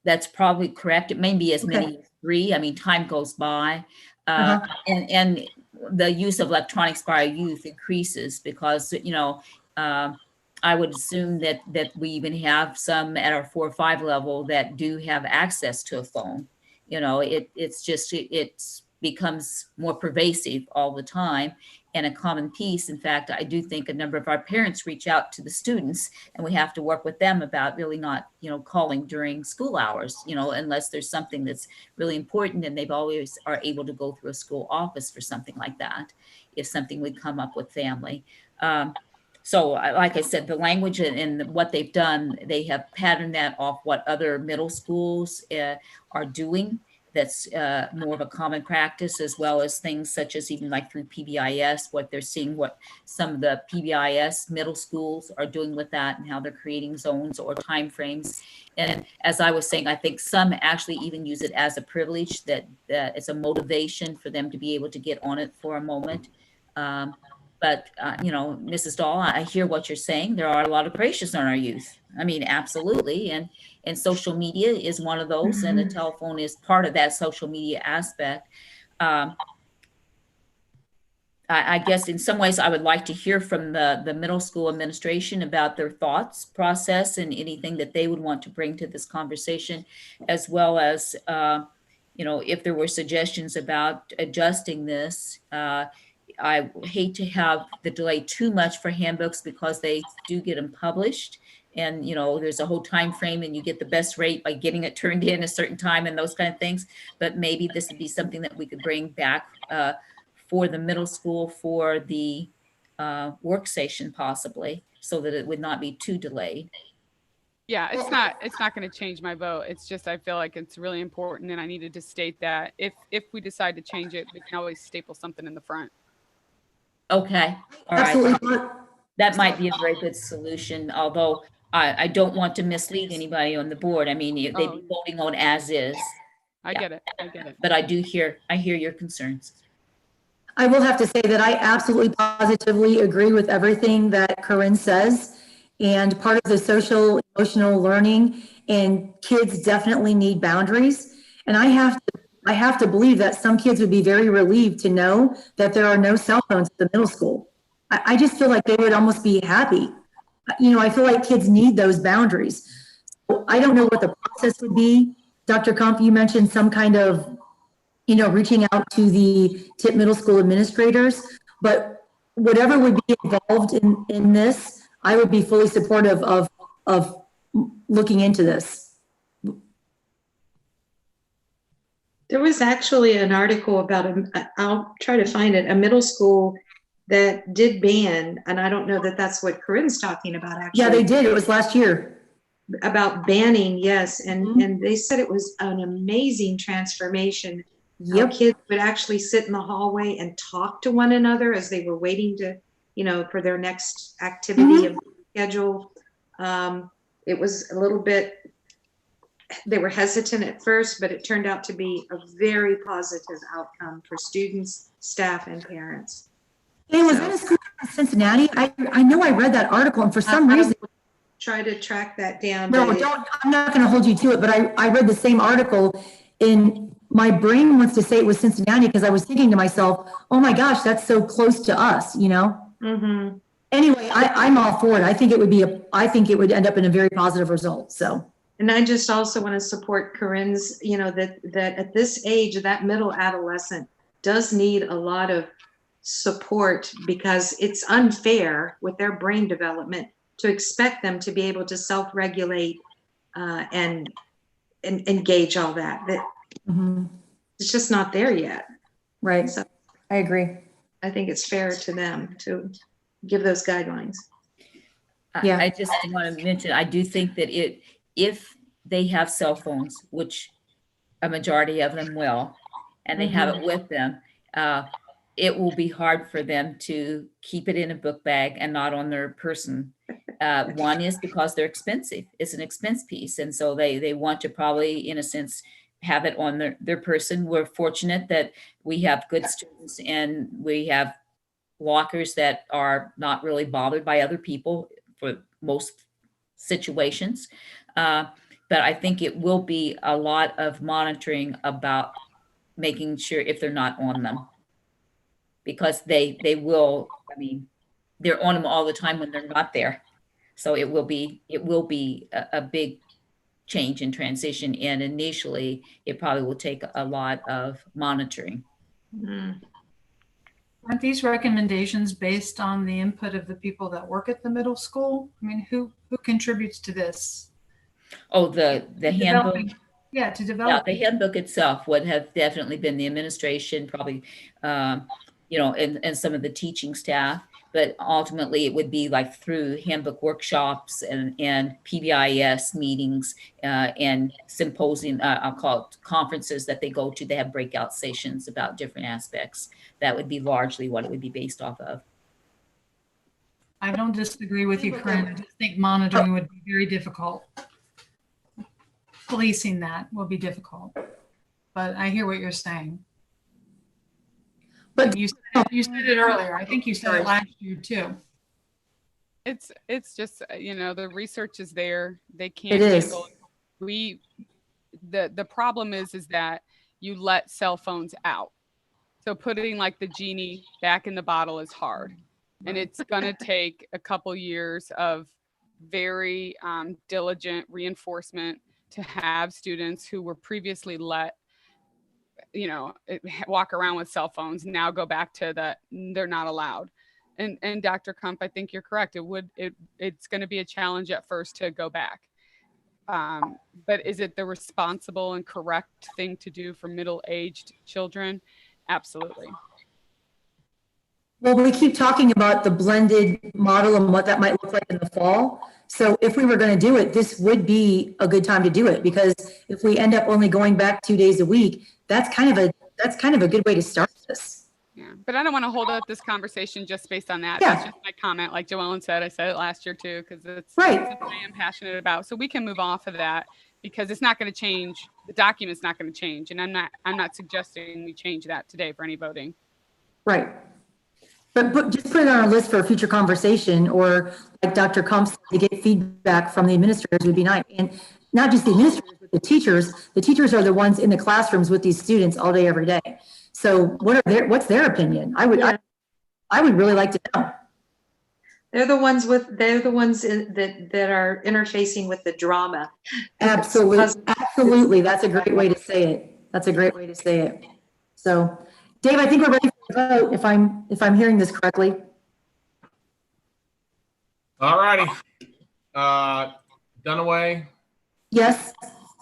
that's probably correct. It may be as many as 3. I mean, time goes by, and the use of electronics by our youth increases because I would assume that we even have some at our 4 or 5 level that do have access to a phone. It becomes more pervasive all the time and a common piece. In fact, I do think a number of our parents reach out to the students, and we have to work with them about really not, calling during school hours, unless there's something that's really important, and they've always are able to go through a school office for something like that, if something would come up with family. So like I said, the language and what they've done, they have patterned that off what other middle schools are doing. that's more of a common practice, as well as things such as even like through PBIS, what they're seeing, what some of the PBIS middle schools are doing with that and how they're creating zones or timeframes. And as I was saying, I think some actually even use it as a privilege, that it's a motivation for them to be able to get on it for a moment. But Mrs. Dahl, I hear what you're saying. There are a lot of precious on our youth. I mean, absolutely. And social media is one of those, and the telephone is part of that social media aspect. I guess in some ways I would like to hear from the middle school administration about their thoughts process and anything that they would want to bring to this conversation, as well as, if there were suggestions about adjusting this. I hate to have the delay too much for handbooks because they do get them published, and there's a whole time frame, and you get the best rate by getting it turned in a certain time and those kind of things. But maybe this would be something that we could bring back for the middle school for the work session possibly, so that it would not be too delayed. Yeah, it's not going to change my vote. It's just, I feel like it's really important, and I needed to state that if we decide to change it, we can always staple something in the front. Okay. All Absolutely. right. That might be a very good solution, although I don't want to mislead anybody on the board. I mean, they'd be voting on as is. I get it. But I hear your concerns. I will have to say that I absolutely positively agree with everything that Corinne says. And part of the social emotional learning, and kids definitely need boundaries. And I have to believe that some kids would be very relieved to know that there are no cell phones at the middle school. I just feel like they would almost be happy. I feel like kids need those boundaries. So I don't know what the process would be. Dr. Kump, you mentioned some kind of, reaching out to the Tipp Middle School administrators, but whatever would be involved in this, I would be fully supportive of looking into this. There was actually an article about, I'll try to find it, a middle school that did ban, and I don't know that that's what Corinne's talking about, actually. Yeah, they did. It was last year. About banning, yes. And they said it was an amazing transformation. Yep. Kids would actually sit in the hallway and talk to one another as they were waiting to, for their next activity of the schedule. It was a little bit, they were hesitant at first, but it turned out to be a very positive outcome for students, staff, and parents. Hey, was that a school in Cincinnati? I know I read that article, and for some reason, try to track that down. No, I'm not going to hold you to it, but I read the same article, and my brain wants to say it was Cincinnati because I was thinking to myself, oh my gosh, that's so close to us, Mm-hmm. Anyway, I'm all for it. I think it would end up in a very positive result. So. And I just also want to support Corinne's, that at this age, that middle adolescent does need a lot of support, because it's unfair with their brain development to expect them to be able to self-regulate and engage all that. It's just not there yet. Right. So I agree. I think it's fair to them to give those guidelines. Yeah. I just want to mention, I do think that if they have cell phones, which a majority of them will, and they have it with them, it will be hard for them to keep it in a book bag and not on their person. One is because they're expensive. It's an expense piece. And so they want to probably, in a sense, have it on their person. We're fortunate that we have good students, and we have lockers that are not really bothered by other people for most situations. But I think it will be a lot of monitoring about making sure if they're not on them, because they will, they're on them all the time when they're not there. So it will be a big change and transition. And initially it probably will take a lot of monitoring. Aren't these recommendations based on the input of the people that work at the middle school? Who contributes to this? Oh, the handbook. Yeah, to develop. The handbook itself would have definitely been the administration, probably, and some of the teaching staff. but ultimately it would be like through handbook workshops and PBIS meetings and symposium, I'll call it conferences that they go to. They have breakout sessions about different aspects. That would be largely what it would be based off of. I don't disagree with you, Corinne. I just think monitoring would be very difficult. Policing that will be difficult, but I hear what you're saying. But You said it earlier. I think you said it last year too. It's just, you know, the research is there. They can't It is. handle it. The problem is that you let cell phones out. So putting like the genie back in the bottle is hard. And it's going to take a couple years of very diligent reinforcement to have students who were previously let, you know, walk around with cell phones now go back to they're not allowed. And Dr. Kump, I think you're correct. It's going to be a challenge at first to go back. But is it the responsible and correct thing to do for middle-aged children? Absolutely. Well, we keep talking about the blended model and what that might look like in the fall. So if we were going to do it, this would be a good time to do it, because if we end up only going back 2 days a week, that's kind of a good way to start this. Yeah, but I don't want to hold up this conversation just based on that. Yeah. That's just my comment. Like Joellen said, I said it last year too, because it's Right. something I am passionate about. So we can move off of that because it's not going to change. The document's not going to change, and I'm not suggesting we change that today for any voting. Right. But just put it on our list for a future conversation, or like Dr. Kump said, to get feedback from the administrators would be nice. And not just the administrators, but the teachers. The teachers are the ones in the classrooms with these students all day, every day. So what's their opinion? I would really like to know. They're the ones that are interfacing with the drama. Absolutely. That's a great way to say it. So, Dave, I think we're ready for the vote, if I'm hearing this correctly. All righty. Dunaway, Yes.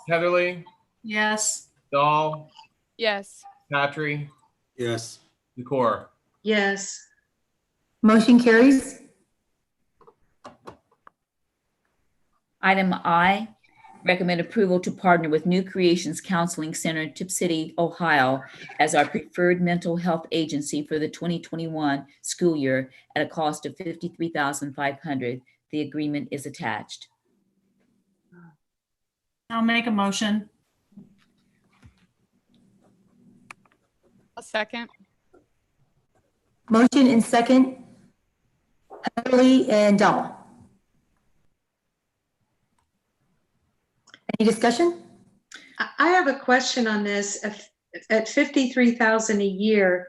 Heatherly, Yes. Dahl, Yes. Patry, Yes. Zakor. Yes. Motion carries. Item I, recommend approval to partner with New Creations Counseling Center, Tipp City, Ohio, as our preferred mental health agency for the 2021 school year at a cost of $53,500. The agreement is attached. I'll make a motion. A second. Motion and second, Heatherly and Dahl. Any discussion? I have a question on this. At $53,000 a year,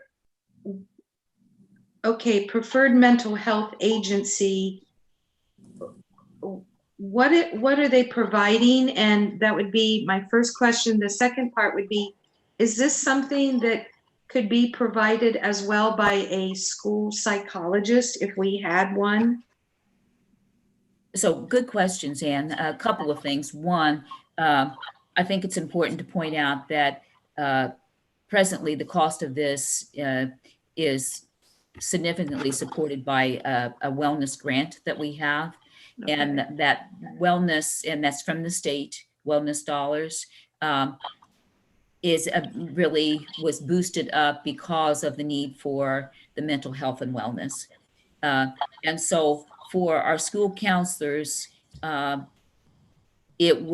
okay, preferred mental health agency, what are they providing? And that would be my first question. The second part would be, is this something that could be provided as well by a school psychologist if we had one? So good questions, Anne. A couple of things. One, I think it's important to point out that presently the cost of this is significantly supported by a wellness grant that we have. Okay. And that wellness, and that's from the state, wellness dollars, is really was boosted up because of the need for the mental health and wellness. And so for our school counselors, it's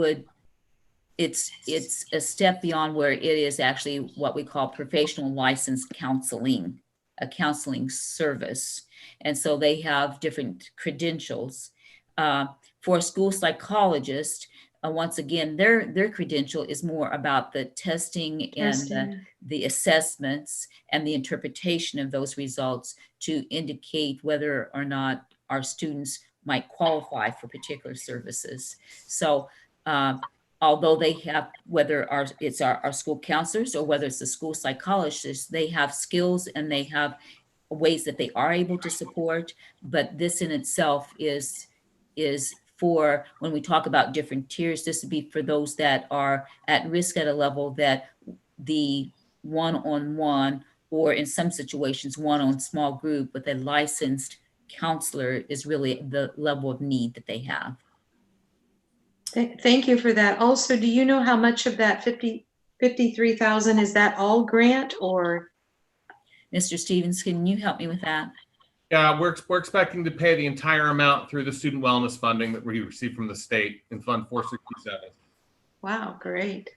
a step beyond where it is actually what we call professional licensed counseling, a counseling service. And so they have different credentials. For a school psychologist, once again, their credential is more about the testing and the assessments and the interpretation of those results to indicate whether or not our students might qualify for particular services. So although they have, whether it's our school counselors or whether it's the school psychologists, they have skills and they have ways that they are able to support, but this in itself is for, when we talk about different tiers, this would be for those that are at risk at a level that the one-on-one, or in some situations, one-on small group with a licensed counselor is really the level of need that they have. Thank you for that. Also, do you know how much of that 53,000 is that all grant or? Mr. Stevens, can you help me with that? Yeah, we're expecting to pay the entire amount through the student wellness funding that we receive from the state in Fund 467. Wow, great.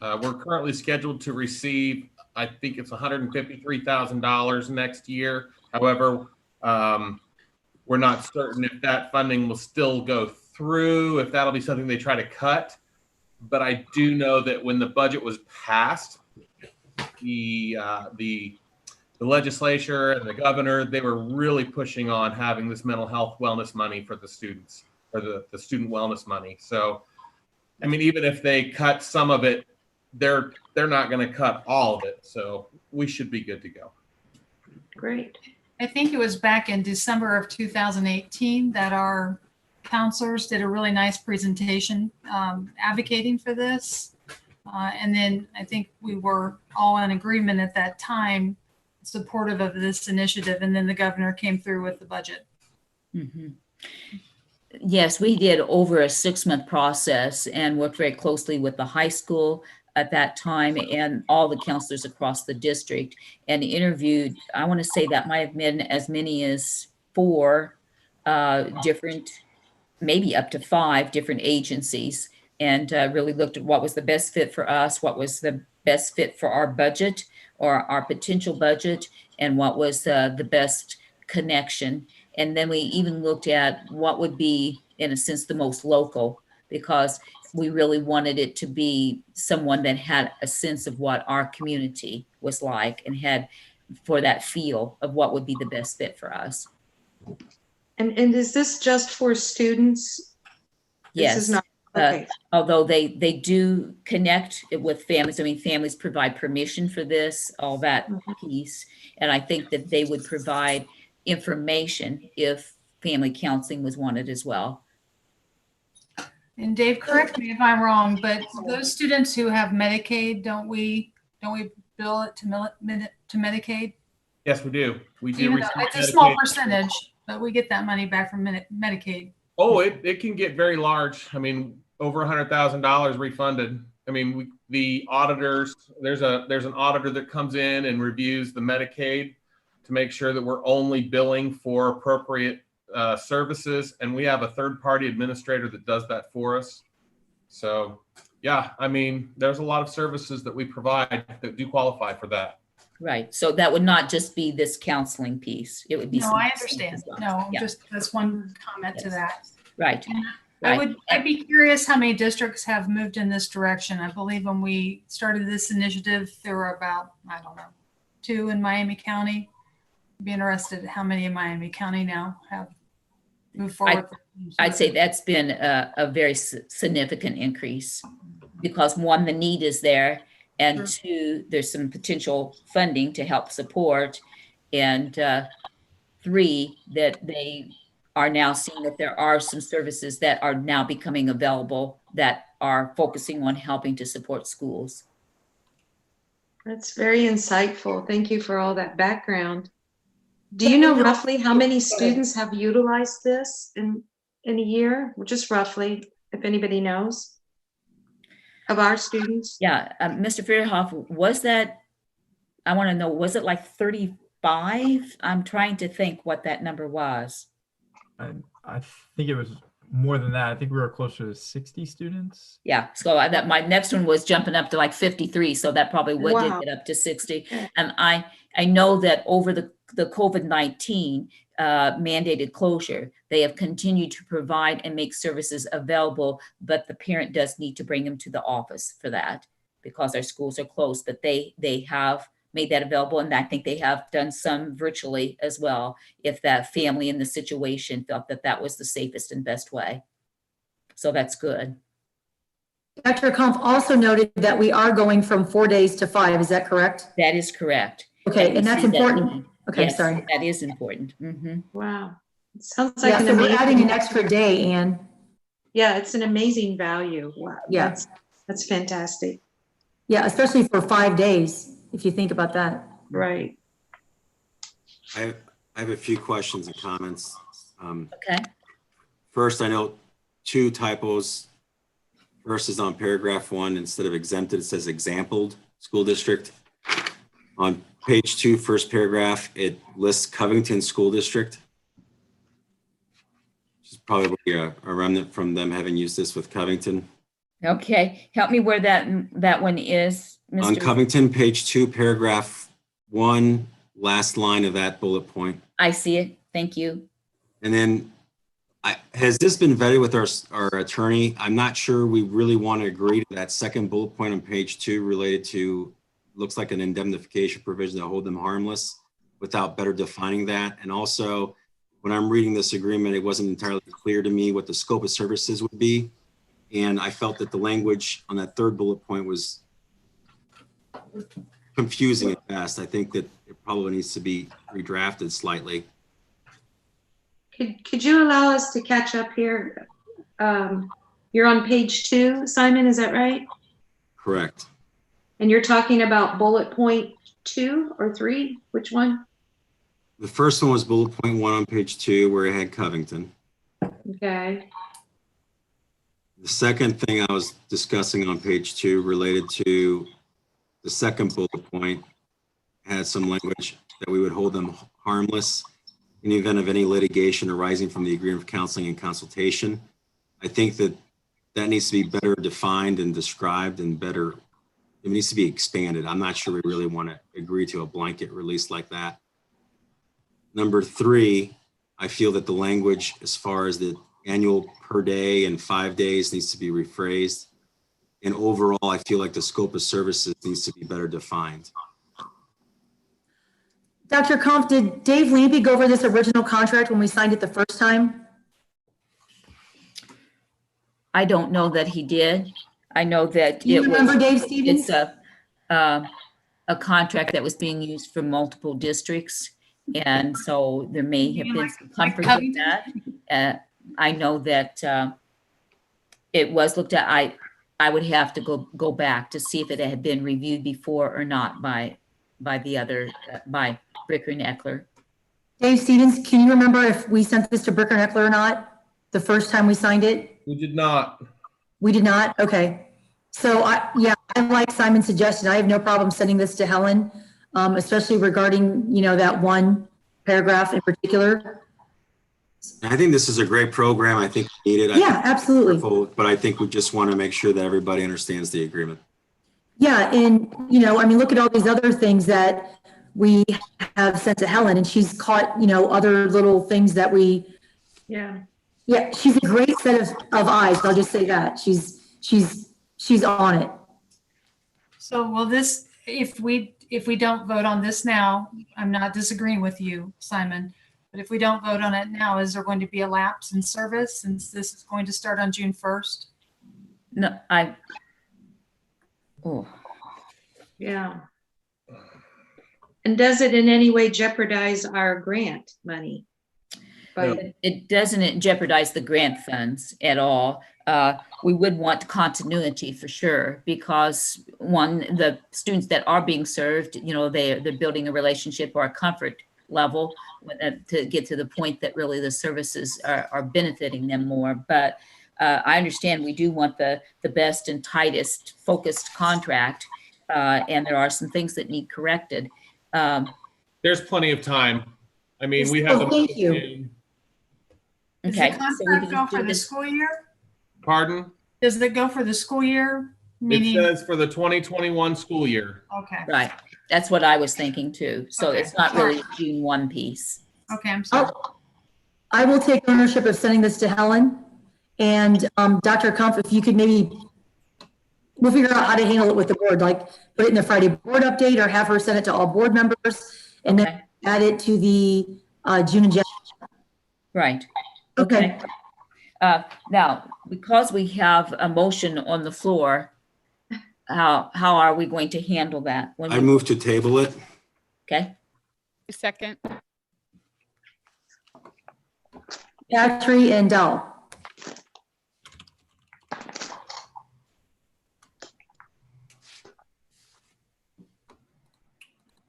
We're currently scheduled to receive, I think it's $153,000 next year. However, we're not certain if that funding will still go through, if that'll be something they try to cut. But I do know that when the budget was passed, the legislature and the governor, they were really pushing on having this mental health wellness money for the students, or the student wellness money. So, I mean, even if they cut some of it, they're not going to cut all of it. So we should be good to go. Great. I think it was back in December of 2018 that our counselors did a really nice presentation advocating for this. And then I think we were all in agreement at that time, supportive of this initiative. And then the governor came through with the budget. Mm-hmm. Yes, we did over a 6-month process and worked very closely with the high school at that time and all the counselors across the district, and interviewed, I want to say that might have been as many as 4 different, maybe up to 5 different agencies, and really looked at what was the best fit for us, what was the best fit for our budget or our potential budget, and what was the best connection. And then we even looked at what would be, in a sense, the most local, because we really wanted it to be someone that had a sense of what our community was like and had for that feel of what would be the best fit for us. And is this just for students? Yes. This is not, okay. Although they do connect it with families. I mean, families provide permission for this, all that piece. And I think that they would provide information if family counseling was wanted as well. And Dave, correct me if I'm wrong, but those students who have Medicaid, don't we bill it to Medicaid? Yes, we do. We do. Even though it's a small percentage, but we get that money back from Medicaid. Oh, it can get very large. I mean, over $100,000 refunded. I mean, the auditors, there's an auditor that comes in and reviews the Medicaid to make sure that we're only billing for appropriate services, and we have a third-party administrator that does that for us. So, yeah, I mean, there's a lot of services that we provide that do qualify for that. Right. So that would not just be this counseling piece. It would be. No, I understand. Well. No, Yeah. just that's one comment to that. Right. And I'd be curious how many districts have moved in this direction. I believe when we started this initiative, there were about, I don't know, 2 in Miami County. I'd be interested how many in Miami County now have moved forward. I'd say that's been a very significant increase because 1, the need is there, and 2, there's some potential funding to help support, and 3, that they are now seeing that there are some services that are now becoming available that are focusing on helping to support schools. That's very insightful. Thank you for all that background. Do you know roughly how many students have utilized this in a year? Just roughly, if anybody knows, of our students? Yeah, Mr. Fairhoff, was that, I want to know, was it like 35? I'm trying to think what that number was. I think it was more than that. I think we were closer to 60 students. Yeah, so that my next one was jumping up to like 53, so that probably would Wow. get up to 60. And I know that over the COVID-19 mandated closure, they have continued to provide and make services available, but the parent does need to bring them to the office for that because our schools are closed, but they have made that available. And I think they have done some virtually as well, if that family in the situation felt that that was the safest and best way. So that's good. Dr. Kampf also noted that we are going from 4 days to 5. Is that correct? That is correct. Okay, and that's important. Okay, Yes, sorry. that is important. Mm-hmm. Wow. It sounds like Yeah, an so we're amazing, adding an extra day, Ann. yeah, it's an amazing value. Wow. Yeah. That's fantastic. Yeah, especially for 5 days, if you think about that. Right. I I have a few questions and comments. Okay. First, I note 2 typos. First is on paragraph 1, instead of exempted, it says exampled school district. On page 2, first paragraph, it lists Covington School District. Which is probably a remnant from them having used this with Covington. Okay. Help me where that one is, Mr. On Covington, page 2, paragraph 1, last line of that bullet point. I see it. Thank you. And then, has this been vetted with our attorney? I'm not sure we really want to agree to that second bullet point on page 2 related to, looks like an indemnification provision to hold them harmless without better defining that. And also, when I'm reading this agreement, it wasn't entirely clear to me what the scope of services would be. And I felt that the language on that third bullet point was confusing at best. I think that it probably needs to be redrafted slightly. Could you allow us to catch up here? You're on page 2, Simon, is that right? Correct. And you're talking about bullet point 2 or 3? Which one? The first one was bullet point 1 on page 2 where it had Covington. Okay. The second thing I was discussing on page 2 related to the second bullet point had some language that we would hold them harmless in the event of any litigation arising from the agreement of counseling and consultation. I think that needs to be better defined and described and better, it needs to be expanded. I'm not sure we really want to agree to a blanket release like that. Number 3, I feel that the language as far as the annual per day and 5 days needs to be rephrased. And overall, I feel like the scope of services needs to be better defined. Dr. Kampf, did Dave Lampy go over this original contract when we signed it the first time? I don't know that he did. I know that Do you remember Dave Stevens? It's a contract that was being used for multiple districts. And so there may have been some comfort with that. I know that it was looked at. I would have to go back to see if it had been reviewed before or not by the other, by Bricker and Eckler. Dave Stevens, can you remember if we sent this to Bricker and Eckler or not the first time we signed it? We did not. We did not? Okay. So I like Simon's suggestion. I have no problem sending this to Helen, especially regarding, that one paragraph in particular. I think this is a great program. I think we need it. Yeah, absolutely. But I think we just want to make sure that everybody understands the agreement. Yeah, and, look at all these other things that we have sent to Helen, and she's caught, other little things that we. Yeah, she's a great set of eyes. I'll just say that. She's on it. So will this, if we don't vote on this now, I'm not disagreeing with you, Simon, but if we don't vote on it now, is there going to be a lapse in service since this is going to start on June 1st? No, yeah. And does it in any way jeopardize our grant money? It doesn't jeopardize the grant funds at all. We would want continuity for sure, because one, the students that are being served, they're building a relationship or a comfort level to get to the point that really the services are benefiting them more. But I understand we do want the best and tightest focused contract, and there are some things that need corrected. There's plenty of time. I mean, we have. Thank you. Does Okay, the contract go for the school year? Pardon? Does it go for the school year? It says for the 2021 school year. Okay. Right. That's what I was thinking too. So Okay. it's not really a June 1 piece. Okay, I'm sorry. I will take ownership of sending this to Helen. And Dr. Kampf, if you could we'll figure out how to handle it with the board, like put it in the Friday board update or have her send it to all board members and then add it to the June agenda. Right. Okay. Now, because we have a motion on the floor, how are we going to handle that? I move to table it. Okay. A second. Patry and Dell.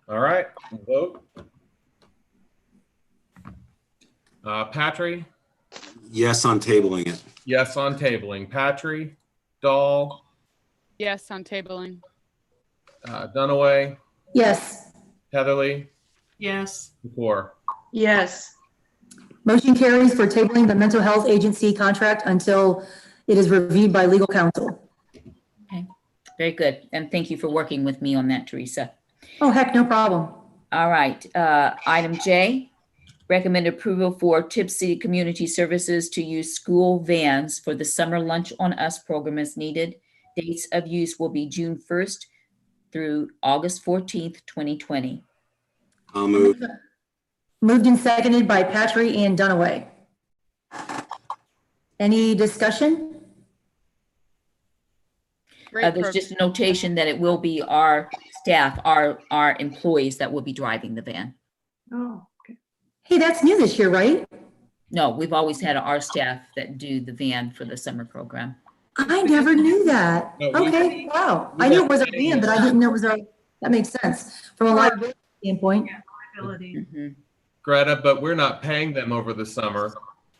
All right, vote. Patry? Yes on tabling it. Yes on tabling. Patry, Dahl, Yes, on tabling. Dunaway, Yes. Heatherly, Yes. Lepore. Yes. Motion carries for tabling the mental health agency contract until it is reviewed by legal counsel. Okay, very good. And thank you for working with me on that, Teresa. Oh, heck, no problem. All right, item J, recommend approval for Tipp City Community Services to use school vans for the summer Lunch on Us program as needed. Dates of use will be June 1st through August 14th, 2020. I'll move. Moved and seconded by Patry and Dunaway. Any discussion? Great There's program. just a notation that it will be our staff, our employees that will be driving the van. Oh, okay. Hey, that's new this year, right? No, we've always had our staff that do the van for the summer program. I never knew that. No, we- Okay, wow. we I knew got it was a training van, but I didn't know it was our, that makes sense. From a liability standpoint. Ability. Mhm. Greta, but we're not paying them over the summer.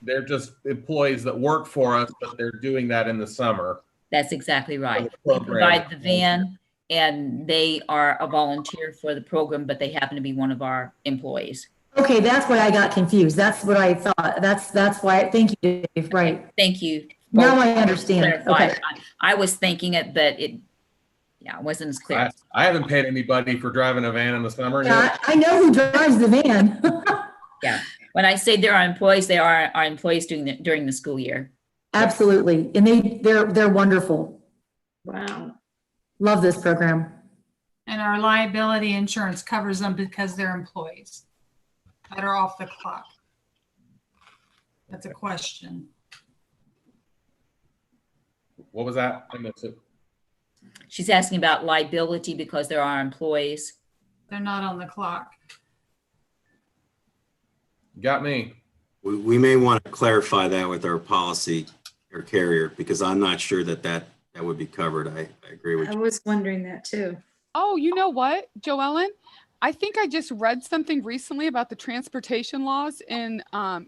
They're just employees that work for us, but they're doing that in the summer. That's exactly right. For the We program. provide the van and they are a volunteer for the program, but they happen to be one of our employees. Okay, that's why I got confused. That's what I thought. That's why, thank you, Dave, right. Thank you. Now for I understand. clarifying. Okay. I was thinking it, but it wasn't as clear. I haven't paid anybody for driving a van in the summer. Yeah, I know who drives the van. When I say they're our employees, they are our employees during the school year. Absolutely. And they're wonderful. Wow. Love this program. And our liability insurance covers them because they're employees that are off the clock. That's a question. What was that? I missed it. She's asking about liability because they're our employees. They're not on the clock. Got me. We may want to clarify that with our policy or carrier, because I'm not sure that would be covered. I agree with I you. was wondering that too. Oh, you know what, Joellen? I think I just read something recently about the transportation laws in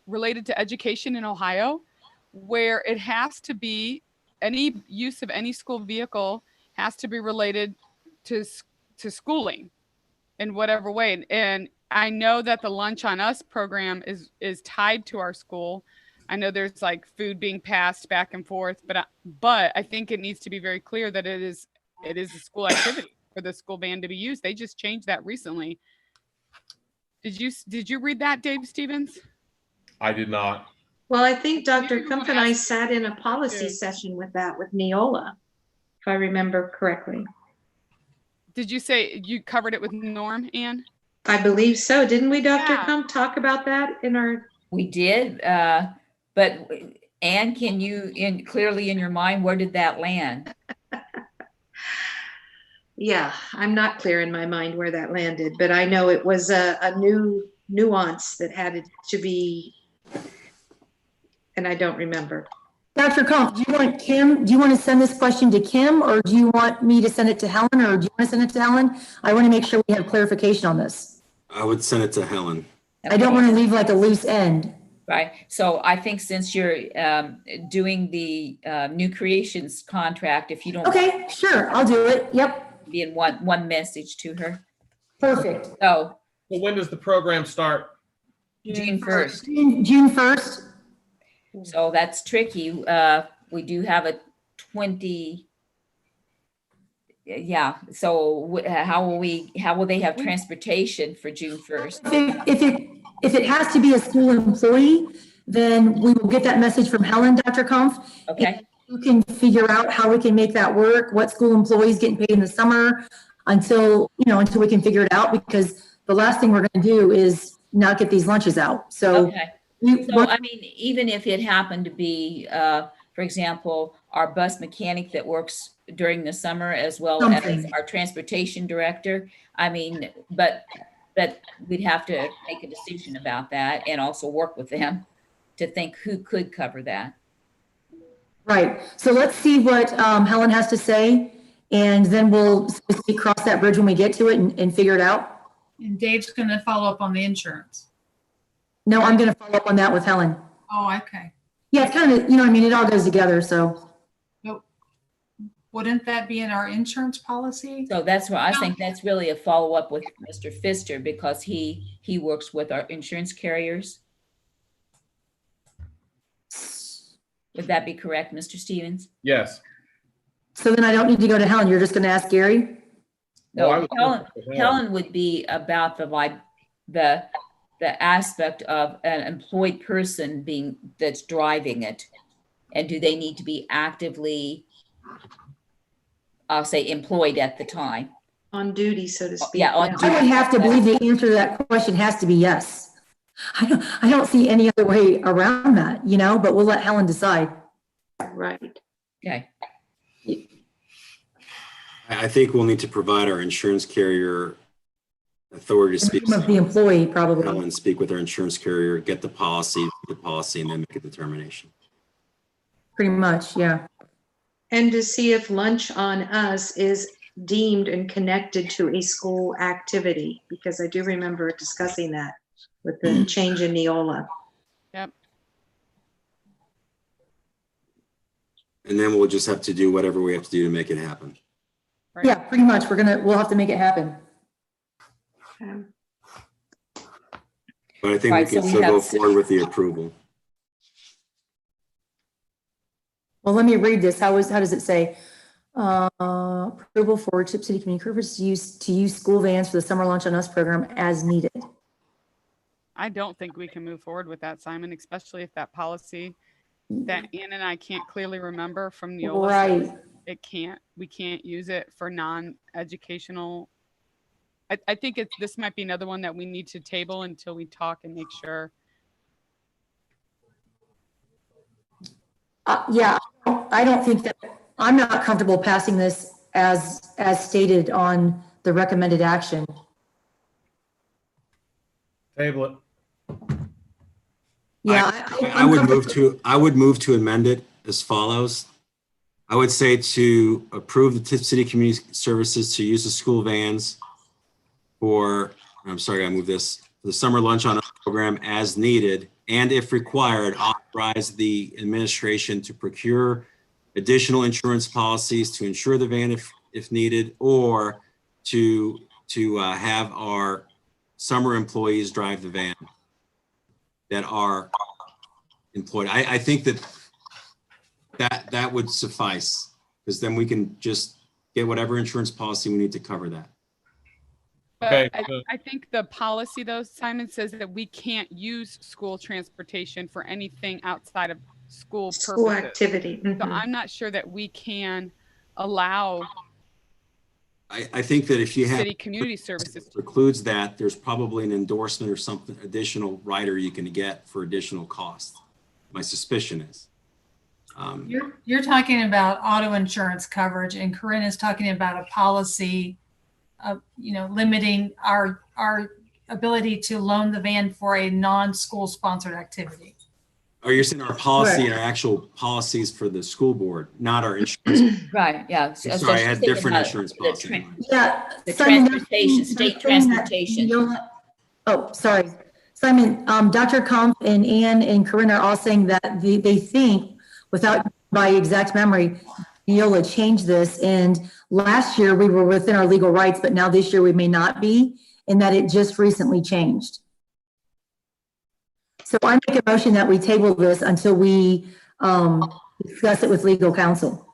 related to education in Ohio, where it has to be any use of any school vehicle has to be related to schooling in whatever way. And I know that the Lunch on Us program is tied to our school. I know there's like food being passed back and forth, but I think it needs to be very clear that it is a school activity for the school van to be used. They just changed that recently. Did you read that, Dave Stevens? I did not. Well, I think Dr. You Kumpf and I asked- sat in a policy Yeah. session with that with Neola, if I remember correctly. Did you say you covered it with Norm, Ann? I believe so. Didn't we, Dr. Yeah. Kumpf, talk about that in our, We did, but Anne, can you, clearly in your mind, where did that land? yeah, I'm not clear in my mind where that landed, but I know it was a new nuance that had to be, and I don't remember. Dr. Kumpf, do you want to send this question to Kim, or do you want me to send it to Helen, or do you want to send it to Helen? I want to make sure we have clarification on this. I would send it to Helen. I don't want to leave like a loose end. Right, so I think since you're doing the new creations contract, if you don't. Okay, sure, I'll do it. Yep, Be in one message to her. perfect. So So when does the program start? June 1st. June 1st. So that's tricky. We do have a 20. Yeah, so how will they have transportation for June 1st? If it has to be a school employee, then we will get that message from Helen, Dr. Kumpf. Okay, You can figure out how we can make that work, what school employees getting paid in the summer until we can figure it out, because the last thing we're going to do is not get these lunches out. So, okay. So, I mean, even if it happened to be, for example, our bus mechanic that works during the summer as well as Something. our transportation director, I mean, but we'd have to make a decision about that and also work with them to think who could cover that. right. So let's see what Helen has to say, and then we'll cross that bridge when we get to it and figure it out. And Dave's going to follow up on the insurance. No, I'm going to follow up on that with Helen. Oh, okay. Yeah, it's kind of, you know, what I mean, it all goes together, so. But wouldn't that be in our insurance policy? So that's why I think that's really a follow-up with Mr. Pfister, because he works with our insurance carriers. Would that be correct, Mr. Stevens? Yes. So then I don't need to go to Helen. You're just going to ask Gary? No, Well, I would- Helen would be about the aspect of an employed person that's driving it. And do they need to be actively, I'll say, employed at the time? On duty, so to speak. Yeah, on I would have to believe the answer to that question has to be yes. I don't see any other way around that, you know, but we'll let Helen decide. Right. Okay. I think we'll need to provide our insurance carrier authority to speak. Of the employee, probably. Helen, speak with our insurance carrier, get the policy, and then make a determination. Pretty much, yeah. And to see if lunch on us is deemed and connected to a school activity, because I do remember discussing that with the change in Neola. Yep. And then we'll just have to do whatever we have to do to make it happen. Right. Yeah, pretty much. We'll have to make it happen. But I think Right, we can so we still go have- forward with the approval. Well, let me read this. How does it say? Approval for Tipp City Community Corporation to use school vans for the summer lunch on us program as needed. I don't think we can move forward with that, Simon, especially if that policy that Ann and I can't clearly remember from Neola says Right. we can't use it for non-educational. I think this might be another one that we need to table until we talk and make sure. Yeah, I don't think that, I'm not comfortable passing this as stated on the recommended action. Table it. Yeah. I would move to amend it as follows. I would say to approve the Tipp City Community Services to use the school vans for, I'm sorry, I moved this, the summer lunch on us program as needed, and if required, authorize the administration to procure additional insurance policies to insure the van if needed, or to have our summer employees drive the van that are employed. I think that would suffice, because then we can just get whatever insurance policy we need to cover that. But Okay, I think the policy though, Simon, says that we can't use school transportation for anything outside of school School purposes. activity. So Mhm. I'm not sure that we can allow I think that if you have city community services. precludes that, there's probably an endorsement or something additional rider you can get for additional cost. My suspicion is. You're talking about auto insurance coverage, and Corinne is talking about a policy of, limiting our ability to loan the van for a non-school sponsored activity. Or you're saying our policy and our actual policies for the school board, not our insurance. Right, yeah. So Sorry, I she's had thinking different about insurance the policy. tran- Yeah. The Simon, transportation, state transportation. Oh, sorry. Simon, Dr. Kampf and Ann and Corinne are all saying that they think, without by exact memory, Neola changed this, and last year we were within our legal rights, but now this year we may not be, and that it just recently changed. So I make a motion that we table this until we discuss it with legal counsel.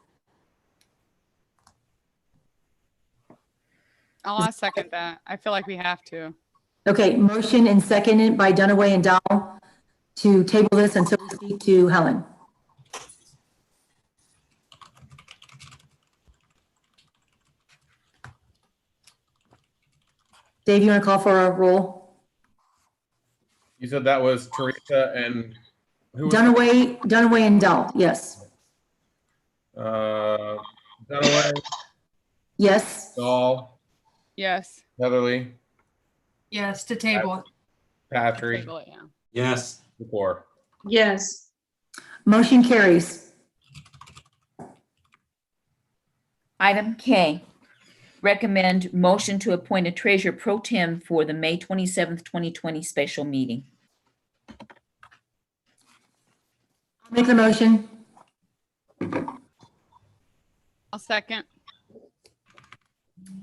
I'll second that. I feel like we have to. Okay, motion and seconded by Dunaway and Dahl to table this until we speak to Helen. Dave, you want to call for a roll? You said that was Teresa and who was Dunaway and Dahl, yes. Dunaway, Yes, Dahl, Yes. Heatherly, Yes, to table it. Patrick, Table it, yeah. Yes. Lepore. Yes. motion carries. Item K, recommend motion to appoint a treasurer pro tem for the May 27th, 2020 special meeting. Make the motion. I'll second.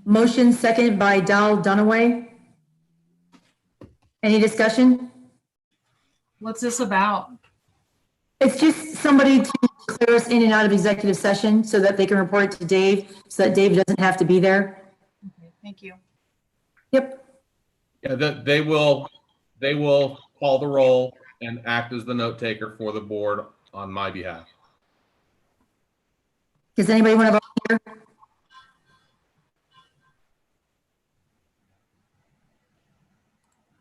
Motion seconded by Dal Dunaway. Any discussion? What's this about? It's just somebody to clear us in and out of executive session so that they can report it to Dave, so that Dave doesn't have to be there. Okay, thank you. Yep. Yeah, they will call the roll and act as the note taker for the board on my behalf. Does anybody want to volunteer?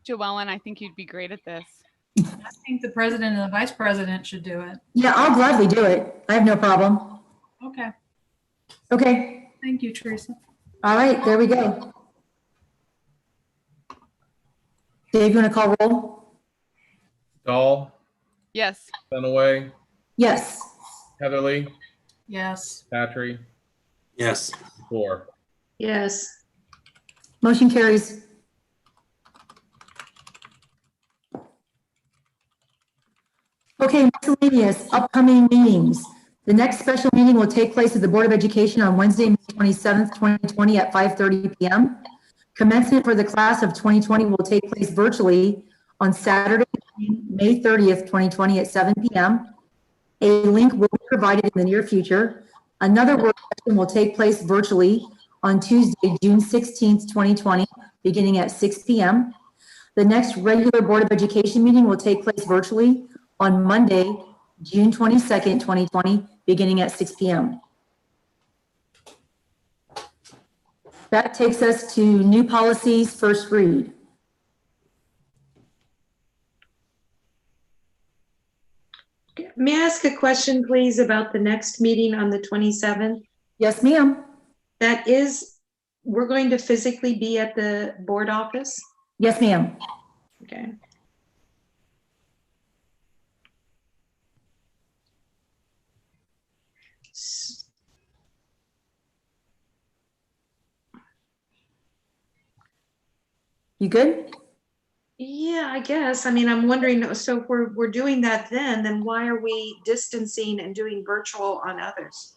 Joellen, I think you'd be great at this. I think the president and the vice president should do it. Yeah, I'll gladly do it. I have no problem. Okay, Okay. thank you, Teresa. All right, there we go. Dave, you want to call roll? Dahl, Yes. Dunaway, Yes. Heatherly, Yes. Patry, Yes. 4. Yes. Motion carries. Okay, miscellaneous upcoming meetings. The next special meeting will take place at the Board of Education on Wednesday, May 27th, 2020 at 5:30 p.m. Commencement for the class of 2020 will take place virtually on Saturday, May 30th, 2020 at 7 p.m. A link will be provided in the near future. Another work session will take place virtually on Tuesday, June 16th, 2020, beginning at 6 p.m. The next regular Board of Education meeting will take place virtually on Monday, June 22nd, 2020, beginning at 6 p.m. That takes us to new policies, first read. May I ask a question, please, about the next meeting on the 27th? Yes, ma'am. That is, we're going to physically be at the board office? Yes, ma'am. Okay. You good? Yeah, I guess. I mean, I'm wondering, so if we're doing that then why are we distancing and doing virtual on others?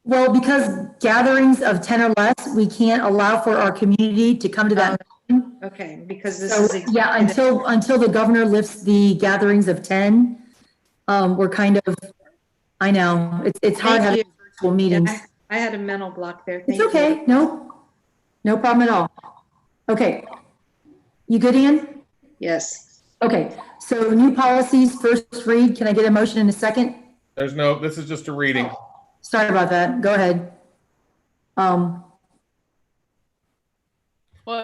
Well, because gatherings of 10 or less, we can't allow for our community to come to that. Okay, because this So, is. yeah, until the governor lifts the gatherings of 10, we're kind of, I know, it's hard Thank having you. virtual meetings. Yeah, I had a mental block there. It's Thank you. okay, no problem at all. Okay, you good, Ian? Yes. Okay, so new policies, first read, can I get a motion in a second? This is just a reading. Sorry about that, go ahead. Well,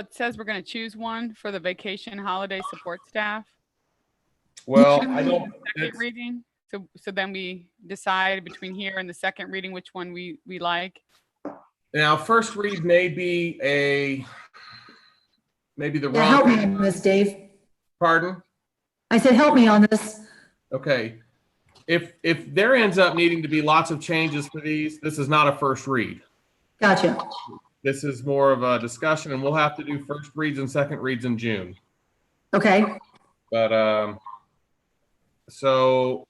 it says we're going to choose one for the vacation holiday support staff. Well, I don't. Second reading. So then we decide between here and the second reading which one we like. Now, first read may be the Yeah, help me wrong. on this, Dave. Pardon? I said, help me on this. Okay. If there ends up needing to be lots of changes for these, this is not a first read. Gotcha. This is more of a discussion, and we'll have to do first reads and second reads in June. Okay, But so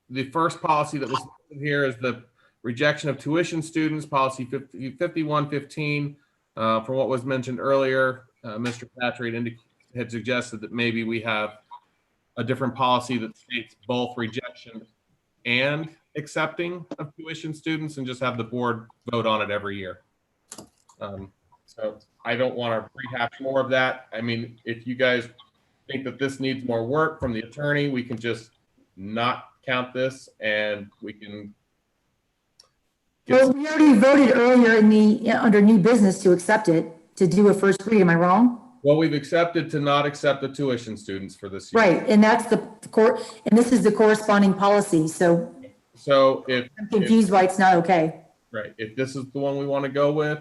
the first policy that was here is the rejection of tuition students, policy 5115. From what was mentioned earlier, Mr. Patry had suggested that maybe we have a different policy that states both rejection and accepting of tuition students and just have the board vote on it every year. So I don't want to rehash more of that. I mean, if you guys think that this needs more work from the attorney, we can just not count this and we can. well, we already voted earlier in the, under new business to accept it, to do a first read, am I wrong? Well, we've accepted to not accept the tuition students for this year. Right, and that's the core, and this is the corresponding policy, so So if. I'm confused why it's not okay. Right, if this is the one we want to go with,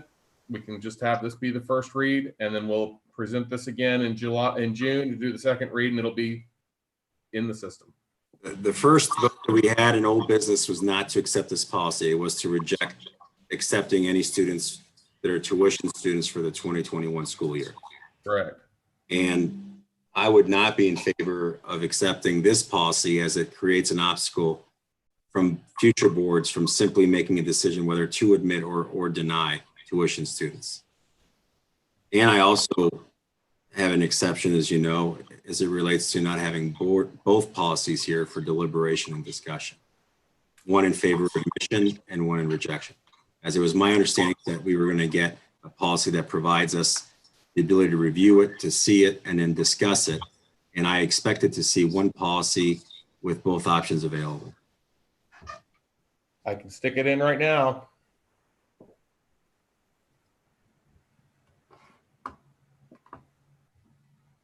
we can just have this be the first read, and then we'll present this again in June to do the second read, and it'll be in the system. The first vote that we had in old business was not to accept this policy. It was to reject accepting any students that are tuition students for the 2021 school year. Correct. And I would not be in favor favor of accepting this policy as it creates an obstacle from future boards from simply making a decision whether to admit or deny tuition students. And I also have an exception, as you know, as it relates to not having both policies here for deliberation and discussion. One in favor of admission and one in rejection. As it was my understanding that we were going to get a policy that provides us the ability to review it, to see it, and then discuss it. And I expected to see one policy with both options available. I can stick it in right now.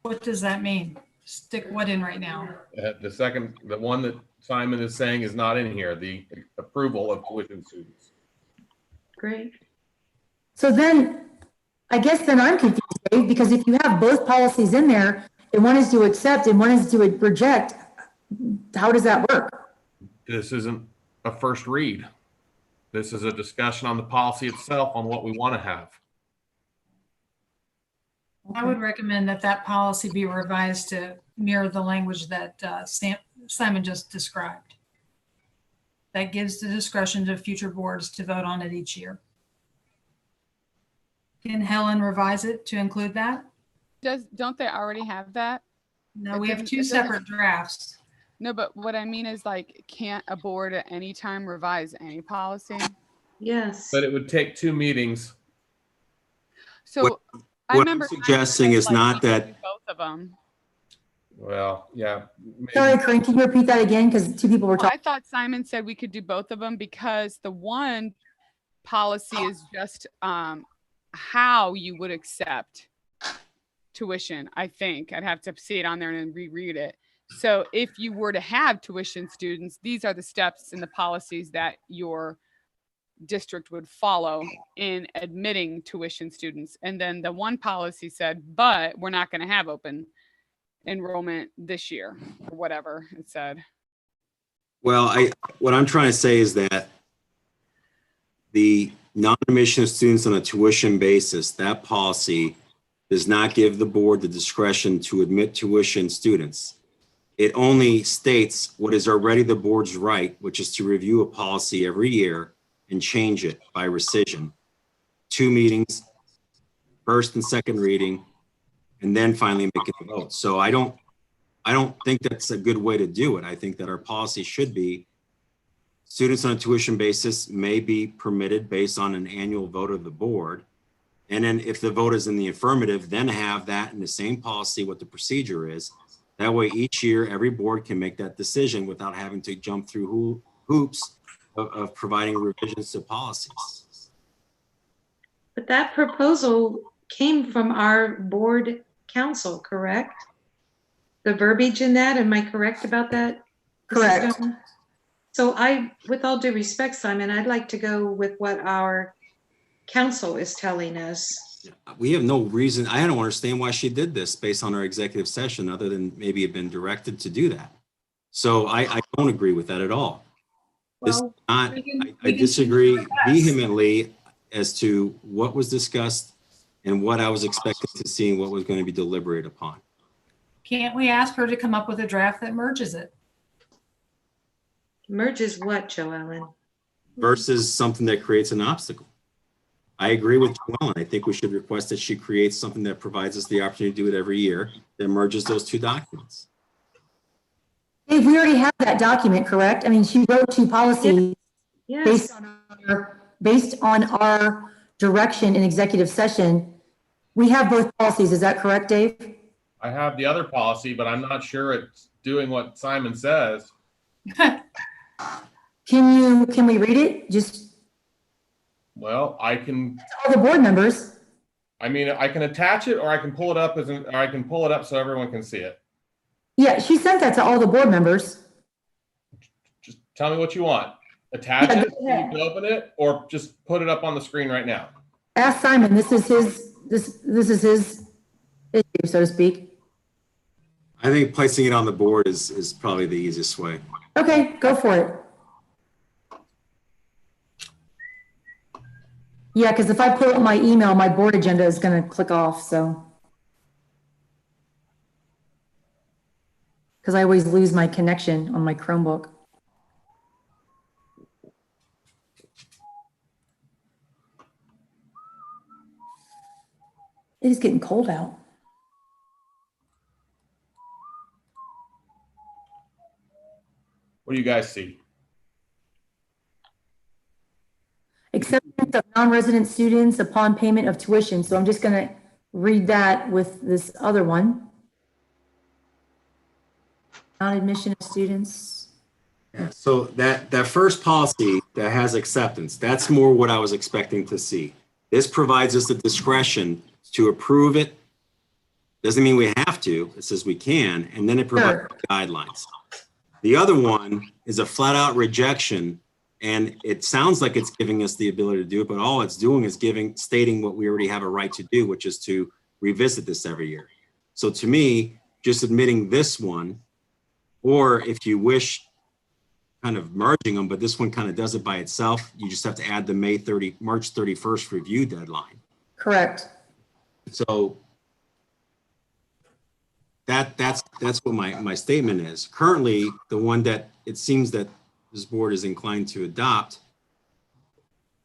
What does that mean? Stick what in right now? The one that Simon is saying is not in here, the approval of tuition students. Great. So then, I guess then I'm confused, Dave, because if you have both policies in there, and one is to accept and one is to reject, how does that work? This isn't a first read. This is a discussion on the policy itself, on what we want to have. I would recommend that policy be revised to mirror the language that Simon just described. That gives the discretion to future boards to vote on it each year. Can Helen revise it to include that? Don't they already have that? No, we have two separate drafts. No, but what I mean is, like, can't a board at any time revise any policy? Yes. But it would take 2 meetings. So I What remember I'm suggesting is not we could that do both of them. Well, yeah. Maybe. Sorry, Corinne, can you repeat that again? Because two people were Well, talking. I thought Simon said we could do both of them because the one policy is just how you would accept tuition. I think I'd have to see it on there and reread it. So if you were to have tuition students, these are the steps and the policies that your district would follow in admitting tuition students. And then the one policy said, but we're not going to have open enrollment this year or whatever it said. Well, what I'm trying to say is that the non-admission of students on a tuition basis, that policy does not give the board the discretion to admit tuition students. It only states what is already the board's right, which is to review a policy every year and change it by rescission. 2 meetings, first and second reading, and then finally making a vote. So I don't think that's a good way to do it. I think that our policy should be students on a tuition basis may be permitted based on an annual vote of the board. And then if the vote is in the affirmative, then have that in the same policy, what the procedure is. That way each year, every board can make that decision without having to jump through hoops of providing revisions to policies. But that proposal came from our board council, correct? The verbiage in that, am I correct about that? Correct. So with all due respect, Simon, I'd like to go with what our council is telling us. We have no reason, I don't understand why she did this based on our executive session, other than maybe have been directed to do that. So I don't agree with that at all. This is not, I disagree vehemently as to what was discussed and what I was expecting to see and what was going to be deliberated upon. Can't we ask her to come up with a draft that merges it? Merges what, Joellen? Versus something that creates an obstacle. I agree with Joellen. I think we should request that she creates something that provides us the opportunity to do it every year that merges those 2 documents. Dave, we already have that document, correct? I mean, she wrote 2 policies Yes. based on our direction in executive session. We have both policies. Is that correct, Dave? I have the other policy, but I'm not sure it's doing what Simon says. Can we read it? Just Well, I can, all the board members. I mean, I can attach it or I can pull it up or I can pull it up so everyone can see it. Yeah, she sent that to all the board members. Just tell me what you want. Attach Yeah, it, go so you ahead. can open it, or just put it up on the screen right now. Ask Simon. This is his issue, so to speak. I think placing it on the board is probably the easiest way. Okay, go for it. Yeah, because if I pull up my email, my board agenda is going to click off, so. because I always lose my connection on my Chromebook. It is getting cold out. What do you guys see? Acceptance of non-resident students upon payment of tuition. So I'm just going to read that with this other one. Non-admission of students. Yeah, so that first policy that has acceptance, that's more what I was expecting to see. This provides us the discretion to approve it. Doesn't mean we have to, it says we can, and then it provides guidelines. The other one is a flat out rejection, and it sounds like it's giving us the ability to do it, but all it's doing is stating what we already have a right to do, which is to revisit this every year. So to me, just admitting this one, or if you wish, kind of merging them, but this one kind of does it by itself. You just have to add the March 31st review deadline. Correct. So that's what my statement is. Currently, the one that it seems that this board is inclined to adopt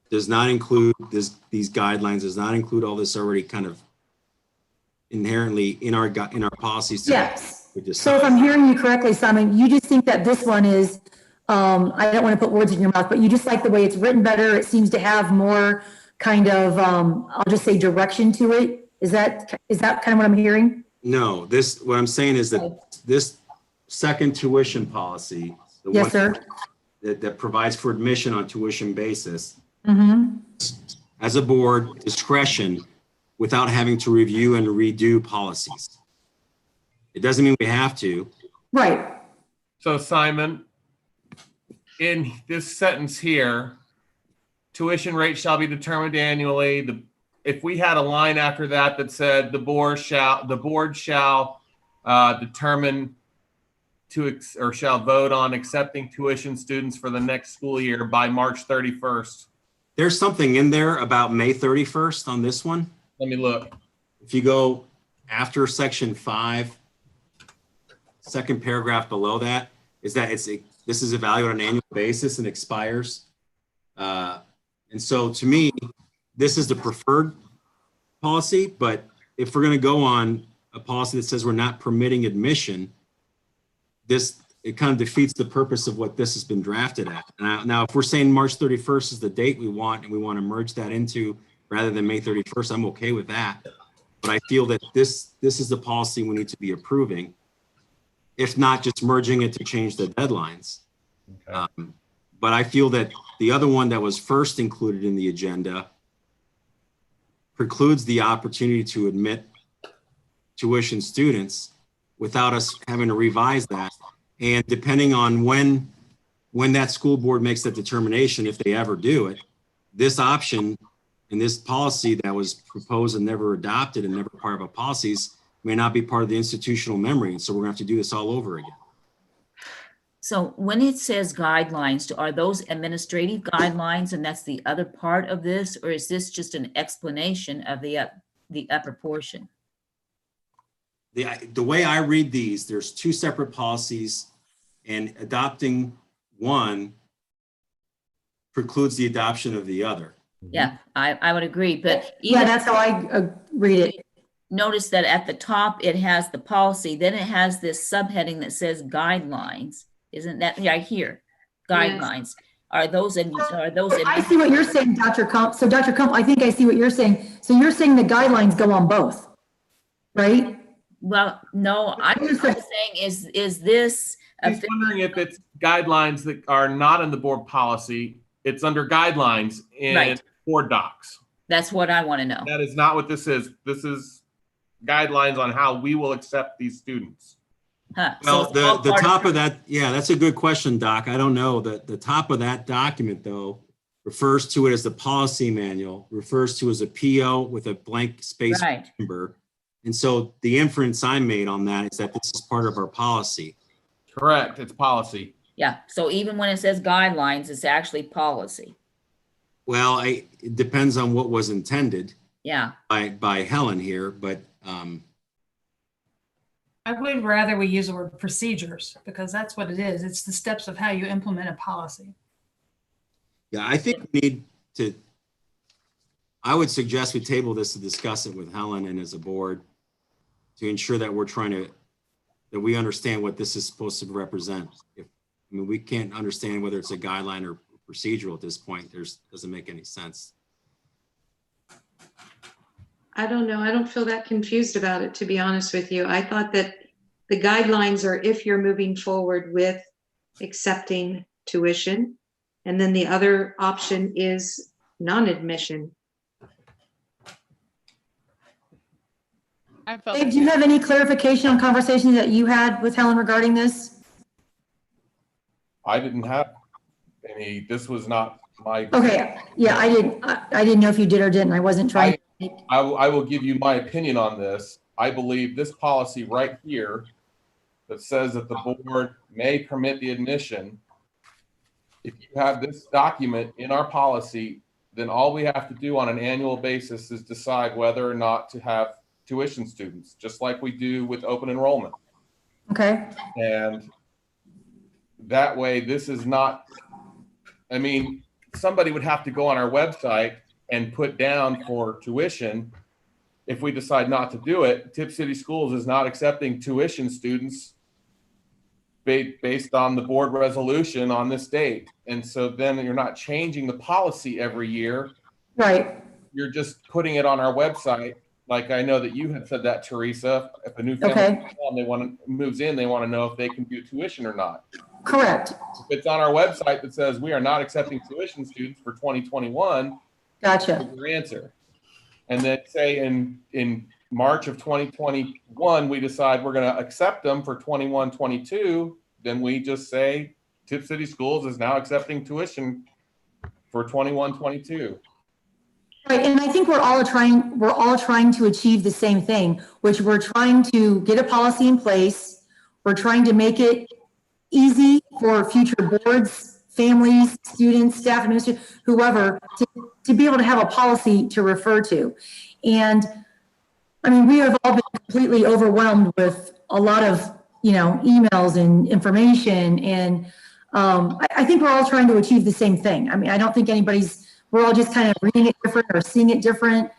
does not include these guidelines, does not include all this already kind of inherently in our policies. Yes. So if I'm hearing you correctly, Simon, you just think that this one is, I don't want to put words in your mouth, but you just like the way it's written better. It seems to have more kind of, I'll just say direction to it. Is that kind of what I'm hearing? No, what I'm saying is that this second tuition policy, the Yes, one sir. that provides for admission on tuition basis, Mm-hmm. as a board discretion without having to review and redo policies. It doesn't mean we have to. Right. So Simon, in this sentence here, tuition rate shall be determined annually. If we had a line after that that said the board shall determine or shall vote on accepting tuition students for the next school year by March 31st. There's something in there about May 31st on this one. Let me look. If you go after section 5, second paragraph below that, is that this is evaluated on an annual basis and expires. And so to me, this is the preferred policy, but if we're going to go on a policy that says we're not permitting admission, it kind of defeats the purpose of what this has been drafted at. Now, if we're saying March 31st is the date we want, and we want to merge that into rather than May 31st, I'm okay with that. But I feel that this is the policy we need to be approving, if not just merging it to change the deadlines. Okay. But I feel that the other one that was first included in the agenda precludes the opportunity to admit tuition students without us having to revise that. And depending on when that school board makes that determination, if they ever do it, this option and this policy that was proposed and never adopted and never part of our policies may not be part of the institutional memory. And so we're gonna have to do this all over again. So when it says guidelines, are those administrative guidelines and that's the other part of this, or is this just an explanation of the upper portion? The way I read these, there's two separate policies, and adopting one precludes the adoption of the other. Yeah, I would agree, but Yeah, even that's how I read it. notice that at the top, it has the policy, then it has this subheading that says guidelines. Isn't that right here? Guidelines. Are those I see what you're saying, Dr. Kump. So Dr. Kump, I think I see what you're saying. So you're saying the guidelines go on both, right? Well, no, I'm saying is this He's wondering if it's guidelines that are not in the board policy. It's under guidelines in Right. board docs. That's what I want to know. That is not what this is. This is guidelines on how we will accept these students. Huh. Well, So it's all the part top of of that, yeah, that's a good question, Doc. I don't know. The top of that document, though, refers to it as the policy manual, refers to as a PO with a blank space Right. number. And so the inference I made on that is that this is part of our policy. Correct. It's policy. Yeah. So even when it says guidelines, it's actually policy. Well, it depends on what was intended Yeah. by Helen here, but I would rather we use the word procedures because that's what it is. It's the steps of how you implement a policy. Yeah, I think we need to, I would suggest we table this to discuss it with Helen and as a board to ensure that we're trying to, that we understand what this is supposed to represent. I mean, we can't understand whether it's a guideline or procedural at this point. Doesn't make any sense. I don't know. I don't feel that confused about it, to be honest with you. I thought that the guidelines are if you're moving forward with accepting tuition, and then the other option is non-admission. I felt Dave, do you have any clarification on conversations that you had with Helen regarding this? I didn't have any, this was not my. Okay, yeah, I didn't know if you did or didn't. I wasn't trying to make. I will give you my opinion on this. I believe this policy right here that says that the board may permit the admission. If you have this document in our policy, then all we have to do on an annual basis is decide whether or not to have tuition students, just like we do with open enrollment. Okay, And that way, this is not, I mean, somebody would have to go on our website and put down for tuition. If we decide not to do it, Tipp City Schools is not accepting tuition students based on the board resolution on this date. And so then you're not changing the policy every year. right, You're just putting it on our website. Like I know that you had said that, Teresa, if a new family Okay. moves in, they want to know if they can do tuition or not. correct, If it's on our website that says we are not accepting tuition students for 2021, gotcha, your answer. And then say in March of 2021, we decide we're going to accept them for 21-22, then we just say Tipp City Schools is now accepting tuition for 21-22. right, and I think we're all trying to achieve the same thing, which we're trying to get a policy in place. We're trying to make it easy for future boards, families, students, staff, administrators, whoever, to be able to have a policy to refer to. And I mean, we have all been completely overwhelmed with a lot of, emails and information. And I think we're all trying to achieve the same thing. I mean, I don't think we're all just kind of reading it different or seeing it different.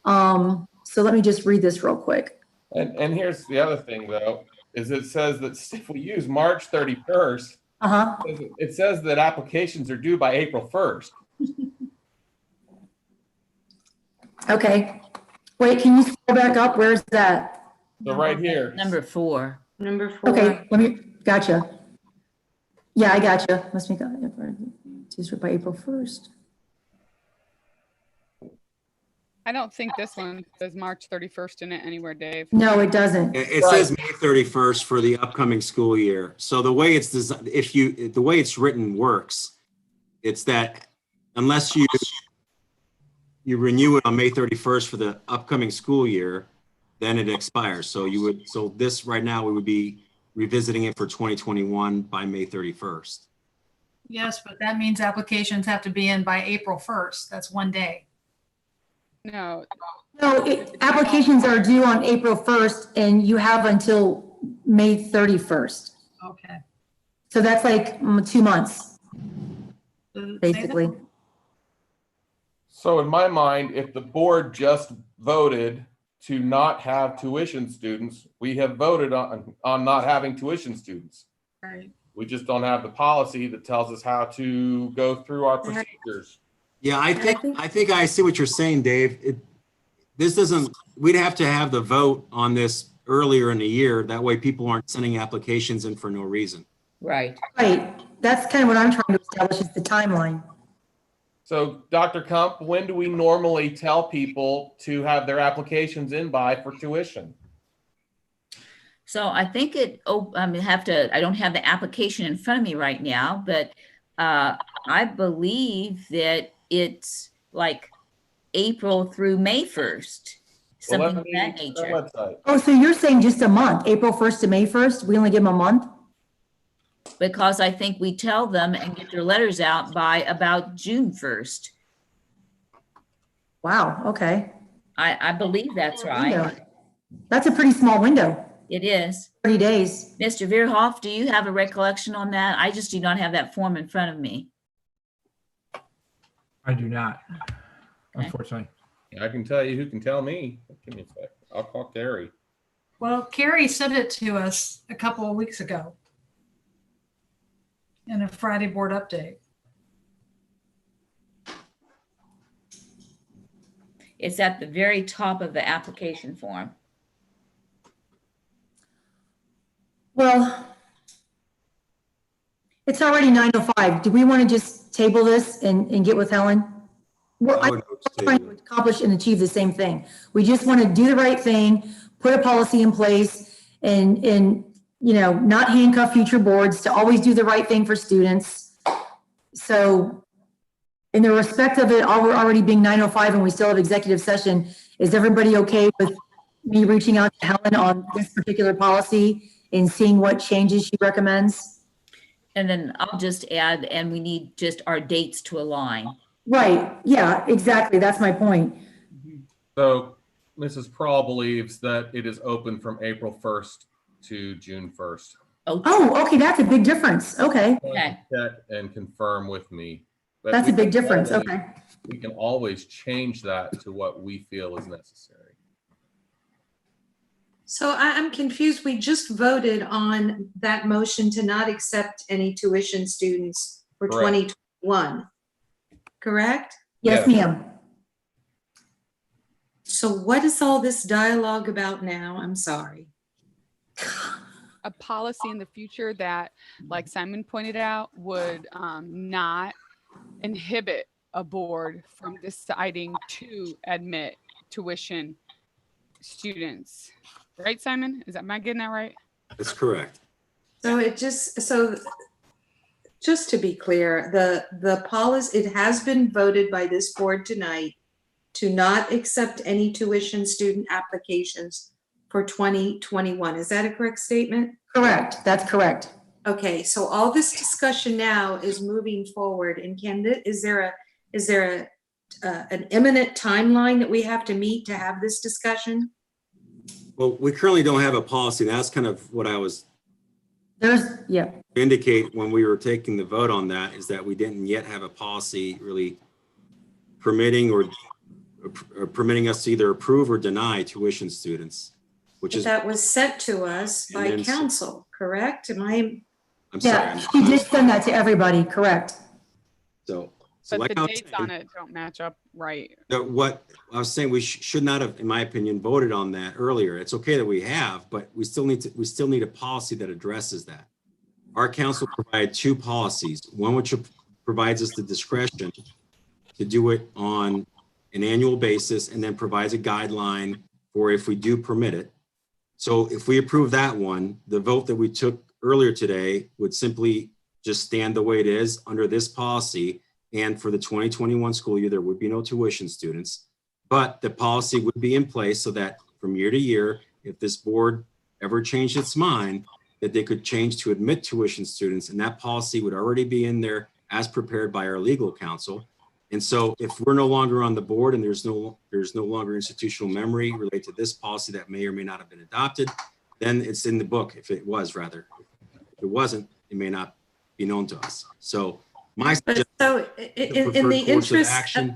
So let me just read this real quick. And here's the other thing, though, is it says that if we use March 31st, it says that applications are due by April 1st. Okay. Wait, can you scroll back up? Where's that? So right here. Number 4. Number 4. Okay, gotcha. Yeah, I gotcha. Must be by April 1st. I don't think this one says March 31st in it anywhere, Dave. No, it doesn't. It says May 31st for the upcoming school year. So the way it's designed, the way it's written works, it's that unless you renew it on May 31st for the upcoming school year, then it expires. So this right now, we would be revisiting it for 2021 by May 31st. Yes, but that means applications have to be in by April 1st. That's one day. No, No, applications are due on April 1st and you have until May 31st. Okay. So that's like 2 months, basically. So in my mind, if the board just voted to not have tuition students, we have voted on not having tuition students. Right. We just don't have the policy that tells us how to go through our procedures. Yeah, I think I see what you're saying, Dave. We'd have to have the vote on this earlier in the year. That way people aren't sending applications in for no reason. Right. Right. That's kind of what I'm trying to establish is the timeline. So Dr. Kump, when do we normally tell people to have their applications in by for tuition? So I think I don't have the application in front of me right now, but I believe that it's like April through May 1st, something of that nature. Oh, so you're saying just a month, April 1st to May 1st? We only give them a month? Because I think we tell them and get their letters out by about June 1st. Wow, okay. I believe that's right. Window. That's a pretty small window. It is. 30 days. Mr. Veerhoff, do you have a recollection on that? I just do not have that form in front of me. I do not, Okay. unfortunately. I can tell you who can tell me. Give me a sec. I'll call Carrie. Well, Carrie sent it to us a couple of weeks ago in a Friday board update. It's at the very top of the application form. Well, it's already 9:05. Do we want to just table this and get with Helen? We're I would I'm vote to trying table to it. accomplish and achieve the same thing. We just want to do the right thing, put a policy in place and, you know, not handcuff future boards to always do the right thing for students. So in the respect of it already being 9:05 and we still have executive session, is everybody okay with me reaching out to Helen on this particular policy and seeing what changes she recommends? And then I'll just add, and we need just our dates to align. Right, yeah, exactly, that's my point. So Mrs. Prawl believes that it is open from April 1st to June 1st. Oh, okay, that's a big difference, okay, Okay. Check and confirm with me. But that's we a big can difference, always- okay. We can always change that to what we feel is necessary. So I'm confused. We just voted on that motion to not accept any tuition students for Correct. 2021, correct? Yes, Yeah. ma'am. So what is all this dialogue about now? I'm sorry. A policy in the future that, like Simon pointed out, would not inhibit a board from deciding to admit tuition students. Right, Simon? Am I getting that right? That's correct. So just to be clear, the policy, it has been voted by this board tonight to not accept any tuition student applications for 2021. Is that a correct statement? Correct, that's correct. Okay, so all this discussion now is moving forward, and is there an imminent timeline that we have to meet to have this discussion? Well, we currently don't have a policy. That's kind of what I was Yeah, indicate when we were taking the vote on that, is that we didn't yet have a policy really permitting or permitting us to either approve or deny tuition students, which But is, that was sent to us And by then- council, correct? I'm yeah, sorry. she did send that to everybody, correct. So But like the I was dates saying, on it don't match up right. what I was saying, we should not have, in my opinion, voted on that earlier. It's okay that we have, but we still need a policy that addresses that. Our council provided two policies, one which provides us the discretion to do it on an annual basis and then provides a guideline for if we do permit it. So if we approve that one, the vote that we took earlier today would simply just stand the way it is under this policy. And for the 2021 school year, there would be no tuition students, but the policy would be in place so that from year to year, if this board ever changed its mind, that they could change to admit tuition students, and that policy would already be in there as prepared by our legal counsel. And so if we're no longer on the board and there's no longer institutional memory related to this policy that may or may not have been adopted, then it's in the book. If it was, rather, if it wasn't, it may not be known to us. So my But so in the interest, action.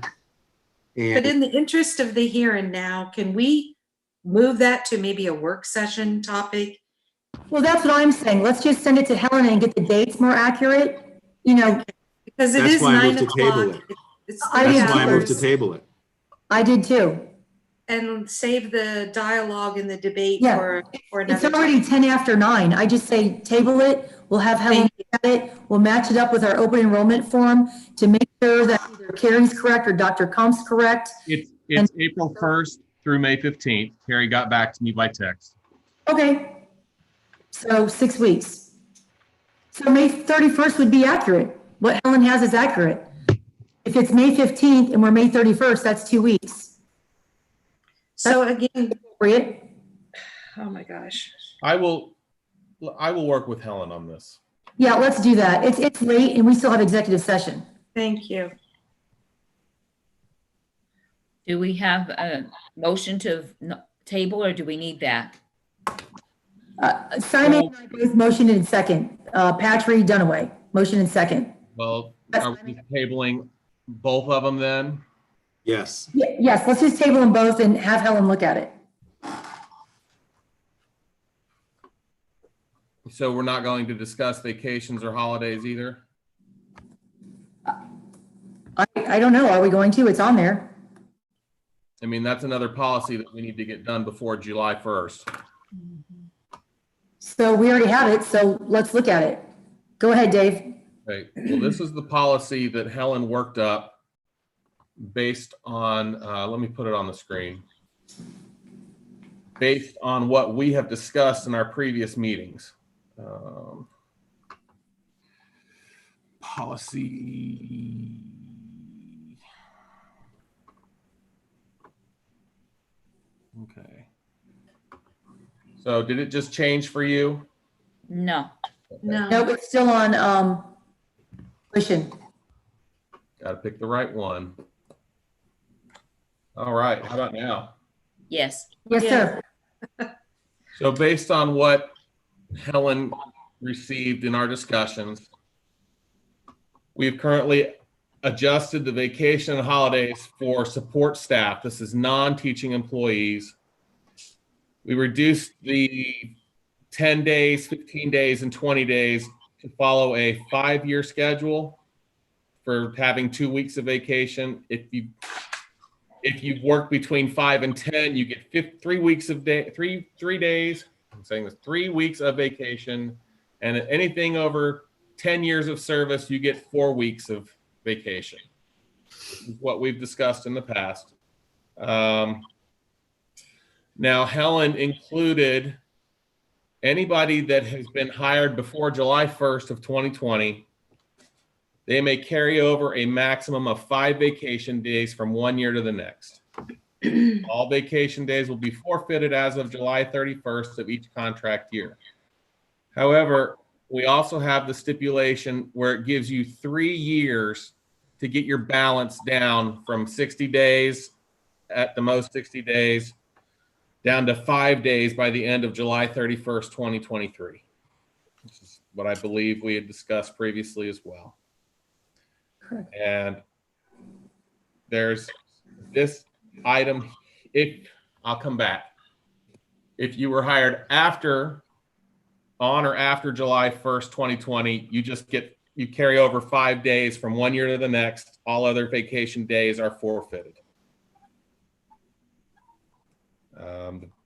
but in the interest of the here and now, can we move that to maybe a work session topic? Well, that's what I'm saying. Let's just send it to Helen and get the dates more accurate, you know. Because it That's is why I 9 moved to table o'clock. it. It's I did That's why I moved to too. table it. I did too. And save the dialogue and the debate Yeah. for It's another already time. 10 after 9. I just say table it. We'll have Helen look at it. We'll match it up with our open enrollment form to make sure that either Carrie's correct or Dr. Kump's correct. It's April 1st through May 15th. Carrie got back to me by text. Okay. So 6 weeks. So May 31st would be accurate. What Helen has is accurate. If it's May 15th and we're May 31st, that's 2 weeks. So again, Appropriate. oh my gosh. I will work with Helen on this. Yeah, let's do that. It's late and we still have executive session. Thank you. Do we have a motion to table or do we need that? Simon and I both motioned in second. Patry, Dunaway, motion in second. Well, are we tabling both of them then? Yes. Yes, let's just table them both and have Helen look at it. So we're not going to discuss vacations or holidays either? I don't know. Are we going to? It's on there. I mean, that's another policy that we need to get done before July 1st. So we already have it, so let's look at it. Go ahead, Dave. Okay, well, this is the policy that Helen worked up based on, let me put it on the screen. Based on what we have discussed in our previous meetings. Policy. Okay. So did it just change for you? No. No. No, it's still on, tuition. Got to pick the right one. All right, how about now? Yes. Yes, Yes. sir. So based on what Helen received in our discussions, we've currently adjusted the vacation and holidays for support staff. This is non-teaching employees. We reduced the 10 days, 15 days, and 20 days to follow a 5-year schedule for having 2 weeks of vacation. If you work between 5 and 10, you get 3 weeks of three days. I'm saying this, 3 weeks of vacation, and anything over 10 years of service, you get 4 weeks of vacation. This is what we've discussed in the past. Now, Helen included anybody that has been hired before July 1st of 2020. They may carry over a maximum of 5 vacation days from 1 year to the next. All vacation days will be forfeited as of July 31st of each contract year. However, we also have the stipulation where it gives you 3 years to get your balance down from 60 days, at the most 60 days, down to 5 days by the end of July 31st, 2023. This is what I believe we had discussed previously as well. Correct. And there's this item, I'll come back. If you were hired on or after July 1st, 2020, you carry over 5 days from 1 year to the next. All other vacation days are forfeited.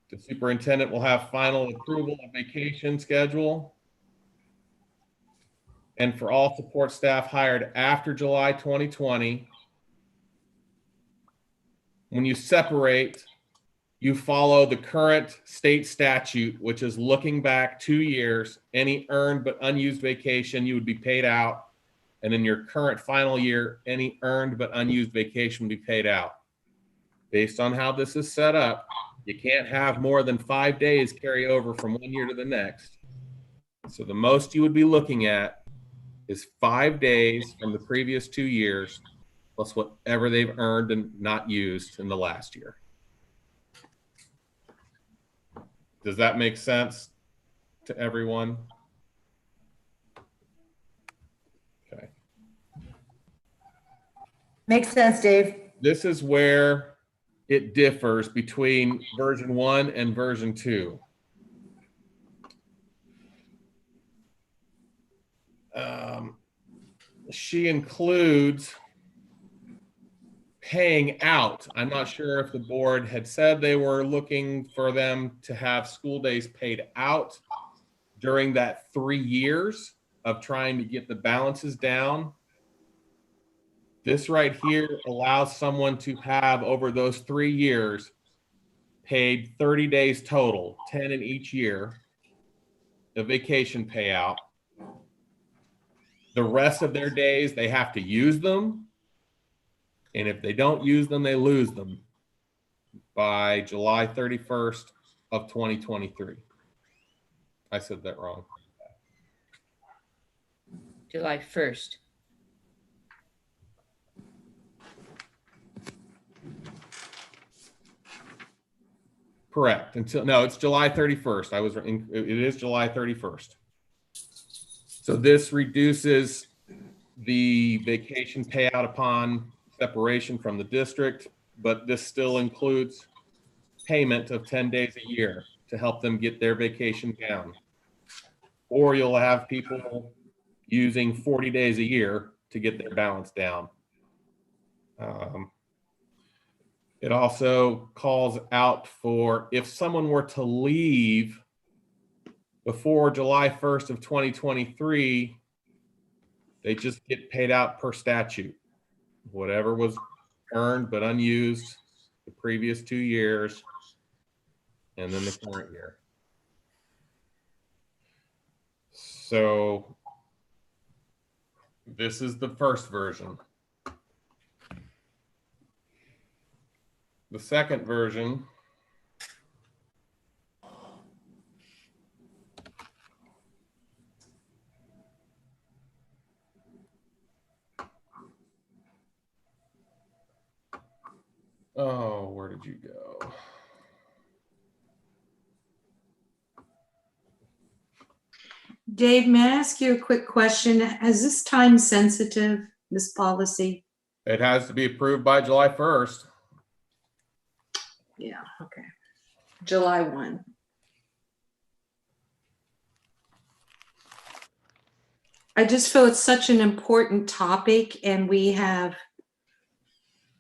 The superintendent will have final approval of vacation schedule. And for all support staff hired after July 2020, when you separate, you follow the current state statute, which is looking back 2 years. Any earned but unused vacation, you would be paid out. And in your current final year, any earned but unused vacation would be paid out. Based on how this is set up, you can't have more than 5 days carry over from 1 year to the next. So the most you would be looking at is 5 days from the previous 2 years, plus whatever they've earned and not used in the last year. Does that make sense to everyone? Okay. Makes sense, Dave. This is where it differs between version 1 and version 2. She includes paying out. I'm not sure if the board had said they were looking for them to have school days paid out during that 3 years of trying to get the balances down. This right here allows someone to have over those 3 years paid 30 days total, 10 in each year, the vacation payout. The rest of their days, they have to use them. And if they don't use them, they lose them by July 31st of 2023. I said that wrong. July 1st. Correct. No, it's July 31st. It is July 31st. So this reduces the vacation payout upon separation from the district, but this still includes payment of 10 days a year to help them get their vacation down. Or you'll have people using 40 days a year to get their balance down. It also calls out for if someone were to leave before July 1st of 2023, they just get paid out per statute. Whatever was earned but unused the previous 2 years, and then the current year. So this is the first version. The second version where did you go? Dave, may I ask you a quick question? Is this time sensitive, this policy? It has to be approved by July 1st. Yeah, okay. July 1. I just feel it's such an important topic, and we have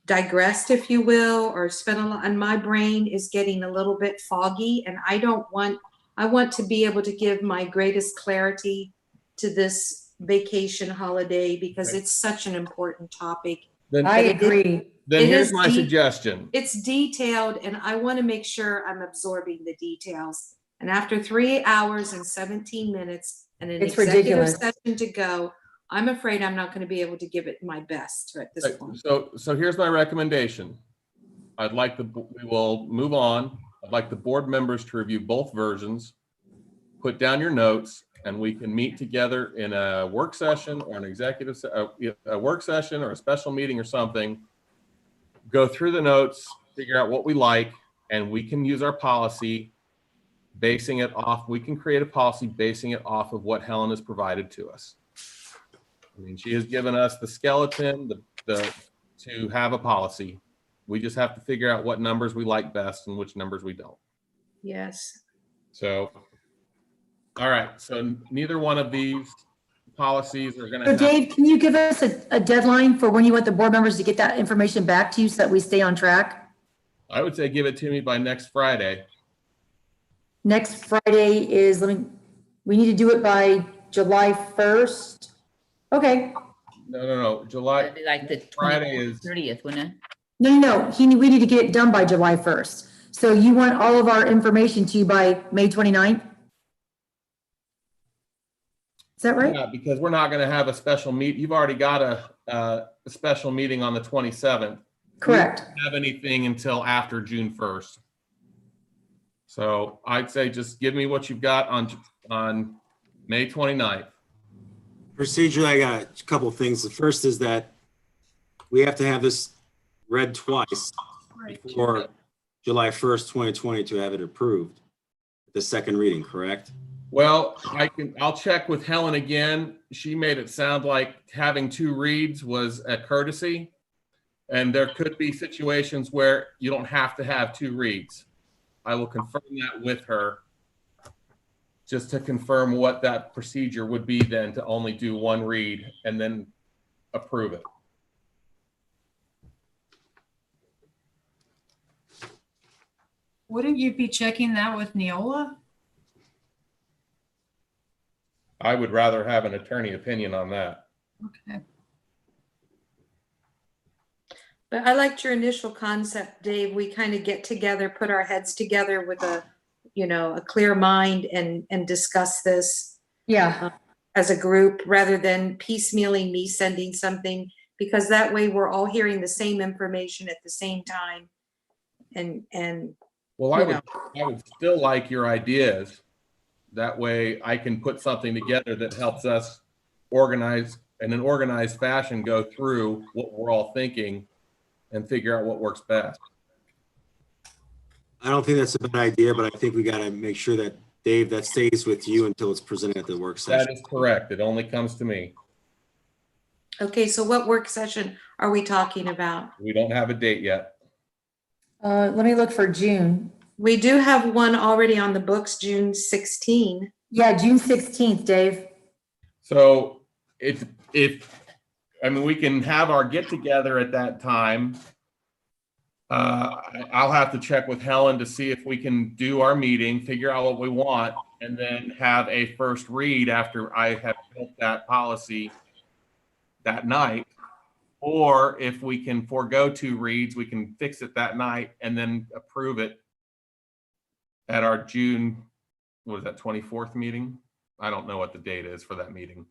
digressed, if you will, or spent a lot, and my brain is getting a little bit foggy, and I want to be able to give my greatest clarity to this vacation holiday because it's such an important topic. I agree. Then here's my suggestion. It's detailed, and I want to make sure I'm absorbing the details. And after 3 hours and 17 minutes and an executive session to go, I'm afraid I'm not going to be able to give it my best at this point. So here's my recommendation. we will move on. I'd like the board members to review both versions, put down your notes, and we can meet together in a work session or an executive, a work session or a special meeting or something, go through the notes, figure out what we like, and we can use our policy, basing it off, we can create a policy basing it off of what Helen has provided to us. I mean, she has given us the skeleton to have a policy. We just have to figure out what numbers we like best and which numbers we don't. Yes. So, all right. So neither one of these policies are going to. So Dave, can you give us a deadline for when you want the board members to get that information back to you so that we stay on track? I would say give it to me by next Friday. Next Friday is, we need to do it by July 1st. Okay. No. July. That'd be like the Friday is 30th, wouldn't it? No. We need to get it done by July 1st. So you want all of our information to you by May 29th? Is that right? Yeah, because we're not going to have a special meet. You've already got a special meeting on the 27th. Correct. We don't have anything until after June 1st. So I'd say just give me what you've got on May 29th. Procedurally, I got a couple of things. The first is that we have to have this read twice before July 1st, 2020 to have it approved. The second reading, correct? Well, I'll check with Helen again. She made it sound like having two reads was a courtesy, and there could be situations where you don't have to have two reads. I will confirm that with her, just to confirm what that procedure would be then, to only do one read and then approve it. Wouldn't you be checking that with Neola? I would rather have an attorney opinion on that. Okay. But I liked your initial concept, Dave. We kind of get together, put our heads together with a clear mind and discuss this. Yeah. As a group, rather than piecemealing me sending something, because that way we're all hearing the same information at the same time. And well, I would still like your ideas. That way I can put something together that helps us organize in an organized fashion, go through what we're all thinking and figure out what works best. I don't don't think that's a bad idea, but I think we got to make sure that, Dave, that stays with you until it's presented at the work session. That is correct. It only comes to me. Okay, so what work session are we talking about? We don't have a date yet. Let me look for June. We do have one already on the books, June 16. Yeah, June 16th, Dave. So if I mean, we can have our get together at that time. I'll have to check with Helen to see if we can do our meeting, figure out what we want, and then have a first read after I have built that policy that night. Or if we can forego 2 reads, we can fix it that night and then approve it at our June, what is that, 24th meeting? I don't know what the date is for that meeting.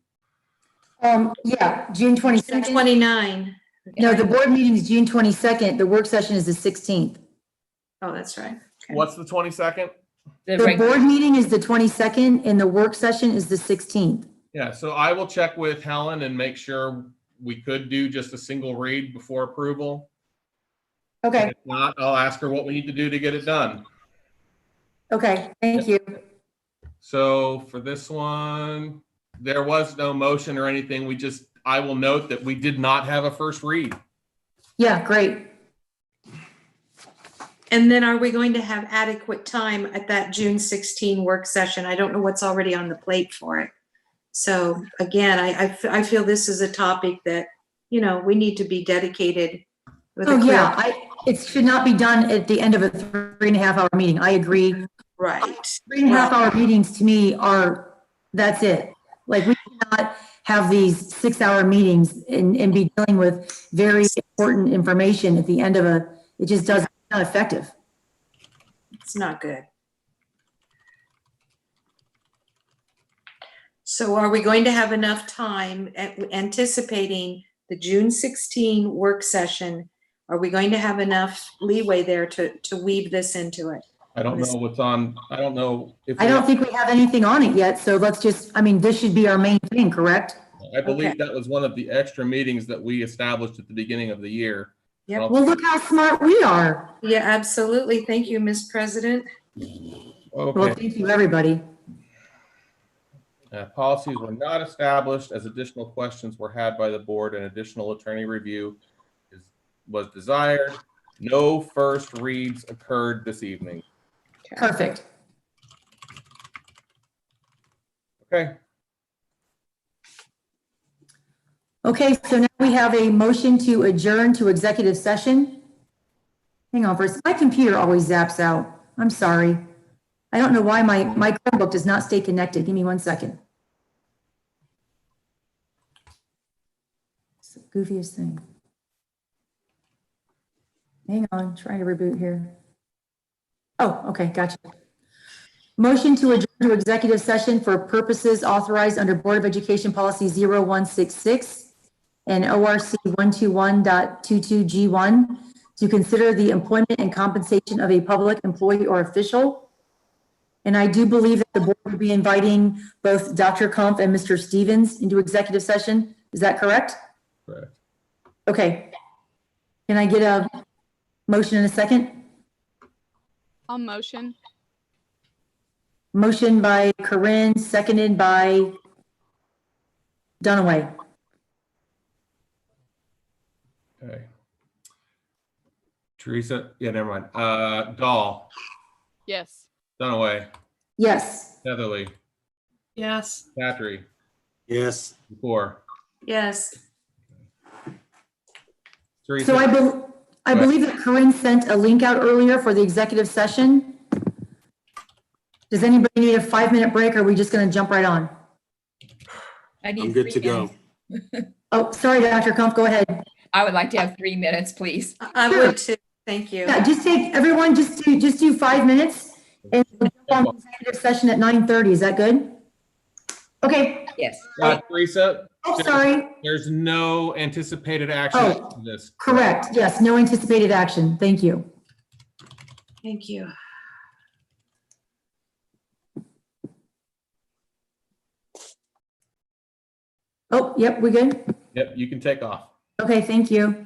Yeah, June June 22nd. 29. No, the board meeting is June 22nd. The work session is the 16th. Oh, that's right. Okay. What's the 22nd? The board meeting is the 22nd and the work session is the 16th. Yeah, so I will check with Helen and make sure we could do just a single read before approval. Okay, If not, I'll ask her what we need to do to get it done. okay, thank you. So for this one, there was no motion or anything. I will note that we did not have a first read. Yeah, great. And then are we going to have adequate time at that June 16 work session? I don't know what's already on the plate for it. So again, I feel this is a topic that, we need to be dedicated with a Oh, clear. yeah, it should not be done at the end of a 3.5 hour meeting. I agree. Right. 3.5 hour meetings to me that's it. Like, we cannot have these 6-hour meetings and be dealing with very important information at the end of it just doesn't, it's not effective. It's not good. So are we going to have enough time anticipating the June 16 work session? Are we going to have enough leeway there to weave this into it? I don't know what's on. I don't know if I don't think we have anything on it yet, so let's just, this should be our main thing, correct? I believe Okay. that was one of the extra meetings that we established at the beginning of the year. Yep. Well, look how smart we are. Yeah, absolutely. Thank you, Ms. President. Well, Okay. thank you, everybody. Policies were not established as additional questions were had by the board and additional attorney review was desired. No first reads occurred this evening. Perfect. Okay. Okay, so now we have a motion to adjourn to executive session. Hang on for a second. My computer always zaps out. I'm sorry. I don't know why my Chromebook does not stay connected. Give me 1 second. It's the goofiest thing. Hang on, trying to reboot here. Oh, okay, gotcha. Motion to adjourn to executive session for purposes authorized under Board of Education Policy 0166 and ORC 121.22G1 to consider the employment and compensation of a public employee or official. And I do believe that the board will be inviting both Dr. Kumpf and Mr. Stevens into executive session. Is that correct? Correct. Okay. Can I get a motion in a second? I'll motion. Motion by Corinne, seconded by Dunaway. Okay. Teresa, yeah, never mind. Dahl, Yes. Dunaway, Yes. Heatherly, Yes. Patry, Yes. Before. Yes. Teresa. So I believe that Corinne sent a link out earlier for the executive session. Does anybody need a 5-minute break or are we just going to jump right on? I need I'm good to 3 go. minutes. Oh, sorry, Dr. Kumpf, go ahead. I would like to have 3 minutes, please. I would too. Thank you. Yeah, just do 5 minutes and we'll jump on executive session at 9:30. Is that good? Okay. Yes. Teresa, Oh, sorry. there's no anticipated action Oh, to this. Correct. Yes, no anticipated action. Thank you. Thank you. Oh, yep, we good? Yep, you can take off. Okay, thank you.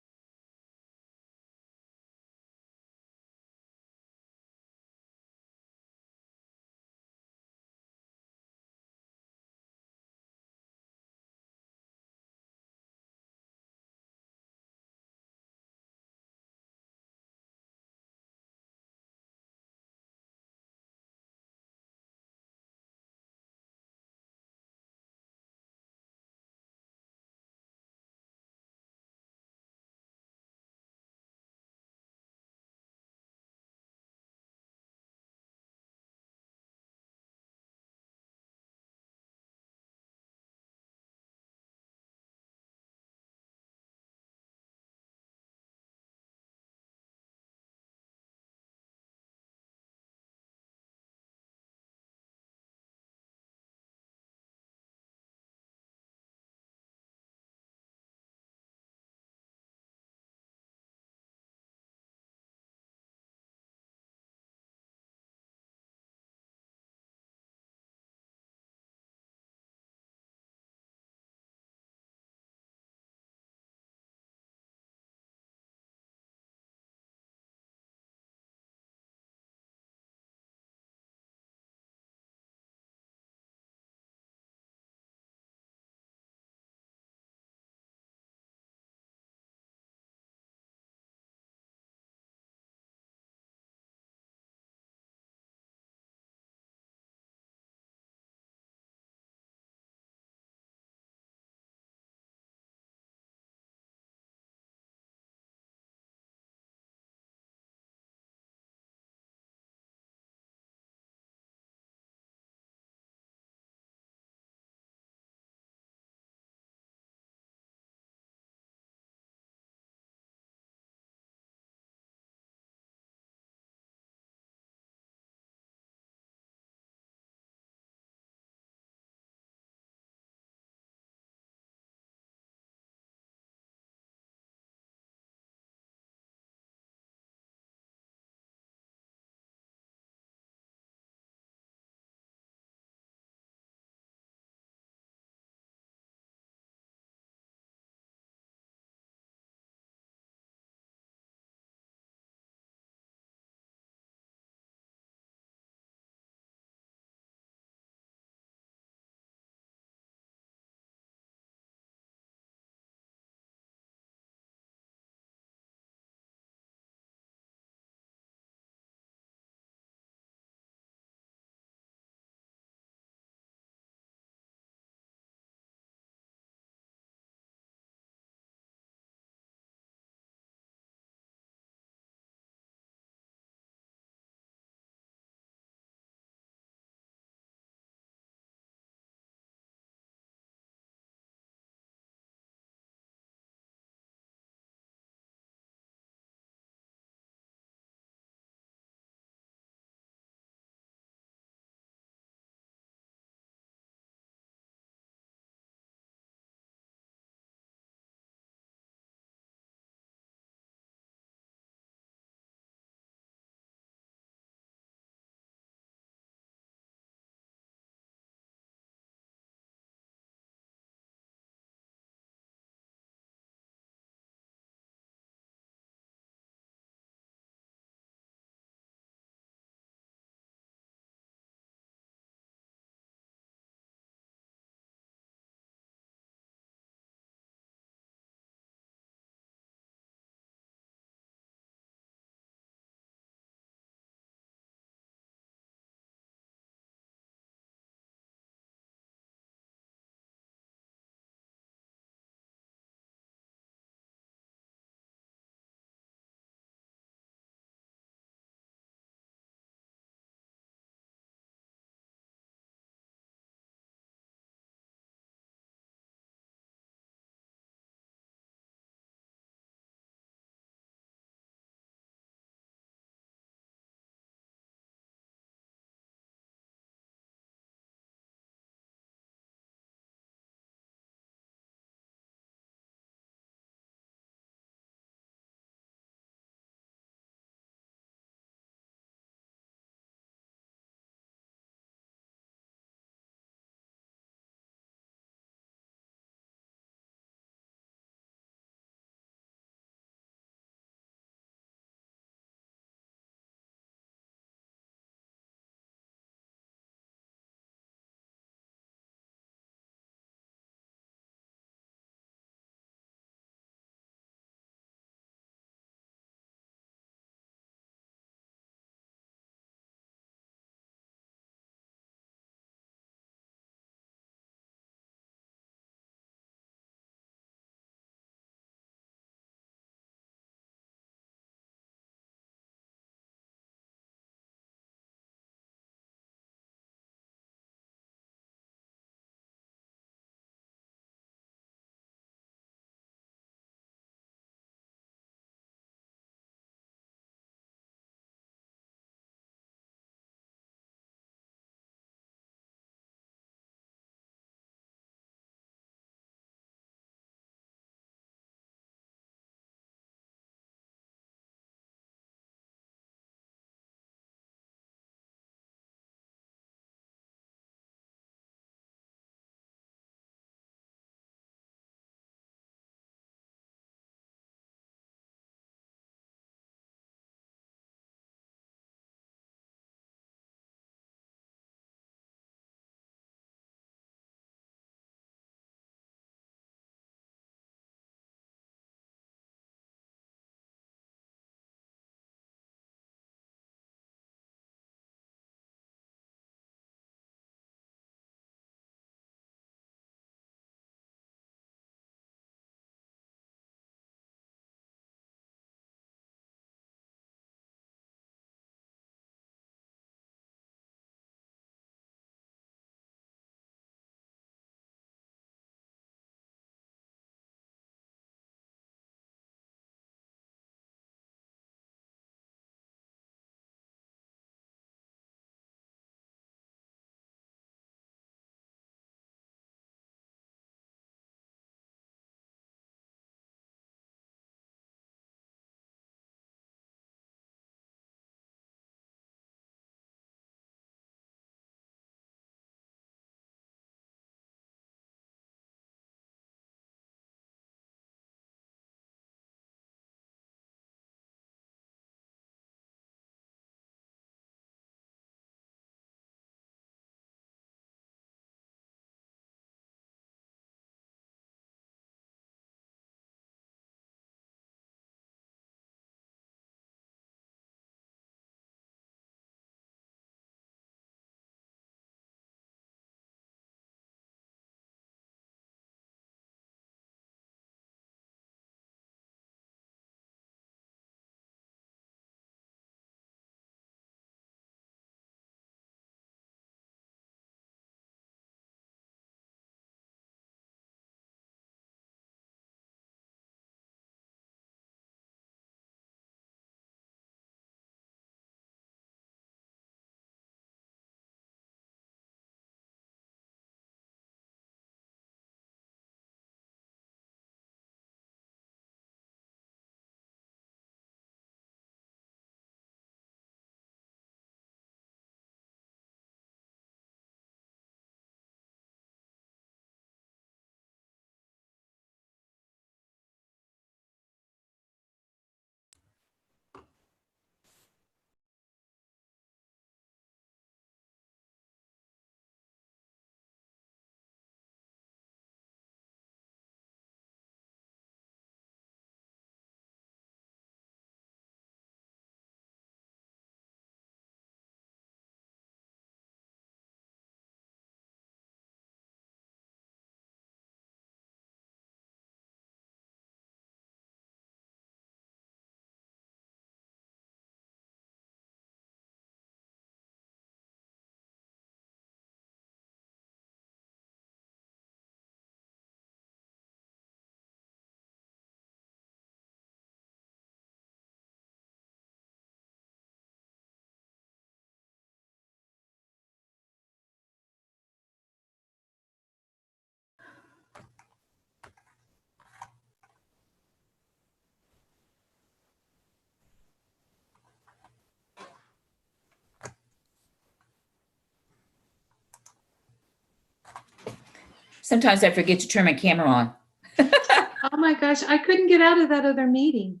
Sometimes I forget to turn my camera on. Oh my gosh, I couldn't get out of that other meeting.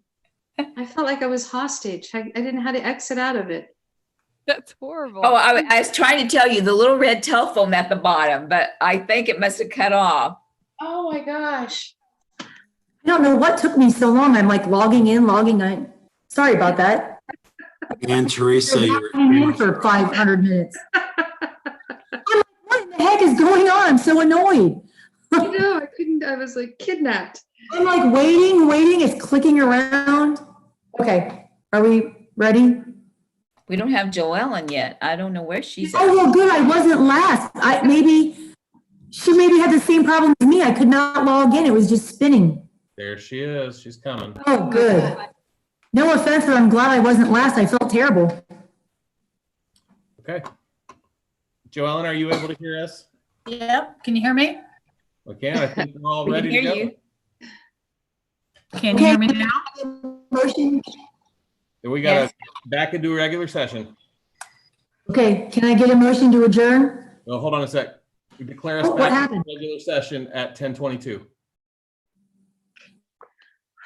I felt like I was hostage. I didn't know how to exit out of it. That's horrible. Oh, I was trying to tell you the little red telephone at the bottom, but I think it must have cut off. Oh my gosh. I don't know what took me so long. I'm like logging in, logging out. Sorry about that. And Teresa, Logging in for 500 minutes. I'm like, what in the heck is going on? I'm so annoyed. I know, I couldn't, I was like kidnapped. I'm like waiting. It's clicking around. Okay, are we ready? We don't have Joellen yet. I don't know where she's at. Oh, well, good. I wasn't last. She maybe had the same problem as me. I could not log in. It was just spinning. There she is. She's coming. Oh, good. No offense, but I'm glad I wasn't last. I felt terrible. Okay. Joellen, are you able to hear us? Yep. Can you hear me? Okay, I think we're all We can ready to hear go. you. Can you hear me now? Motion. Then we got to back into a regular session. Okay, can I get a motion to adjourn? Well, hold on a sec. We declare us Oh, what back happened? into regular session at 10:22.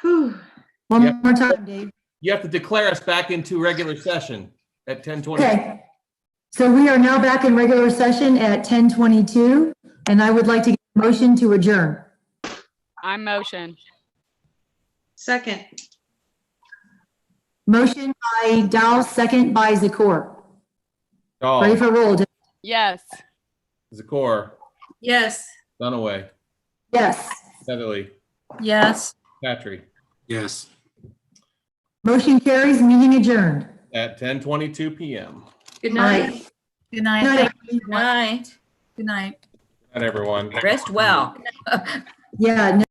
Whew. One Yep. more time, Dave. You have to declare us back into regular session at 10:22. Okay. So we are now back in regular session at 10:22, and I would like to get a motion to adjourn. I motion. Second. Motion by Dow, second by Zakor. Ready Dahl, for roll? Yes. Zakor, Yes. Dunaway, Yes. Heatherly, Yes. Patry, yes. Motion carries, meeting adjourned. at 10:22 p.m. Good All night. right. Good night. Good night. Good night. Good night. Good night, everyone. Rest well. Yeah.